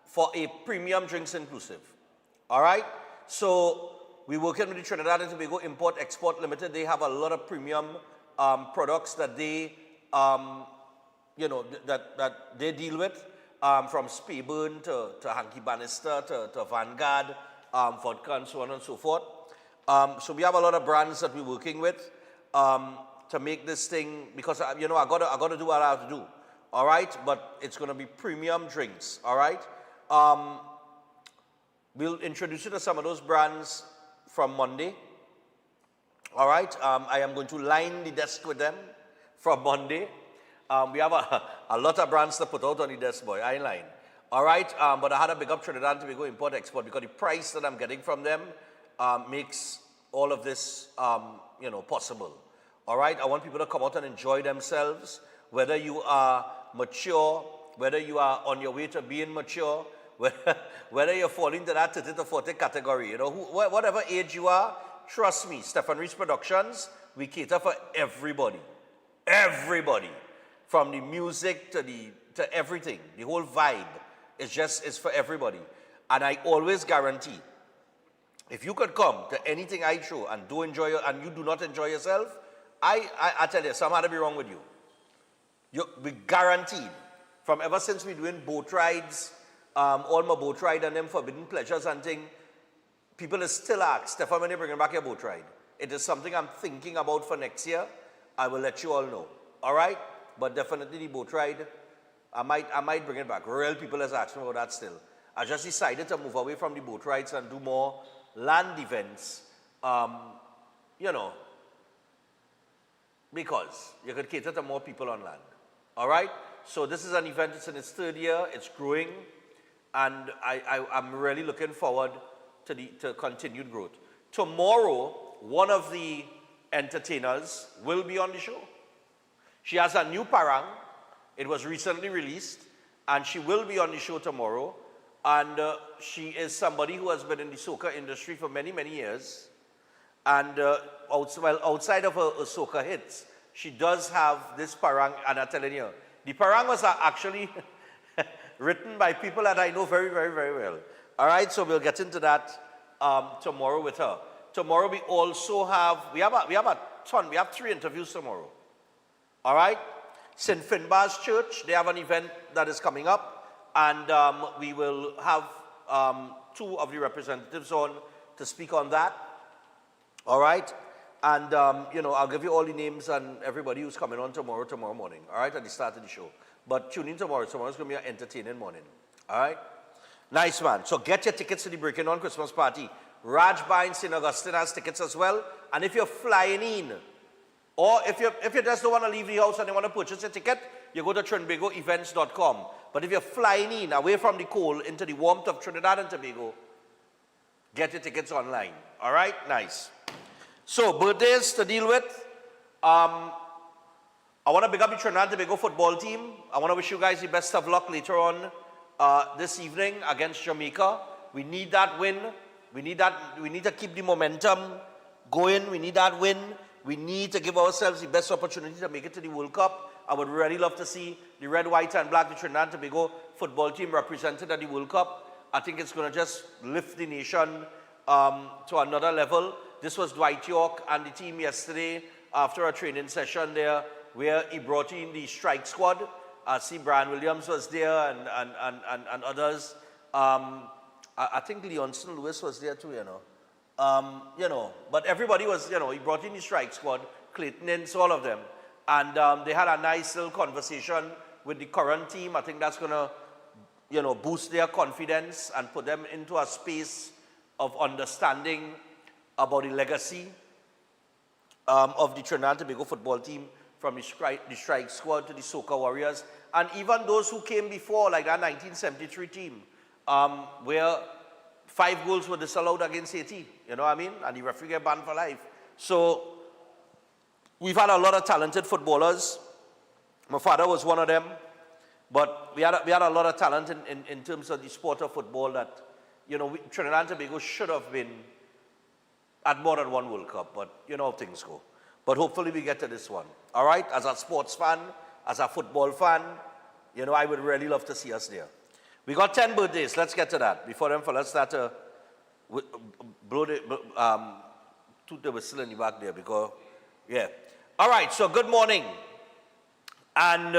for a premium drinks inclusive. All right? So we're working with the Trinidad and Tobago Import Export Limited. They have a lot of premium products that they, that they deal with, from Speyburn to Hanky Bannister to Vanguard, vodka and so on and so forth. So we have a lot of brands that we're working with to make this thing, because I gotta do what I have to do. All right, but it's gonna be premium drinks. All right, we'll introduce you to some of those brands from Monday. All right, I am going to line the desk with them from Monday. We have a lot of brands to put out on the desk, boy. I ain't lying. All right, but I had to big up Trinidad and Tobago Import Export because the price that I'm getting from them makes all of this, possible. All right, I want people to come out and enjoy themselves, whether you are mature, whether you are on your way to being mature, whether you're falling to that 30 to 40 category, whatever age you are, trust me, Stephen Reese Productions, we cater for everybody. Everybody. From the music to everything, the whole vibe is for everybody. And I always guarantee, if you could come to anything I show and do enjoy and you do not enjoy yourself, I tell you, something had to be wrong with you. We guaranteed, from ever since we're doing boat rides, all my boat ride and them forbidden pleasures and thing, people still ask, Stefan, when you bringing back your boat ride? It is something I'm thinking about for next year. I will let you all know. All right? But definitely the boat ride, I might bring it back. Real people has asked me about that still. I just decided to move away from the boat rides and do more land events, because you could cater to more people on land. All right? So this is an event, it's in its third year, it's growing, and I'm really looking forward to continued growth. Tomorrow, one of the entertainers will be on the show. She has a new parang. It was recently released, and she will be on the show tomorrow. And she is somebody who has been in the soca industry for many, many years. And outside of her soca hits, she does have this parang, and I'm telling you, the parang was actually written by people that I know very, very, very well. All right, so we'll get into that tomorrow with her. Tomorrow we also have, we have a ton, we have 3 interviews tomorrow. All right? St. Finbar's Church, they have an event that is coming up, and we will have 2 of the representatives on to speak on that. All right? And, I'll give you all the names and everybody who's coming on tomorrow morning, all right, at the start of the show. But tune in tomorrow. Tomorrow's going to be an entertaining morning, all right? Nice, man. So get your tickets to the Breaking On Christmas party Raj Bar in St. Augustine has tickets as well. And if you're flying in, or if you just don't want to leave the house and you want to purchase a ticket, you go to TrinbagoEvents.com. But if you're flying in away from the cold into the warmth of Trinidad and Tobago, get your tickets online. All right? Nice. So, birthdays to deal with. I want to big up the Trinidad and Tobago football team. I want to wish you guys the best of luck later on this evening against Jamaica. We need that win. We need to keep the momentum going. We need that win. We need to give ourselves the best opportunity to make it to the World Cup. I would really love to see the red, white, and black, the Trinidad and Tobago football team represented at the World Cup. I think it's going to just lift the nation to another level. This was Dwight York and the team yesterday after a training session there where he brought in the strike squad. I see Brian Williams was there and others. I think Leonson Lewis was there too, but everybody was, he brought in the strike squad, Clayton Ince, all of them. And they had a nice little conversation with the current team. I think that's going to, boost their confidence and put them into a space of understanding about the legacy of the Trinidad and Tobago football team, from the strike squad to the Soca Warriors, and even those who came before, like that 1973 team, where 5 goals were disallowed against Haiti, you know what I mean? And the referee got banned for life. So we've had a lot of talented footballers. My father was one of them. But we had a lot of talent in terms of the sport of football that, Trinidad and Tobago should have been at more than one World Cup. But you know how things go. But hopefully we get to this one. All right? As a sports fan, as a football fan, I would really love to see us there. We got 10 birthdays. Let's get to that. Before them fellas start to blow toot the whistle in the back there because, yeah. All right, so good morning. And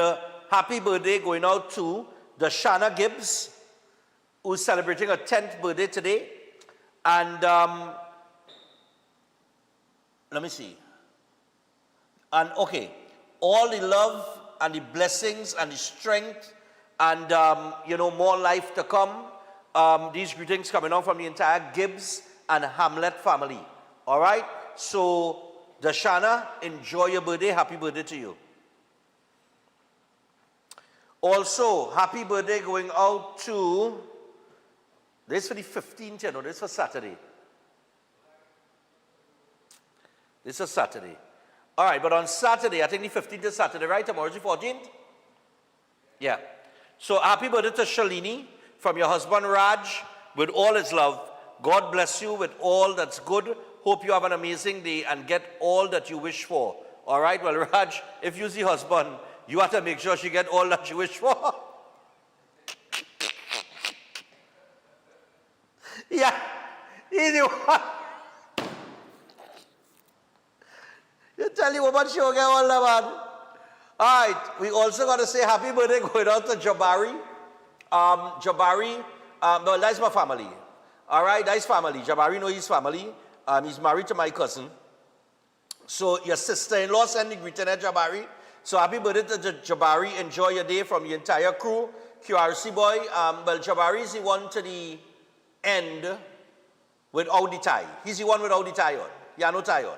happy birthday going out to Dashana Gibbs, who's celebrating her 10th birthday today. And let me see. And okay, all the love and the blessings and the strength and, more life to come. These greetings coming on from the entire Gibbs and Hamlet family. All right? So, Dashana, enjoy your birthday. Happy birthday to you. Also, happy birthday going out to, this is for the 15th, this is for Saturday. This is Saturday. All right, but on Saturday, I think the 15th is Saturday, right? Tomorrow's the 14th? Yeah. So happy birthday to Shalini from your husband Raj with all his love. God bless you with all that's good. Hope you have an amazing day and get all that you wish for. All right? Well, Raj, if you're the husband, you have to make sure she get all that you wish for. Yeah. Easy one. You tell your woman she'll get all that, man. All right, we also got to say happy birthday going out to Jabari. No, that's my family. All right, that's family. Jabari knows his family. He's married to my cousin. So your sister-in-law sent the greeting at Jabari. So happy birthday to Jabari. Enjoy your day from the entire crew. QRC boy. Well, Jabari is the one to the end without the tie. He's the one without the tie on. Yeah, no tie on.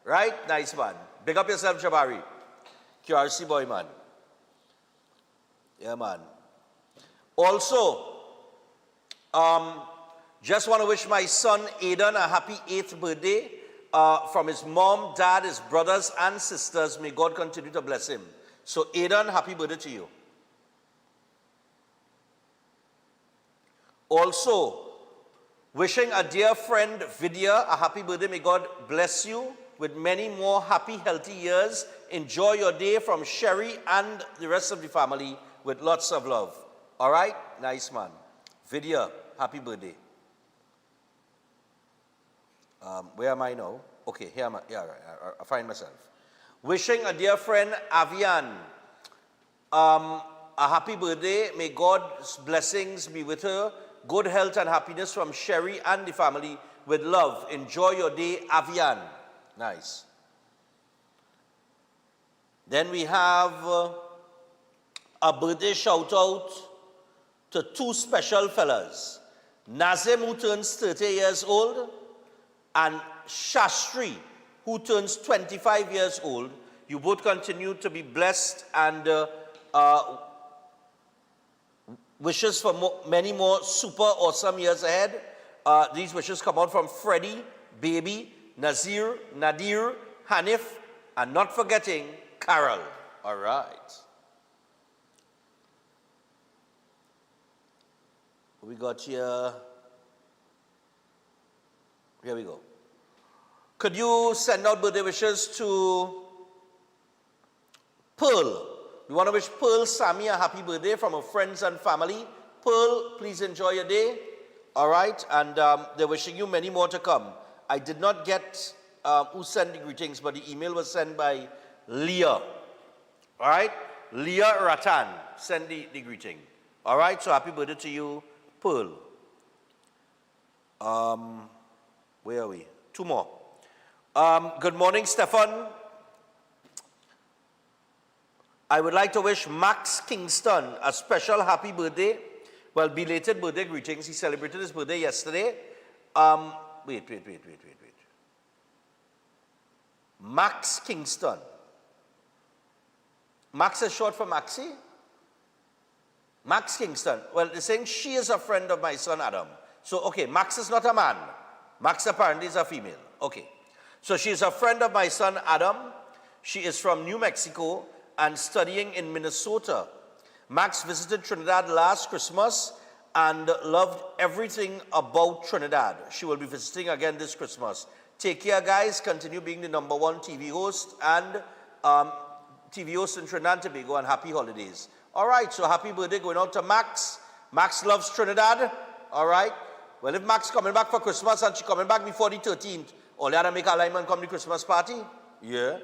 Right? Nice, man. Big up yourself, Jabari. QRC boy, man. Yeah, man. Also, just want to wish my son Aidan a happy 8th birthday from his mom, dad, his brothers and sisters. May God continue to bless him. So Aidan, happy birthday to you. Also, wishing a dear friend Vidya a happy birthday. May God bless you with many more happy, healthy years. Enjoy your day from Sherry and the rest of the family with lots of love. All right? Nice, man. Vidya, happy birthday. Where am I now? Okay, here am I. Yeah, right. I find myself. Wishing a dear friend, Avian, a happy birthday. May God's blessings be with her. Good health and happiness from Sherry and the family with love. Enjoy your day, Avian. Nice. Then we have a birthday shout out to 2 special fellas. Nazim, who turns 30 years old, and Shastri, who turns 25 years old. You both continue to be blessed, and wishes for many more super awesome years ahead. These wishes come out from Freddie, Baby, Nazir, Nadir, Hanif, and not forgetting Carol. All right. We got here. Here we go. Could you send out birthday wishes to Pearl? We want to wish Pearl Sammy a happy birthday from her friends and family. Pearl, please enjoy your day. All right, and they're wishing you many more to come. I did not get who sent the greetings, but the email was sent by Leah. All right, Leah Ratan sent the greeting. All right, so happy birthday to you, Pearl. Where are we? Two more. Good morning, Stefan. I would like to wish Max Kingston a special happy birthday. Well, belated birthday greetings. He celebrated his birthday yesterday. Wait. Max Kingston. Max is short for Maxie? Max Kingston. Well, they're saying she is a friend of my son Adam. So, okay, Max is not a man. Max apparently is a female. Okay. So she is a friend of my son Adam. She is from New Mexico and studying in Minnesota. Max visited Trinidad last Christmas and loved everything about Trinidad. She will be visiting again this Christmas. Take care, guys. Continue being the #1 TV host and TV host in Trinidad and Tobago, and happy holidays. All right, so happy birthday going out to Max. Max loves Trinidad. All right. Well, if Max coming back for Christmas and she coming back before the 13th, all you have to make a alignment come to Christmas party? Yeah.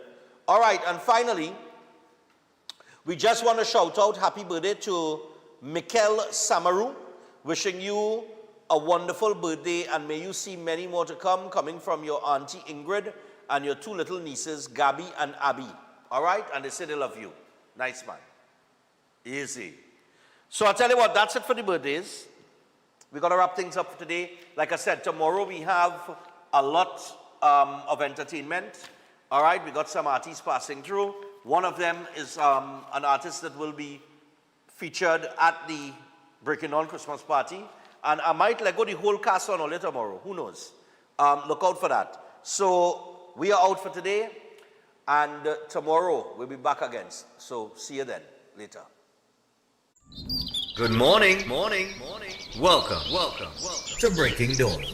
All right, and finally, we just want to shout out happy birthday to Mikel Samaru, wishing you a wonderful birthday, and may you see many more to come, coming from your auntie Ingrid and your 2 little nieces, Gabby and Abby. All right? And they say they love you. Nice, man. Easy. So I'll tell you what, that's it for the birthdays. We've got to wrap things up for today. Like I said, tomorrow we have a lot of entertainment. All right? We got some artists passing through. One of them is an artist that will be featured at the Breaking On Christmas party. And I might let go the whole cast on early tomorrow. Who knows? Look out for that. So we are out for today. And tomorrow we'll be back again. So see you then. Later. Good morning. Welcome to Breaking Dawn.